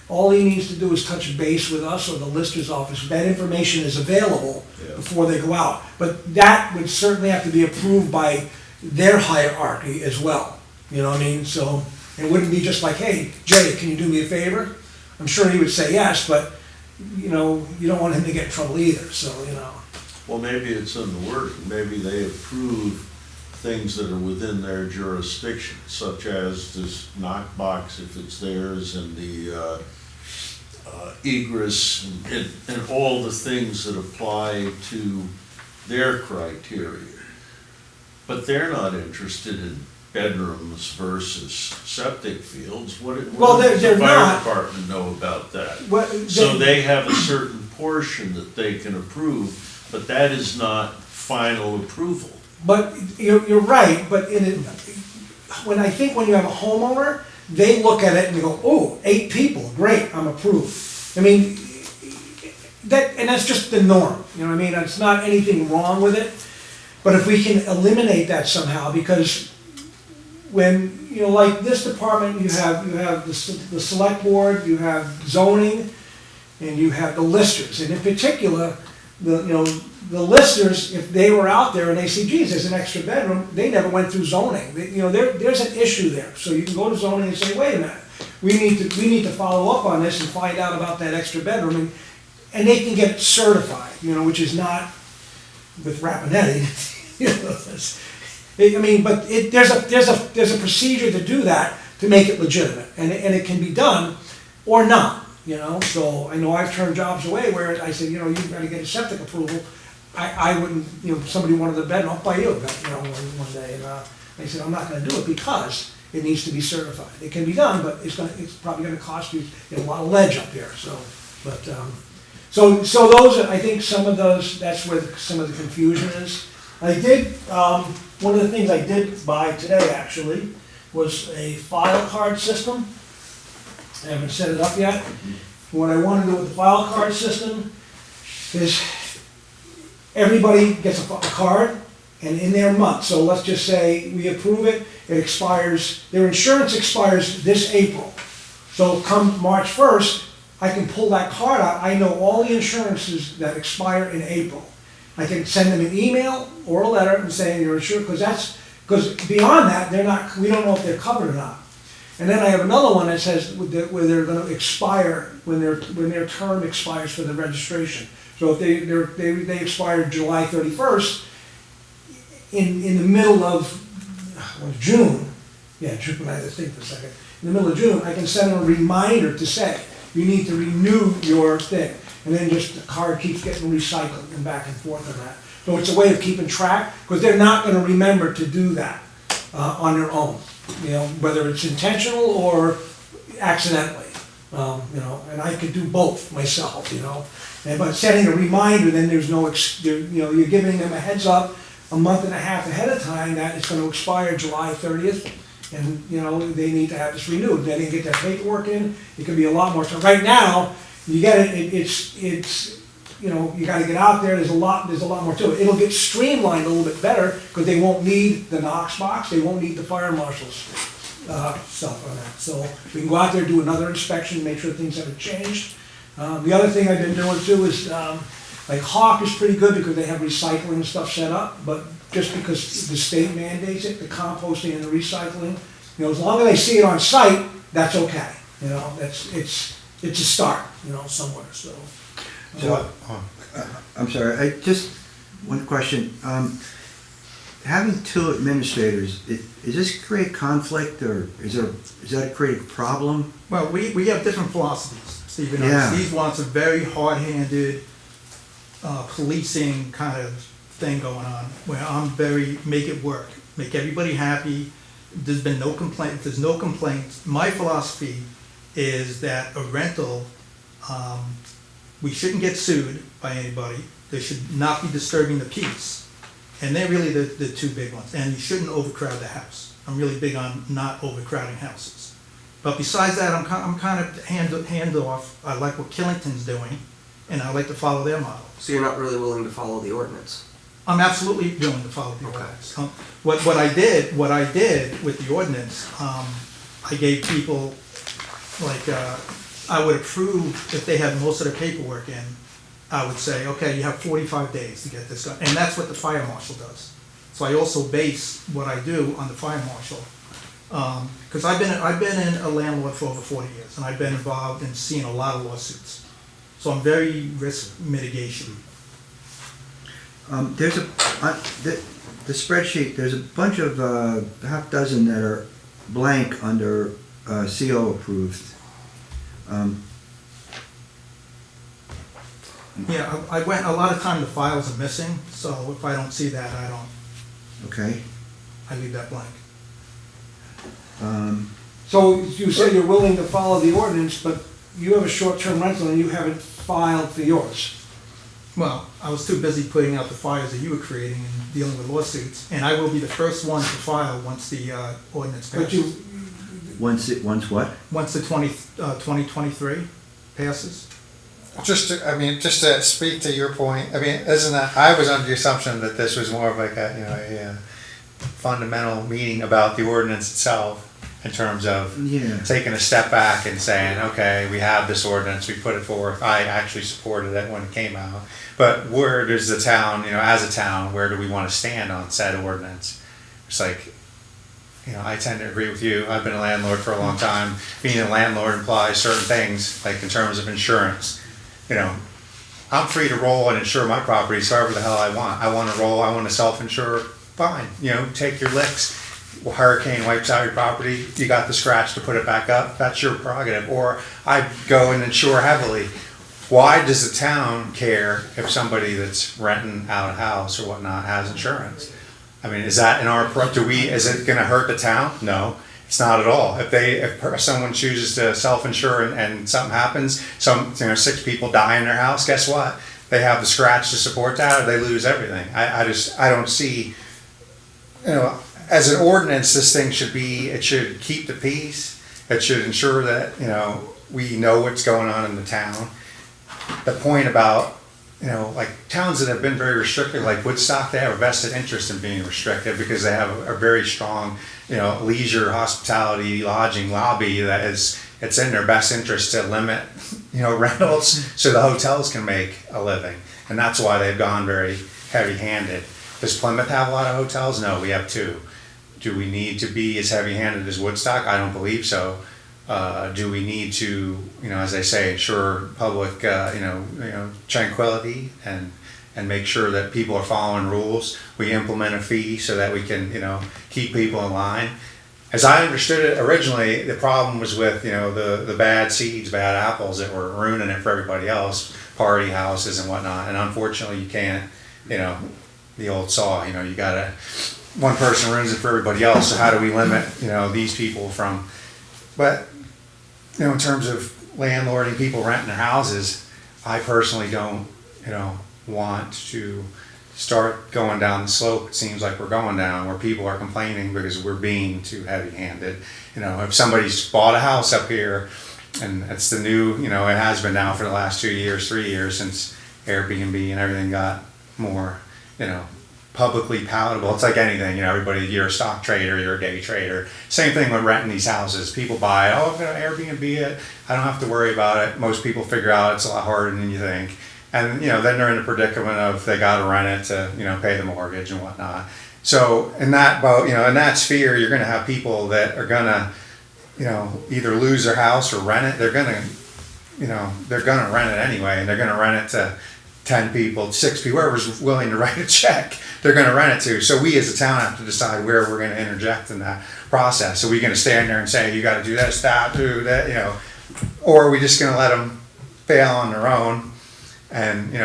all he needs to do is touch base with us or the lister's office. That information is available before they go out. But that would certainly have to be approved by their hierarchy as well. You know what I mean? So it wouldn't be just like, hey, Jay, can you do me a favor? I'm sure he would say yes, but, you don't want him to get in trouble either, so. Well, maybe it's in the wording. Maybe they approve things that are within their jurisdiction, such as this knock box if it's theirs, and the egress, and all the things that apply to their criteria. But they're not interested in bedrooms versus septic fields. What does the fire department know about that? So they have a certain portion that they can approve, but that is not final approval. But you're right, but when you have a homeowner, they look at it and they go, oh, 8 people, great, I'm approved. I mean, that's just the norm, you know what I mean? There's not anything wrong with it. But if we can eliminate that somehow, because when, like this department, you have the select board, you have zoning, and you have the listers. And in particular, the listers, if they were out there and they see, geez, there's an extra bedroom, they never went through zoning. There's an issue there. So you can go to zoning and say, wait a minute, we need to follow up on this and find out about that extra bedroom, and they can get it certified, which is not with Rapinetti. But there's a procedure to do that to make it legitimate, and it can be done or not. So I know I've turned jobs away where I said, you've got to get a septic approval. I wouldn't, somebody wanted the bed off by you, one day, and I said, I'm not gonna do it because it needs to be certified. It can be done, but it's probably gonna cost you a lot of ledge up there, so, but, so those, I think some of those, that's where some of the confusion is. I did, one of the things I did buy today, actually, was a file card system. I haven't set it up yet. What I want to do with the file card system is everybody gets a card, and in their month, so let's just say we approve it, it expires, their insurance expires this April. So come March 1st, I can pull that card out. I know all the insurances that expire in April. I can send them an email or a letter and say you're insured, because beyond that, we don't know if they're covered or not. And then I have another one that says where they're going to expire when their term expires for the registration. So if they expire July 31st, in the middle of June, June, I think for a second, in the middle of June, I can send them a reminder to say you need to renew your thing, and then just the card keeps getting recycled and back and forth on that. So it's a way of keeping track, because they're not going to remember to do that on their own. Whether it's intentional or accidentally. You know, and I could do both myself, you know. But setting a reminder, then there's no, you know, you're giving them a heads up a month and a half ahead of time that it's gonna expire July 30th. And, you know, they need to have this renewed. They didn't get their paperwork in. It could be a lot more. So right now, you get it, it's, you know, you gotta get out there. There's a lot more to it. It'll get streamlined a little bit better because they won't need the Knox box. They won't need the fire marshal's stuff on that. So we can go out there, do another inspection, make sure things haven't changed. The other thing I've been doing too is, like Hawk is pretty good because they have recycling and stuff set up, but just because the state mandates it, the composting and the recycling, you know, as long as they see it on site, that's okay. You know, it's a start, you know, somewhere, so. I'm sorry, just one question. Having two administrators, does this create conflict, or does that create a problem? Well, we have different philosophies, Stephen. Yeah. Steve wants a very hard-handed, policing kind of thing going on, where I'm very, make it work, make everybody happy. There's been no complaint, there's no complaints. My philosophy is that a rental, we shouldn't get sued by anybody. They should not be disturbing the peace. And they're really the two big ones. And you shouldn't overcrowd the house. I'm really big on not overcrowding houses. But besides that, I'm kind of hand off. I like what Killington's doing, and I like to follow their model. So you're not really willing to follow the ordinance? I'm absolutely willing to follow the ordinance. What I did with the ordinance, I gave people, like, I would approve if they had most of their paperwork in. I would say, okay, you have 45 days to get this done, and that's what the fire marshal does. So I also base what I do on the fire marshal, because I've been a landlord for over 40 years, and I've been involved in seeing a lot of lawsuits. So I'm very risk mitigation. There's the spreadsheet, there's a bunch of, half dozen that are blank under CO approved. Yeah, I went, a lot of time the files are missing, so if I don't see that, Okay. I leave that blank. So you say you're willing to follow the ordinance, but you have a short-term rental and you haven't filed for yours. Well, I was too busy putting out the fires that you were creating and dealing with lawsuits, and I will be the first one to file once the ordinance But passes. Once what? Once the 2023 passes. Just to speak to your point, I mean, I was under the assumption that this was more of like a fundamental meeting about the ordinance itself, in terms of taking a step back and saying, okay, we have this ordinance, we put it forth. I actually supported it when it came out. But where does the town, as a town, where do we want to stand on said ordinance? It's like, I tend to agree with you. I've been a landlord for a long time. Being a landlord implies certain things, like in terms of insurance. I'm free to roll and insure my properties however the hell I want. I want to roll, I want to self-insure, fine. Take your licks. Well, hurricane wipes out your property, you got the scratch to put it back up, that's your prerogative. Or I go and insure heavily. Why does the town care if somebody that's renting out a house or whatnot has insurance? I mean, is that in our, is it gonna hurt the town? No, it's not at all. If someone chooses to self-insure and something happens, 6 people die in their house, guess what? They have the scratch to support that, or they lose everything. I don't see, as an ordinance, this thing it should keep the peace. It should ensure that, we know what's going on in the town. The point about, like towns that have been very restricted, like Woodstock, they have a vested interest in being restricted because they have a very strong, leisure, hospitality, lodging lobby that it's in their best interest to limit, rentals so the hotels can make a living. And that's why they've gone very heavy-handed. Does Plymouth have a lot of hotels? No, we have 2. Do we need to be as heavy-handed as Woodstock? I don't believe so. Do we need to, as they say, ensure public, tranquility and make sure that people are following rules? We implement a fee so that we can, keep people in line. As I understood it originally, the problem was with, the bad seeds, bad apples that were ruining it for everybody else, party houses and whatnot. And unfortunately, you can't, the old saw, you gotta, one person ruins it for everybody else. So how do we limit, these people from, but, in terms of landlording people renting their houses, I personally don't, want to start going down the slope it seems like we're going down, where people are complaining because we're being too heavy-handed. If somebody's bought a house up here, and it's the new, it has been now for the last 2 years, 3 years since Airbnb and everything got more, publicly palatable. It's like anything, everybody, you're a stock trader, you're a day trader. Same thing with renting these houses. People buy it, I'm gonna Airbnb it, I don't have to worry about it. Most people figure out it's a lot harder than you think. And, then they're in a predicament of they gotta rent it to, pay the mortgage and whatnot. So in that boat, in that sphere, you're gonna have people that are gonna, either lose their house or rent it. They're gonna rent it anyway, and they're gonna rent it to 10 people, 6 people, whoever's willing to write a check, they're gonna rent it to. So we as a town have to decide where we're gonna interject in that process. So we're gonna stand there and say, you gotta do this, that, do that, or are we just gonna let them fail on their own and,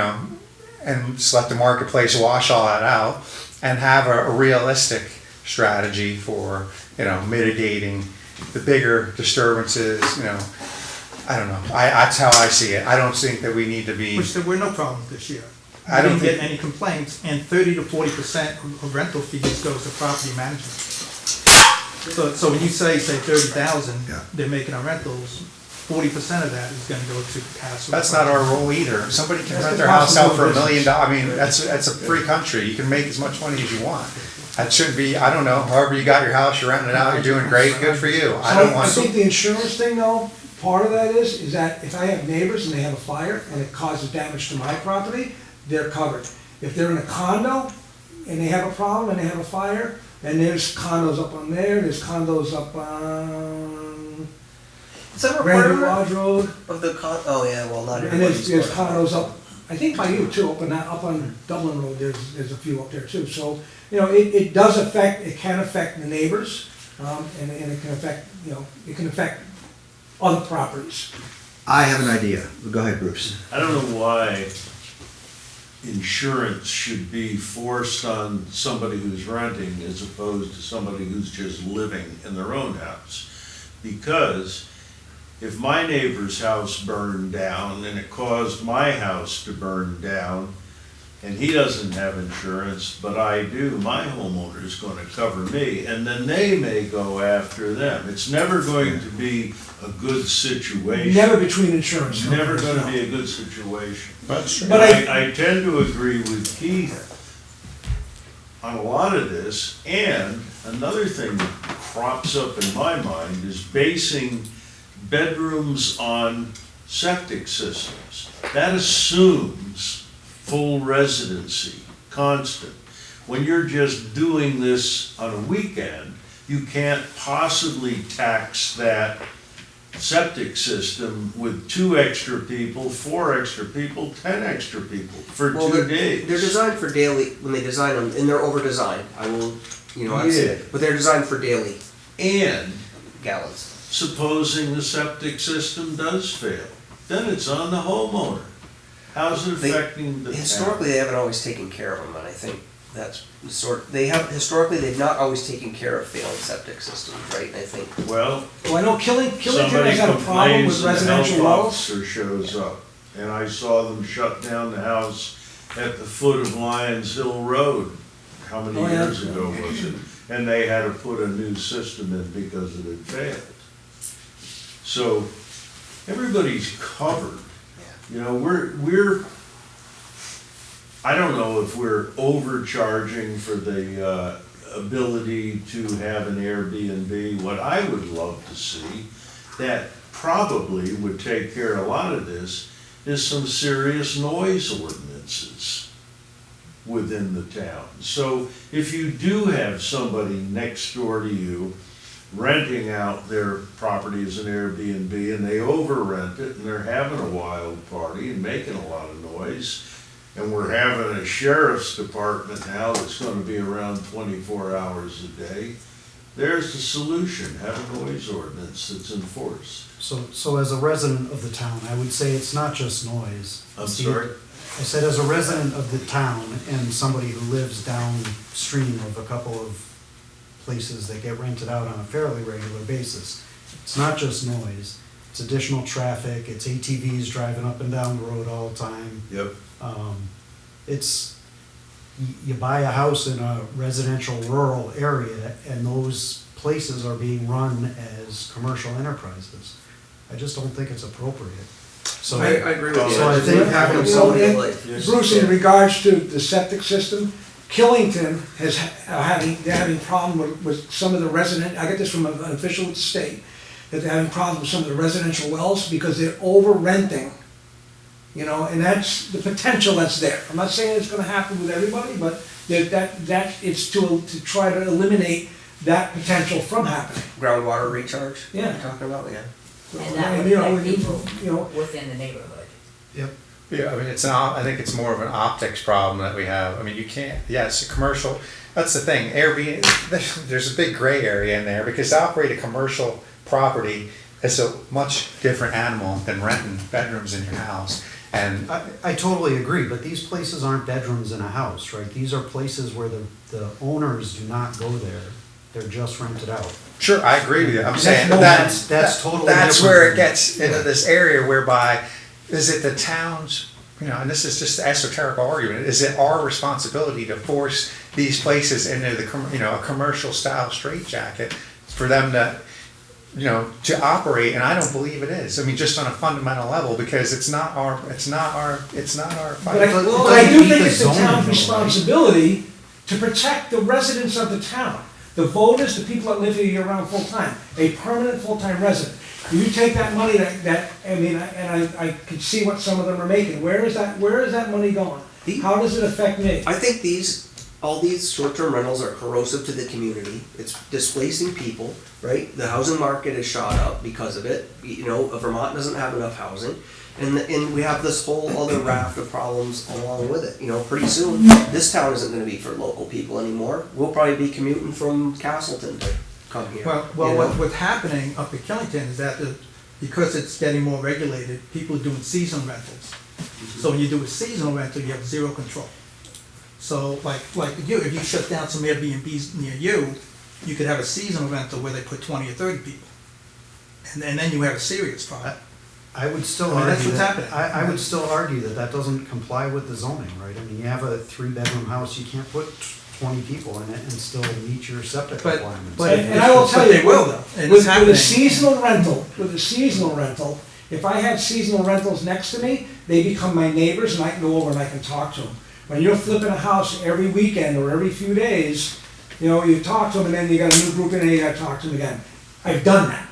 and just let the marketplace wash all that out and have a realistic strategy for, mitigating the bigger disturbances, I don't know. That's how I see it. I don't think that we need to be. Which there were no problems this year. I don't didn't get think- any complaints, and 30 to 40% of rental fees goes to property management. So when you say 30,000, they're making on rentals, 40% of that is gonna go to pass. That's not our role either. Somebody can rent their house out for $1 million. I mean, that's a free country. You can make as much money as you want. That shouldn't be, I don't know, however you got your house, you're renting it out, you're doing great, good for you. I don't I want think the insurance thing though, part of that is that if I have neighbors and they have a fire and it causes damage to my property, they're covered. If they're in a condo and they have a problem and they have a fire, and there's condos up on there's condos up on Is that a Randy requirement Lodge Road. of the oh yeah, well, not And everybody's. there's condos up, I think by you too, up on Dublin Road, there's a few up there too. So, it does affect, it can affect the neighbors, and it can affect, it can affect other properties. I have an idea. Go ahead, Bruce. I don't know why insurance should be forced on somebody who's renting as opposed to somebody who's just living in their own house. Because if my neighbor's house burned down and it caused my house to burn down, and he doesn't have insurance, but I do, my homeowner's gonna cover me, and then they may go after them. It's never going to be a good situation. Never between insurance. It's never companies, gonna no. be a good situation. But But I tend to agree with Keith on a lot of this, and another thing that crops up in my mind is basing bedrooms on septic systems. That assumes full residency, constant. When you're just doing this on a weekend, you can't possibly tax that septic system with 2 extra people, 4 extra people, 10 extra people for 2 days. They're designed for daily, when they design them, and they're over-designed, I will, I'd say that. But they're designed for daily And gallons. supposing the septic system does fail, then it's on the homeowner. How's it affecting the town? Historically, they haven't always taken care of them, and I think that's historically, they've not always taken care of failed septic systems, right? I think. Well, I know Killington somebody has had a problem complains with and the residential health wells. officer shows up. And I saw them shut down the house at the foot of Lions Hill Road. How many Oh, yeah. years ago was it? And they had to put a new system in because it had failed. So everybody's covered. We're I don't know if we're overcharging for the ability to have an Airbnb. What I would love to see, that probably would take care of a lot of this, is some serious noise ordinances within the town. So if you do have somebody next door to you renting out their property as an Airbnb and they over-rent it and they're having a wild party and making a lot of noise, and we're having a sheriff's department now that's gonna be around 24 hours a day, there's the solution, have a noise ordinance that's enforced. So as a resident of the town, I would say it's not just noise. I'm sorry? I said as a resident of the town and somebody who lives downstream of a couple of places that get rented out on a fairly regular basis, it's not just noise. It's additional traffic, it's ATVs driving up and down the road all the time. Yep. It's, you buy a house in a residential rural area and those places are being run as commercial enterprises. I just don't think it's appropriate. So I agree with you. So I think having You know, somebody, and Bruce, in regards to the septic system, Killington they're having problem with some of the resident, I get this from an official with the state, that they're having problems with some of the residential wells because they're over renting. You know, and that's the potential that's there. I'm not saying it's gonna happen with everybody, but that it's to try to eliminate that potential from happening. Groundwater recharge? Yeah. You're talking about, yeah. And that would You know, affect people you know, within the neighborhood. yep. Yeah, I mean, I think it's more of an optics problem that we have. I mean, you can't, yes, commercial, that's the thing, Airbnb, there's a big gray area in there, because to operate a commercial property is a much different animal than renting bedrooms in your house. And I totally agree, but these places aren't bedrooms in a house, right? These are places where the owners do not go there, they're just rented out. sure, I agree with you, I'm saying, That's totally that's different. where it gets into this area whereby, is it the town's, you know, and this is just the esoteric argument, is it our responsibility to force these places into the, you know, a commercial style straitjacket for them to, you know, to operate? And I don't believe it is. I mean, just on a fundamental level, because it's not our but I doesn't do meet think the it's the zoning, town's though, right? responsibility to protect the residents of the town. The voters, the people that live here year-round full-time, a permanent full-time resident. You take that money I can see what some of them are making. Where is that money going? How does it affect me? I think all these short-term rentals are corrosive to the community. It's displacing people, right? The housing market is shot up because of it. You know, Vermont doesn't have enough housing. And we have this whole other raft of problems along with it. You know, pretty soon, this town isn't gonna be for local people anymore. We'll probably be commuting from Castleton to come here. Well, you know? what's happening up at Killington is that because it's getting more regulated, people are doing seasonal rentals. So when you do a seasonal rental, you have zero control. So like if you shut down some Airbnbs near you, you could have a seasonal rental where they put 20 or 30 people. And then you have a serious problem. I would still I mean, that's argue what's that, happening. I would still argue that doesn't comply with the zoning, right? I mean, you have a 3-bedroom house, you can't put 20 people in it and still meet your septic But- requirements. but- And I will tell But you, they will, though, and with it's a happening. seasonal rental, if I had seasonal rentals next to me, they become my neighbors and I can go over and I can talk to them. When you're flipping a house every weekend or every few days, you know, you talk to them and then you got a new group in and you gotta talk to them again. I've done that.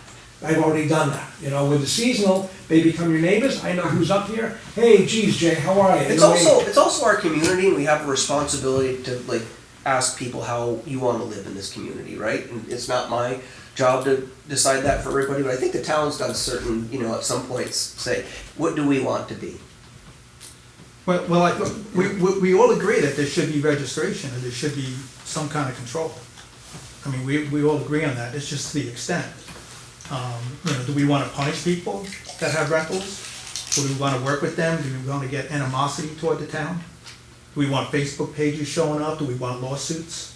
I've already done that. You know, with the seasonal, they become your neighbors. I know who's up here. Hey, geez, Jay, how are you? It's also our community, and we have a responsibility to like ask people how you want to live in this community, right? And it's not my job to decide that for everybody, but I think the town's got a certain, you know, at some points say, what do we want to be? Well, we all agree that there should be registration, or there should be some kind of control. I mean, we all agree on that, it's just the extent. You know, do we wanna punish people that have rentals? Do we wanna work with them? Do we wanna get animosity toward the town? Do we want Facebook pages showing up? Do we want lawsuits?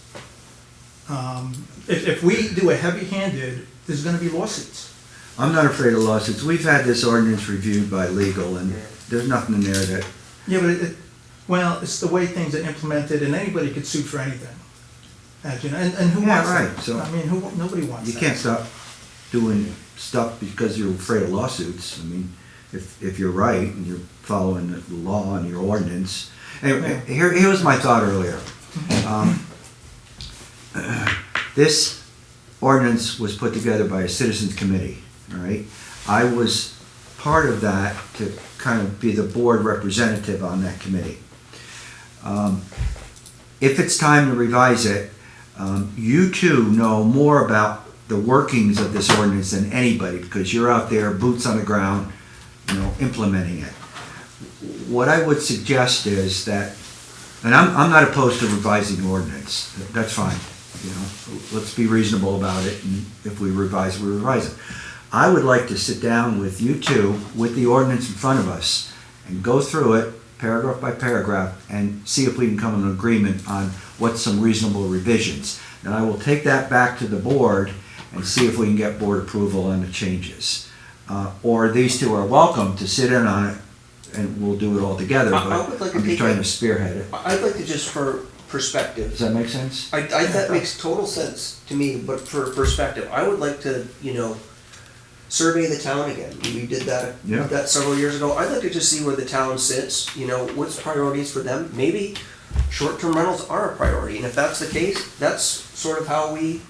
If we do a heavy-handed, there's gonna be lawsuits. I'm not afraid of lawsuits. We've had this ordinance reviewed by legal, and there's nothing in there that, Yeah, but well, it's the way things are implemented, and anybody could sue for anything. As you know, and who Yeah, wants right, that? so- I mean, nobody wants you that. can't stop doing stuff because you're afraid of lawsuits. I mean, if you're right and you're following the law and your ordinance. Anyway, here was my thought earlier. This ordinance was put together by a citizens committee, all right? I was part of that to kind of be the board representative on that committee. If it's time to revise it, you two know more about the workings of this ordinance than anybody, because you're out there, boots on the ground, you know, implementing it. What I would suggest is that, and I'm not opposed to revising the ordinance, that's fine, you know, let's be reasonable about it, and if we revise it. I would like to sit down with you two, with the ordinance in front of us, and go through it, paragraph by paragraph, and see if we can come to an agreement on what's some reasonable revisions. And I will take that back to the board and see if we can get board approval on the changes. or these two are welcome to sit in on it, and we'll do it all together, I but would like to I'm just take trying a- to spearhead it. I'd like to just for perspective. Does that make sense? That makes total sense to me, but for perspective, I would like to, survey the town again. We did that, Yeah. several years ago. I'd like to just see where the town sits, what's priorities for them. Maybe short-term rentals are a priority, and if that's the case, that's sort of how we,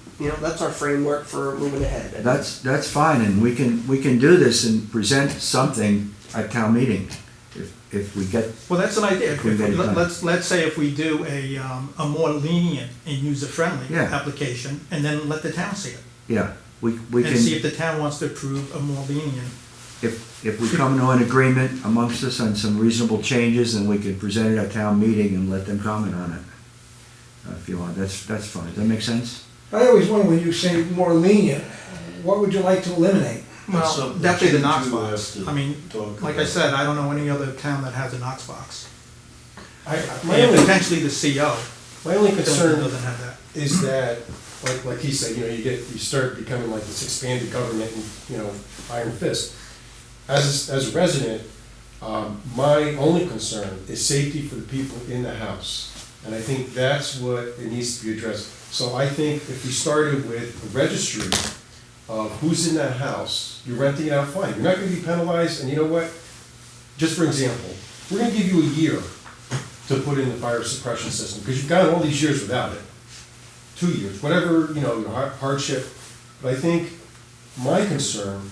that's our framework for moving ahead. That's fine, and we can do this and present something at town meeting, if we get, Well, that's an idea. If we get it done. Let's say if we do a more lenient and user-friendly Yeah. application, and then let the town see it. yeah, we And see if can, the town wants to approve a more lenient. if we come to an agreement amongst us on some reasonable changes, then we can present it at town meeting and let them comment on it. If you want, that's fine. Does that make sense? I always wonder, when you say more lenient, what would you like to eliminate? Well, something definitely the you Knox two box. have to I mean, talk like I about. said, I don't know any other town that has a Knox box. My And only, potentially the CO my only concern doesn't have that. is that, like he said, you start becoming like this expanded government and, iron fist. As a resident, my only concern is safety for the people in the house. And I think that's what it needs to be addressed. So I think if we started with a registry of who's in that house, you're renting it out fine. You're not gonna be penalized, and you know what? Just for example, we're gonna give you a year to put in the fire suppression system, because you've gone all these years without it. 2 years, whatever, your hardship. But I think my concern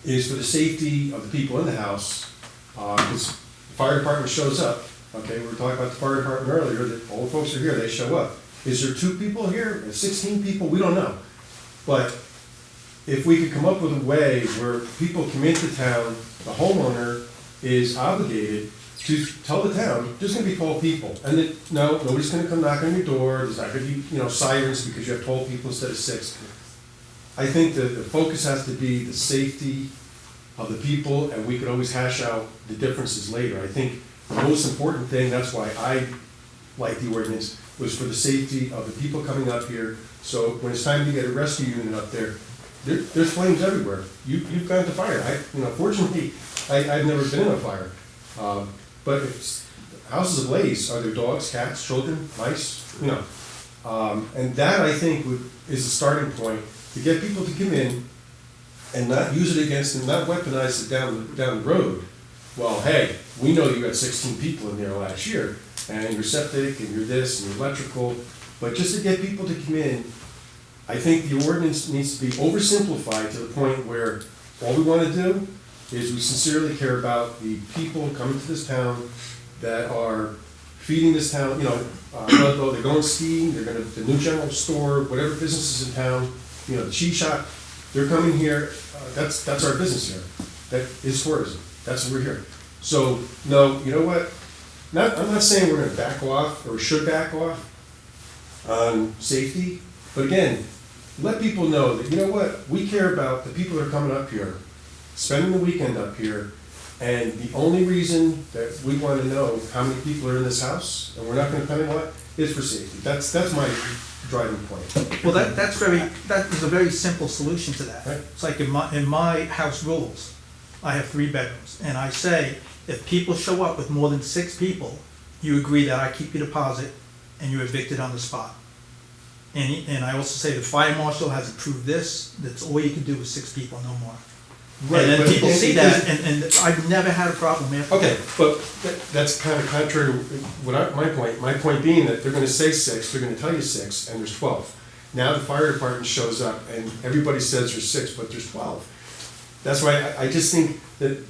is for the safety of the people in the house, because the fire department shows up, okay, we were talking about the fire department earlier, that all the folks are here, they show up. Is there 2 people here, 16 people? We don't know. But if we could come up with a way where people come into town, the homeowner is obligated to tell the town, there's gonna be 12 people, and that, no, nobody's gonna come knock on your door, there's not gonna be, sirens because you have 12 people instead of 6. I think that the focus has to be the safety of the people, and we could always hash out the differences later. I think the most important thing, that's why I like the ordinance, was for the safety of the people coming up here. So when it's time to get a rescue unit up there's flames everywhere. You've gone to fire. Fortunately, I've never been in a fire. But if houses ablaze, are there dogs, cats, children, mice? And that, I think, is a starting point to get people to come in and not use it against them, not weaponize it down the road. Well, hey, we know you had 16 people in there last year, and you're septic, and you're this, and you're electrical, but just to get people to come in, I think the ordinance needs to be oversimplified to the point where all we want to do is we sincerely care about the people coming to this town that are feeding this town, whether they're going skiing, they're gonna, the new general store, whatever businesses in town, the cheese shop, they're coming here, that's our business here. That is tourism, that's what we're here. So, no, you know what? I'm not saying we're gonna back off, or should back off on safety, but again, let people know that, you know what, we care about the people that are coming up here, spending the weekend up here, and the only reason that we want to know how many people are in this house, and we're not gonna penalize, is for safety. That's my driving point. Well, that is a very simple solution to that. Right. It's like in my house rules, I have 3 bedrooms, and I say, if people show up with more than 6 people, you agree that I keep your deposit and you're evicted on the spot. And I also say the fire marshal has approved this, that's all you can do with 6 people, no more. Right, And then but people see because- that, and I've never had a problem after. Okay, but that's kind of contrary to my point. My point being that they're gonna say 6, they're gonna tell you 6, and there's 12. Now the fire department shows up, and everybody says there's 6, but there's 12. That's why I just think that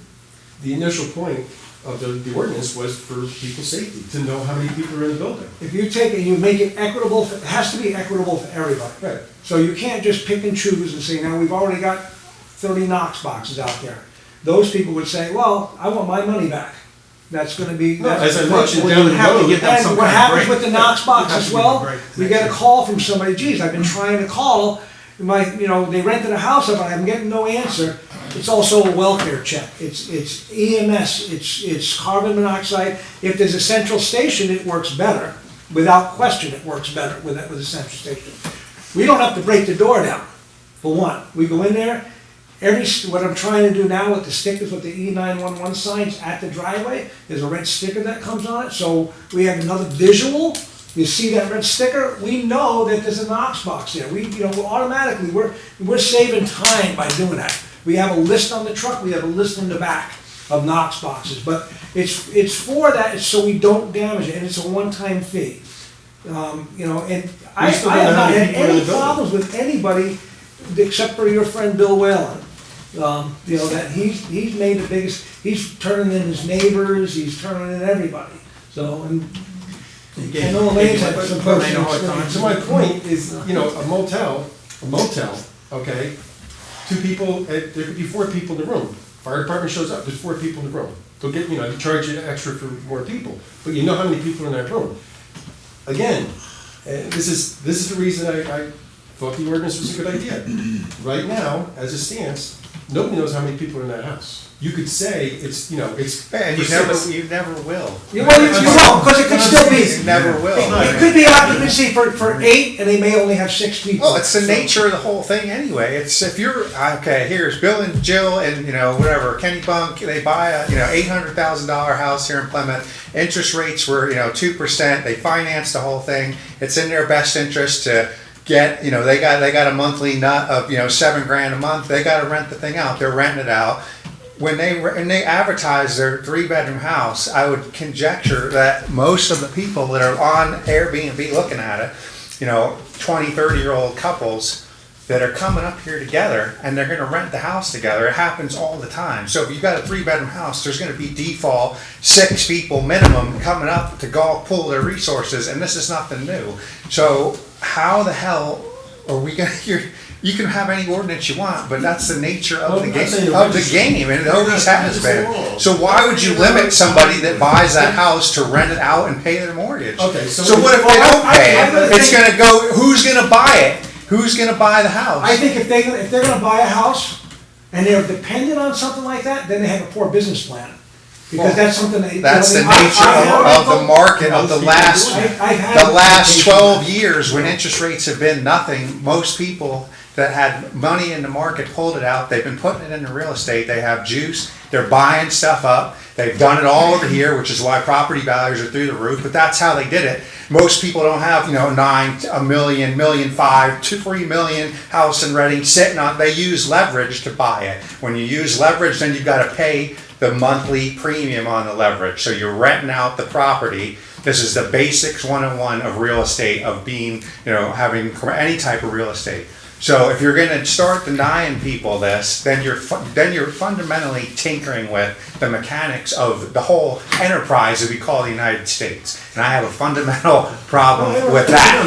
the initial point of the ordinance was for people's safety, to know how many people are in the building. If you take it, you make it equitable, it has to be equitable for everybody. Right. So you can't just pick and choose and say, now, we've already got 30 Knox boxes out there. Those people would say, well, I want my money back. That's gonna be. No, that's- as I mentioned Well, down you the would have to road. give them some And what kind of happens break. with the Knox box You have as to give them well, a break. we get a call from somebody, geez, I've been trying to call, they rented a house up, and I'm getting no answer. It's also a welfare check, it's EMS, it's carbon monoxide. If there's a central station, it works better, without question, it works better with a central station. We don't have to break the door down, for one. We go in there, what I'm trying to do now with the stickers, with the E911 signs at the driveway, there's a red sticker that comes on it, so we have another visual. You see that red sticker, we know that there's a Knox box there. Automatically, we're saving time by doing that. We have a list on the truck, we have a list in the back of Knox boxes, but it's for that, it's so we don't damage it, and it's a one-time fee. And I still have don't know how not many had people are in any the building. problems with anybody except for your friend Bill Whalen. That he's made the biggest, he's turning in his neighbors, he's turning in everybody. So, and I know Elaine's had some personal experience. So my point is, a motel, okay, two people, there could be 4 people in the room. Fire department shows up, there's 4 people in the room. They'll get, they charge you extra for more people, but you know how many people are in that room. Again, this is the reason I thought the ordinance was a good idea. Right now, as it stands, nobody knows how many people are in that house. You could say it's. And you never will. You won't, because it could still be. You never will. It could be occupancy for 8, and they may only have 6 people. Well, it's the nature of the whole thing anyway. It's if you're, okay, here's Bill and Jill and, whatever, Kenny Bunk, they buy a, $800,000 house here in Plymouth. Interest rates were, 2%. They financed the whole thing. It's in their best interest to get, they got a monthly nut of, $7,000 a month. They got to rent the thing out. They're renting it out. When they advertise their 3-bedroom house, I would conjecture that most of the people that are on Airbnb looking at it, 20, 30-year-old couples that are coming up here together and they're going to rent the house together. It happens all the time. So if you've got a 3-bedroom house, there's going to be default 6 people minimum coming up to pool their resources, and this is nothing new. So how the hell are we going to? You can have any ordinance you want, but that's the nature of the game, and it always has been. So why would you limit somebody that buys that house to rent it out and pay their mortgage? Okay, so what if they don't pay it? It's going to go. Who's going to buy it? Who's going to buy the house? I think if they're going to buy a house and they're dependent on something like that, then they have a poor business plan. Because that's something that. That's the nature of the market of the last 12 years when interest rates have been nothing. Most people that had money in the market pulled it out. They've been putting it into real estate. They have juice. They're buying stuff up. They've done it all over here, which is why property values are through the roof. But that's how they did it. Most people don't have, $1 million, $1.5 million, $2, $3 million house in Reading sitting on. They use leverage to buy it. When you use leverage, then you've got to pay the monthly premium on the leverage. So you're renting out the property. This is the basics 101 of real estate, of being, having any type of real estate. So if you're going to start denying people this, then you're fundamentally tinkering with the mechanics of the whole enterprise that we call the United States, and I have a fundamental problem with that.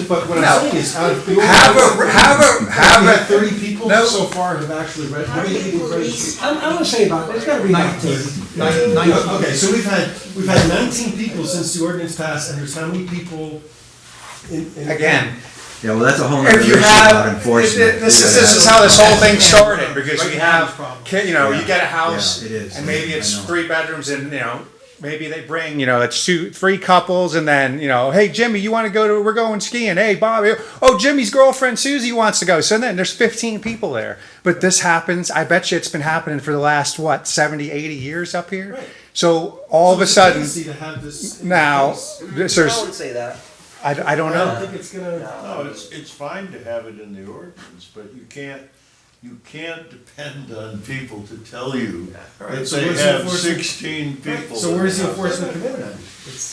But what I'm saying is, have a 30 people so far have actually read. How many people have read? I'm going to say about it. It's got to be 19. Okay, so we've had 19 people since the ordinance passed, and there's how many people? Again. Yeah, well, that's a whole nother If you issue have, about enforcement. this is how this whole thing started, because you have, you get a house, and maybe it's 3 bedrooms, and, maybe they bring, it's 3 couples, and then, hey, Jimmy, you want to we're going skiing. Hey, Bobby, oh, Jimmy's girlfriend Susie wants to go. So then there's 15 people there. But this happens, I bet you it's been happening for the last, 70, 80 years up here? Right. So all of a sudden, now, there's, I wouldn't say that. I don't know. I don't think it's gonna. No, it's fine to have it in the ordinance, but you can't depend on people to tell you that So they where's the have enforcement? 16 people. So where's the enforcement come in then?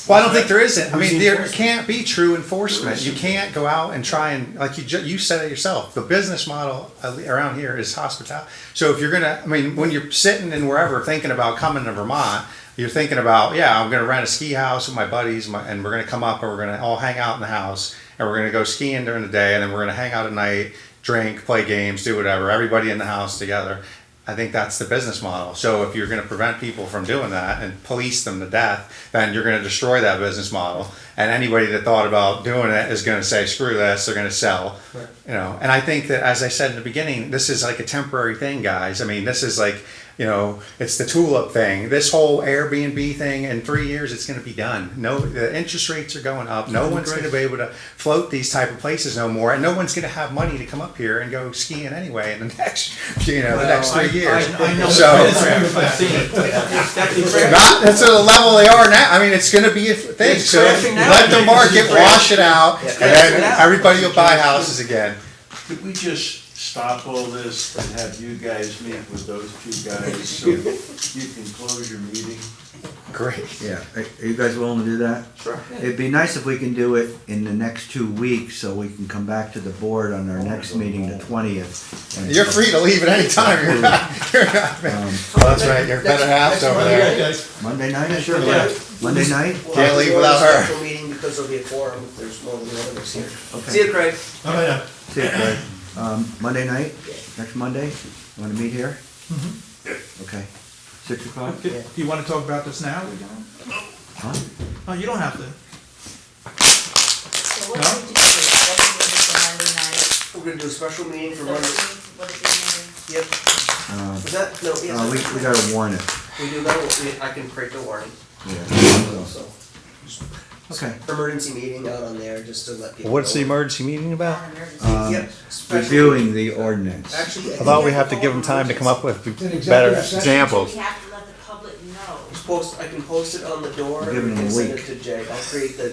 Well, I don't think there isn't. I Where's mean, the there enforcement? can't be true enforcement. You can't go out and try and, like you said it yourself, the business model around here is hospitality. So if you're when you're sitting in wherever thinking about coming to Vermont, you're thinking about, I'm going to rent a ski house with my buddies, and we're going to come up and we're going to all hang out in the house, and we're going to go skiing during the day, and then we're going to hang out at night, drink, play games, do whatever, everybody in the house together. I think that's the business model. So if you're going to prevent people from doing that and police them to death, then you're going to destroy that business model. And anybody that thought about doing it is going to say, screw this, they're going to sell. Right. And I think that, as I said in the beginning, this is like a temporary thing, guys. I mean, this is like, you know, it's the tulip thing. This whole Airbnb thing, in 3 years, it's gonna be done. No, the interest rates are going up. No one's gonna be able to float these type of places no more, and no one's gonna have money to come up here and go skiing anyway in the next, the next 3 years. I know. So, I've seen it. It's definitely crashing. not, that's at the level they are now. I mean, it's gonna be a thing, It's so crashing now. let the market wash it out, Yeah. and then everybody will buy houses again. Could we just stop all this and have you guys meet with those two guys so you can close your meeting? Great. Yeah, are you guys willing to do that? Sure. It'd be nice if we can do it in the next 2 weeks, so we can come back to the board on our next meeting, the 20th. and- You're free to leave at any time. You're not, well, that's right, your better half's over there. Monday night? Sure. Monday night? Can't leave without her. Special meeting because there'll be a quorum if there's more than one of us here. Okay. See you, Craig. See you, Craig. Monday night, next Monday, you wanna meet here? Okay, 6 o'clock? Do you wanna talk about this now? We don't? Huh? Oh, you don't have to. So what do we do for Monday night? We're gonna do a special meeting for Monday. 13th, what is it, Monday? Yep. Is that, no, yes. We gotta warn it. We do that, I can create the warning. Yeah. Also, Okay. emergency meeting out on there, just to let people know. What's the emergency meeting about? Yep. special Reviewing meeting. the ordinance. Actually, I thought we have to give them time to come up with executive better session. examples. We have to let the public know. I can post it on the door, Give and we them a can send it week. to Jay, I'll create the,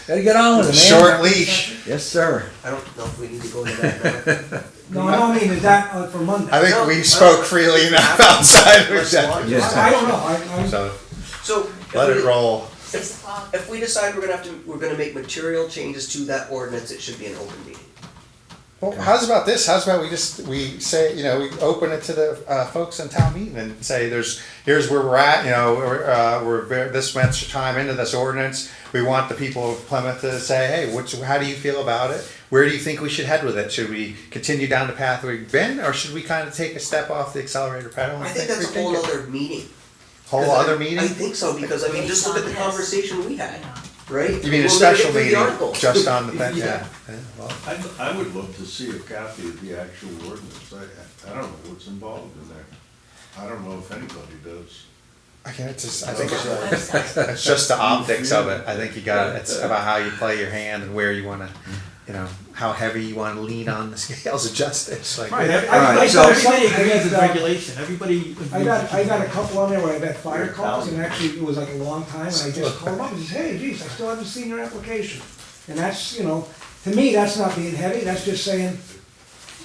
Gotta get on with it, man. Short leash. Yes, sir. I don't know if we need to go into that now. No, I don't mean, is that for Monday? I think we spoke freely enough outside of Let's that. launch. Yes. I don't know, So, So, let it roll. 6 o'clock. if we decide we're gonna make material changes to that ordinance, it should be an open meeting. Well, how's about this? How's about we say, you know, we open it to the folks in town meeting and say, here's where we're at, you know, we're this much time into this ordinance. We want the people of Plymouth to say, hey, how do you feel about it? Where do you think we should head with it? Should we continue down the path we've been, or should we kind of take a step off the accelerator pedal? I think that's a whole other meeting. Whole other meeting? I think so, because I mean, just look at the conversation we had, right? You mean a We're gonna special get through the meeting, article. just on the, yeah. Yeah. Well, I would love to see a copy of the actual ordinance. I don't know what's involved in there. I don't know if anybody does. I think it's just the optics of it. I think it's about how you play your hand and where you wanna, you know, how heavy you wanna lean on the scales of justice, like. Right, Alright, so- everybody agrees with I got, regulation, everybody agrees. I got a couple on there where I've had fire calls, and actually, it was like a long time, and I just called them up and said, hey, geez, I still haven't seen your application. And that's, you know, to me, that's not being heavy, that's just saying,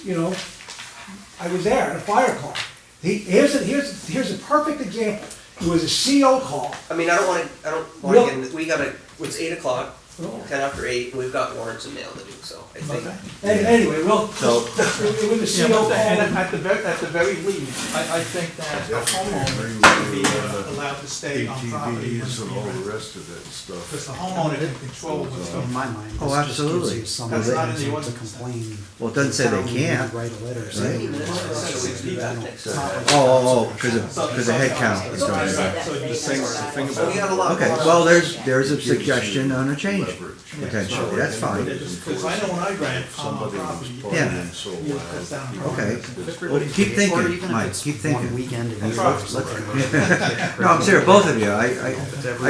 you know, I was there at a fire call. Here's a perfect example. It was a CO call. I mean, I don't wanna get into, it's 8 o'clock, 10 after 8, and we've got warrants and mail to do, so I think. Anyway, well, So- it was a Yeah, CO but call. at the very least, I think that a homeowner should be allowed to stay on property. ATVs and all the rest of that stuff. Because the homeowner can control what's going In on. my mind, Oh, this just absolutely. gives you some That's not in the reason to ordinance. complain. Well, it doesn't say they Town meeting, can't. write a letter Right. saying. Because of head count. is going down. So just So we have a lot. Okay, going on. well, there's a suggestion on a change, potentially, that's fine. Because I know when I ran on my property, Yeah. So you cut down. Okay, property. well, keep Or thinking, even if Mike, it's keep one thinking. weekend a year. No, I'm serious, both of you, I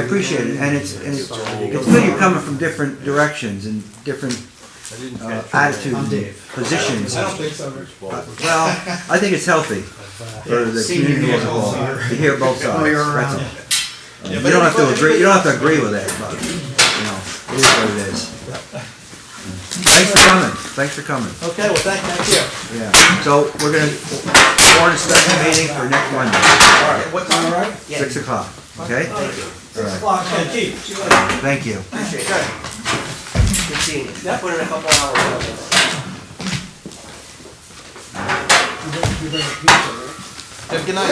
appreciate it, and it's good you're coming from different directions and different attitudes, positions. I don't think so, Rich. Well, I think it's healthy for the community as a whole, to hear both sides, that's all. You don't have to agree with it, but, you know, it is what it is. Thanks for coming. Okay, well, thank you. Yeah, so we're gonna warn a special meeting for next Monday, What time? All right? 6 o'clock, okay? Thank you. All right, O'clock. Okay, Keith, see you later. thank you. Appreciate it. Good seeing you. Put in a couple hours. Have a good night.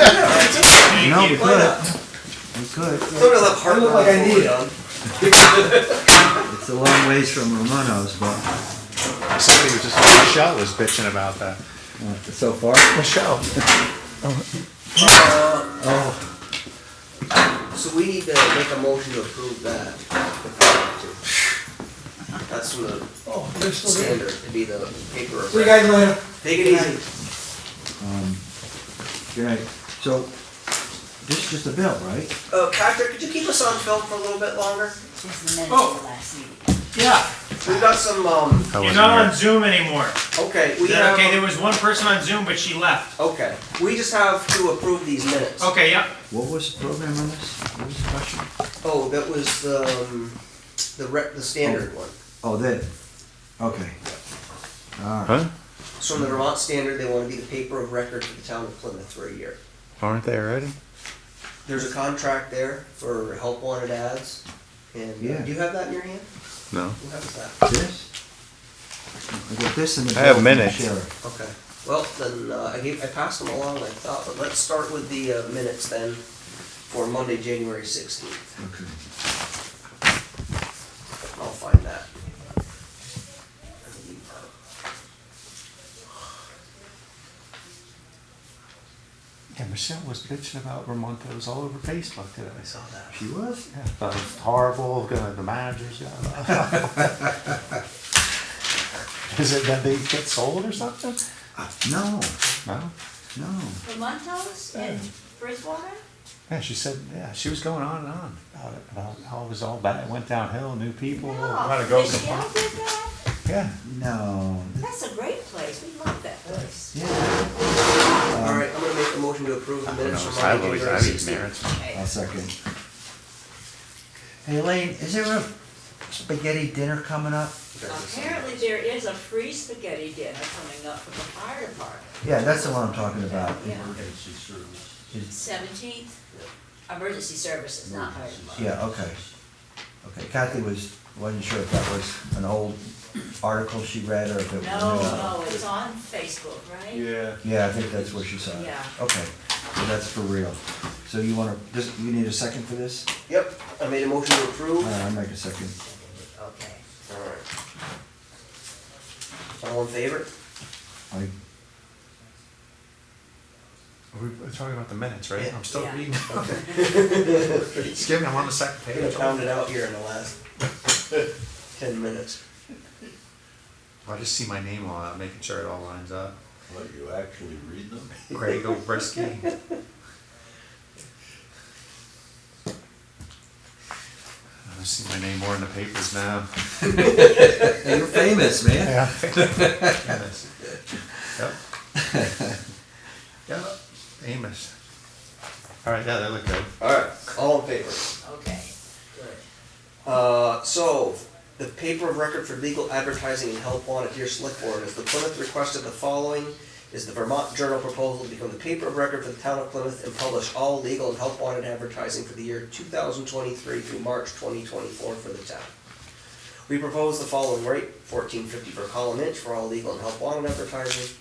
No, we could. We could. Still gonna have heart. I look like I need it. done. It's a long ways from Romano's, but Somebody was just, Michelle was bitching about that. so far. Michelle. So we need to make a motion to approve that. That's from the Oh, they're still there. standard, to be the paper. See you guys later. Take it easy. Good night. So, this is just a bill, right? Patrick, could you keep us on film for a little bit longer? Just the minutes Oh. of the last meeting. Yeah, We've got some, you're not on Zoom anymore. okay, Is we that have. okay? There was one person on Zoom, but she left. Okay, we just have to approve these minutes. Okay, yep. What was the program on this? What was the question? Oh, that was the standard one. Oh, that, okay. All right. Huh? So from the Vermont Standard, they want to be the paper of record for the town of Plymouth for a year. Aren't they already? There's a contract there for help wanted ads, and Yeah. do you have that in your hand? No. Who has that? This? I got this in the I have bill from the minutes. sheriff. Okay, well, then, I passed them along like I thought, but let's start with the minutes then for Monday, January 16th. Okay. I'll find that. Yeah, Michelle was bitching about Vermont. It was all over Facebook today. I saw that. She was? Yeah, thought it was horrible. The managers got. Is it that they get sold or something? No, No. no. Vermont House in Bridgewater? Yeah, she said. Yeah, she was going on and on about it, about how it was all bad. It went downhill. New people. Gotta go. Michelle did that? Yeah. No. That's a great place, we love that place. Yeah. All right, I'm gonna make a motion to approve the minutes from Monday, January 16th. Okay. I'll second. Hey Elaine, is there a spaghetti dinner coming up? Apparently there is a free spaghetti dinner coming up from the fire department. Yeah, that's the one I'm talking about. Yeah. Emergency service. 17th, emergency services, not fire department. Yeah, okay. Okay, Kathy wasn't sure if that was an old article she read or if it was. No, it's on Facebook, right? Yeah. Yeah, I think that's where she saw it. Yeah. Okay, so that's for real. So you wanna, you need a second for this? Yep, I made a motion to approve. I'll make a second. Okay. All right. All in favor? We're talking about the minutes, right? Yeah. I'm still Yeah. reading. Okay. Excuse me, I'm on the second I'm page. gonna pound it out here in the last 10 minutes. I just see my name on it, making sure it all lines up. What, you actually read them? Greg Obrisky. I see my name more in the papers now. Hey, you're famous, man. Yeah. Famous. Yep. Yep. Amos. All right, yeah, they look good. All right, all in favor? Okay, good. So, the paper of record for legal advertising and help wanted, dear select board, is the Plymouth requested the following, is the Vermont Journal proposal to become the paper of record for the town of Plymouth and publish all legal and help wanted advertising for the year 2023 through March 2024 for the town. We propose the following rate, $14.50 per column inch for all legal and help wanted advertising.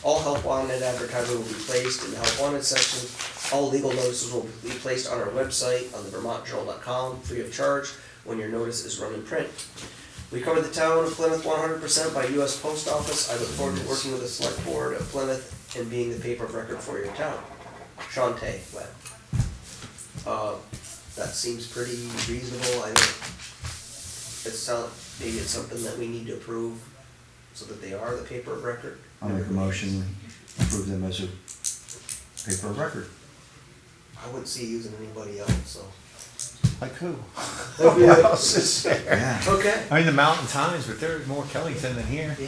All help wanted advertising will be placed in the help wanted section. All legal notices will be placed on our website on the vermontjournal.com free of charge when your notice is run in print. We cover the town of Plymouth 100% by U.S. Post Office. I look forward to working with the select board of Plymouth and being the paper of record for your town. Shante Webb. That seems pretty reasonable. I think maybe it's something that we need to approve so that they are the paper of record. I'll make a motion, approve them as a paper of record. I wouldn't see you using anybody else, so. Like who? Yeah. Who else is there? Yeah. Okay. I mean, the Mountain Times, but there's more Kellington than here. Yeah.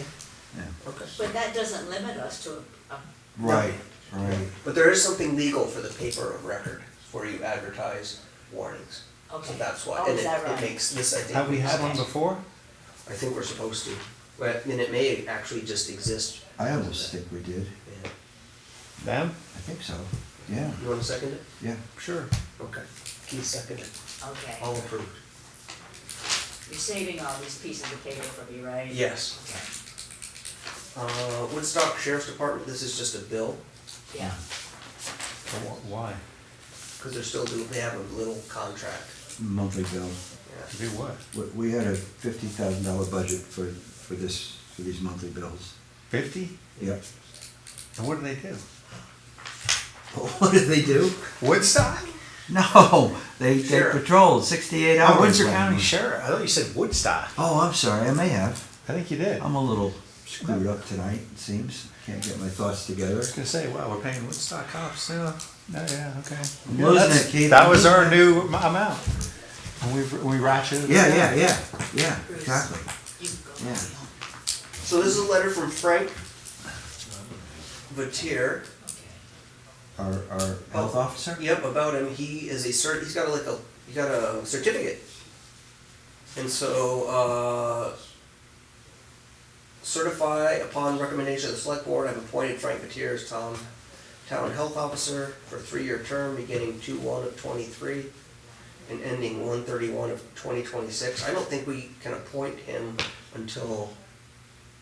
Yeah. Okay. But that doesn't limit us to a Right, right. But there is something legal for the paper of record where you advertise warnings. okay. So that's why, Oh, and is that it right? makes this, I think. Have we had one makes- before? I think we're supposed to. But, and it may actually just exist. I almost think we did. Yeah. Them? I think so. Yeah, You wanna second it? yeah. Sure. Okay. Keith seconded. Okay. All approved. You're saving all these pieces of paper for me, right? Yes. Okay. Woodstock Sheriff's Department, this is just a bill, Yeah. Why? cause they're still doing, they have a little contract. Monthly bill. Yeah. To do what? We had a $50,000 budget for these monthly bills. 50? Yep. And what do they do? What did they do? Woodstock? No, they Sheriff. patrolled 68 hours. Oh, Windsor last County month. Sheriff. I thought you said Woodstock. Oh, I'm sorry, I may have. I think you did. I'm a little screwed up tonight, it seems. Can't get my thoughts together. I was gonna say, wow, we're paying Woodstock cops, yeah, okay. I'm Yeah, losing that's- it, Keith. That was our new amount. And we ratcheted. it down. Yeah, exactly. Yeah. So this is a letter from Frank Vatier. Our health officer? Yep, about him. He is he's got a certificate. And so, certify upon recommendation of the select board, I've appointed Frank Vatier as town health officer for a 3-year term beginning 2/1 of '23 and ending 1/31 of 2026. I don't think we can appoint him until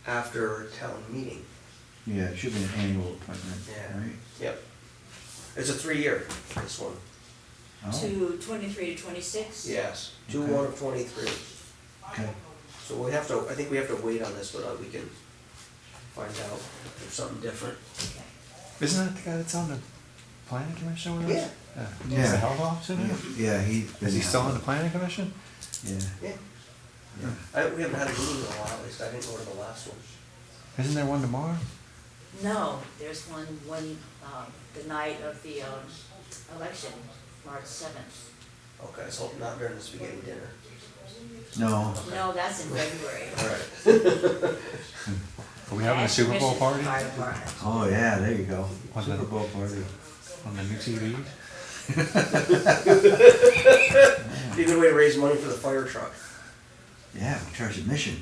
after town meeting. Yeah, it should be an annual appointment, Yeah. right? Yep. It's a 3-year, this one. Oh, To 23 to 26? Yes, 2/1 of '23. okay. So I think we have to wait on this, but we can find out if there's something different. Isn't that the guy that's on the planning commission with us? Yeah. He's Yeah. the health officer now? Yeah, Is he still on the planning commission? Yeah. Yeah. We haven't had a meeting in a while, at least I didn't go to the last one. Isn't there one tomorrow? No, there's one, the night of the election, March 7th. Okay, so not during the spaghetti dinner. No. No, that's in February. All right. Are we having a Super Bowl party? Fire department. Oh, yeah, there you go. On Super the- Bowl party. On the new TV? Be a good way to raise money for the fire truck. Yeah, we charge admission.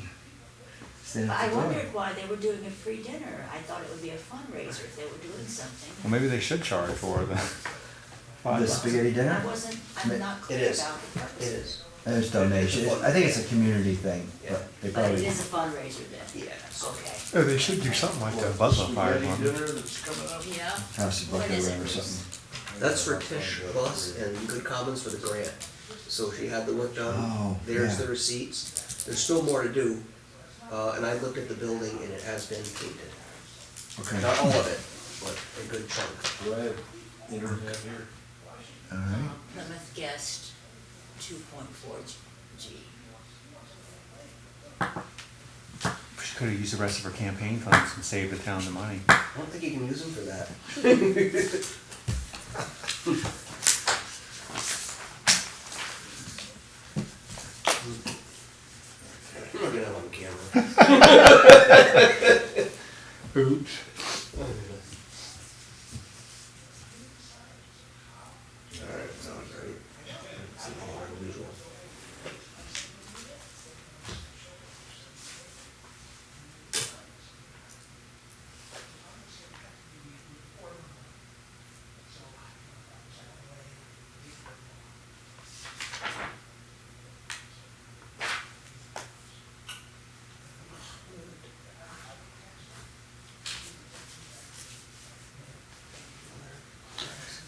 Stand at I the door. wondered why they were doing a free dinner. I thought it would be a fundraiser if they were doing something. Well, maybe they should charge for it then. The spaghetti dinner? I'm not It clear is. about the purpose. It is. There's donation. I think it's a community thing, but they But it probably. is a fundraiser then? Yeah. Okay. Oh, they should do something like the Budlow Fire Spaghetti Department. dinner that's coming up. Yeah. House of When Bucket is it? or something. That's for Tish Plus and Good Commons for the grant. So she had the work done. Oh, There's yeah. the receipts. There's still more to do. And I looked at the building and it has been painted. Okay. Not all of it, but a good chunk. Go ahead, internet here. All right. Plymouth Guest 2.4 G. She could have used the rest of her campaign funds and saved the town the money. I don't think you can use them for that. I'm not gonna have on camera. Oops. Alright, sounds great. It's more unusual.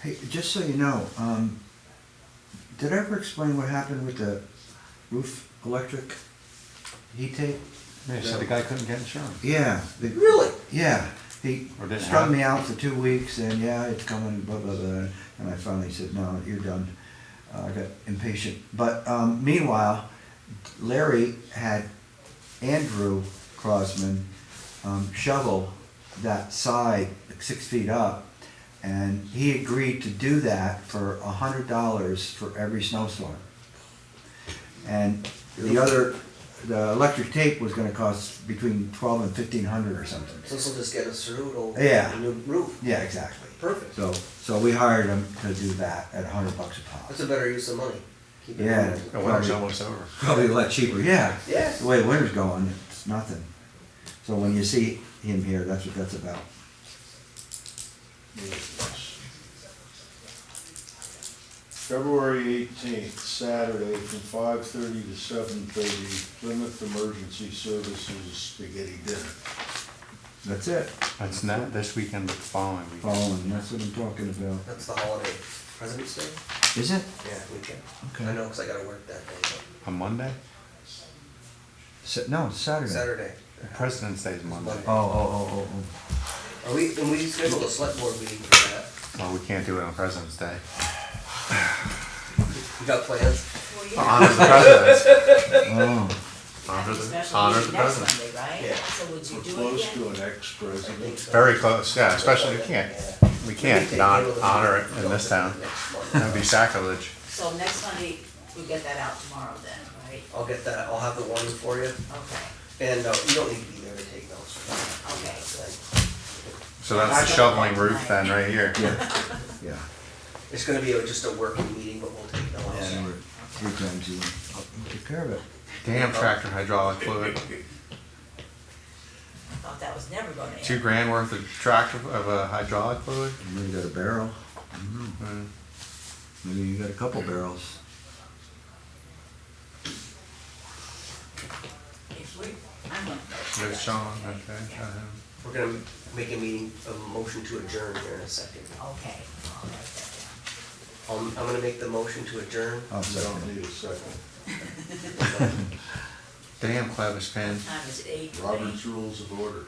Hey, just so you know, did I ever explain what happened with the roof electric heat tape? Yeah, so the guy couldn't get insurance. Yeah. Really? Yeah. He Or didn't strung have me it. out for 2 weeks and yeah, it's coming, blah, blah, blah. And I finally said, no, you're done. I got impatient. But meanwhile, Larry had Andrew Crossman shovel that side like 6 feet up. And he agreed to do that for $100 for every snowstorm. And the electric tape was gonna cost between $1,200 and $1,500 or something. So this will just get us through, it'll, Yeah. a new roof. Yeah, exactly. Perfect. So we hired him to do that at $100 a pop. That's a better use of money. Keep it Yeah. moving. The winter's almost over. Probably a lot cheaper, yeah. Yeah. The way winter's going, it's nothing. So when you see him here, that's what that's about. February 18th, Saturday, from 5:30 to 7:30, Plymouth Emergency Services Spaghetti Dinner. That's it. It's not this weekend, but the following weekend. Following, that's what I'm talking about. That's the holiday. President's Day? Is it? Yeah, weekend. Okay. I know, cause I gotta work that day, On Monday? No, it's Saturday. but Saturday. President's Day is Monday. Oh. Are we, and we scheduled a select board meeting for that. Well, we can't do it on President's Day. You got plans? Honor the president. Oh. having a special honor meeting the next president. Monday, right? Yeah. So would you We're do it close again? to an ex-president. Very close, yeah, especially we can't not honor it in this town. That'd be sacrilege. So next Monday, we'll get that out tomorrow then, right? I'll get that, I'll have the warning for you, Okay, and you don't need to be there to take notes. okay. So that's the shoveling roof then, right here. Yeah. It's gonna be just a working meeting, but we'll take notes. And we're 3 times a year. I'll take care of it. Damn tractor hydraulic fluid. I thought that was never gonna end. $2,000 worth of tractor, of hydraulic fluid? And then you got a barrel. I don't know. Mm. Maybe you got a couple barrels. If we, I'm gonna. There's Sean, okay, got him. We're gonna make a meeting, a motion to adjourn here in a second. Okay, I'll write that I'm gonna make the motion to adjourn. I'll You second don't need a second. Damn Clevis pen. down. What time is it, 8:20? Robert's Rules of Order.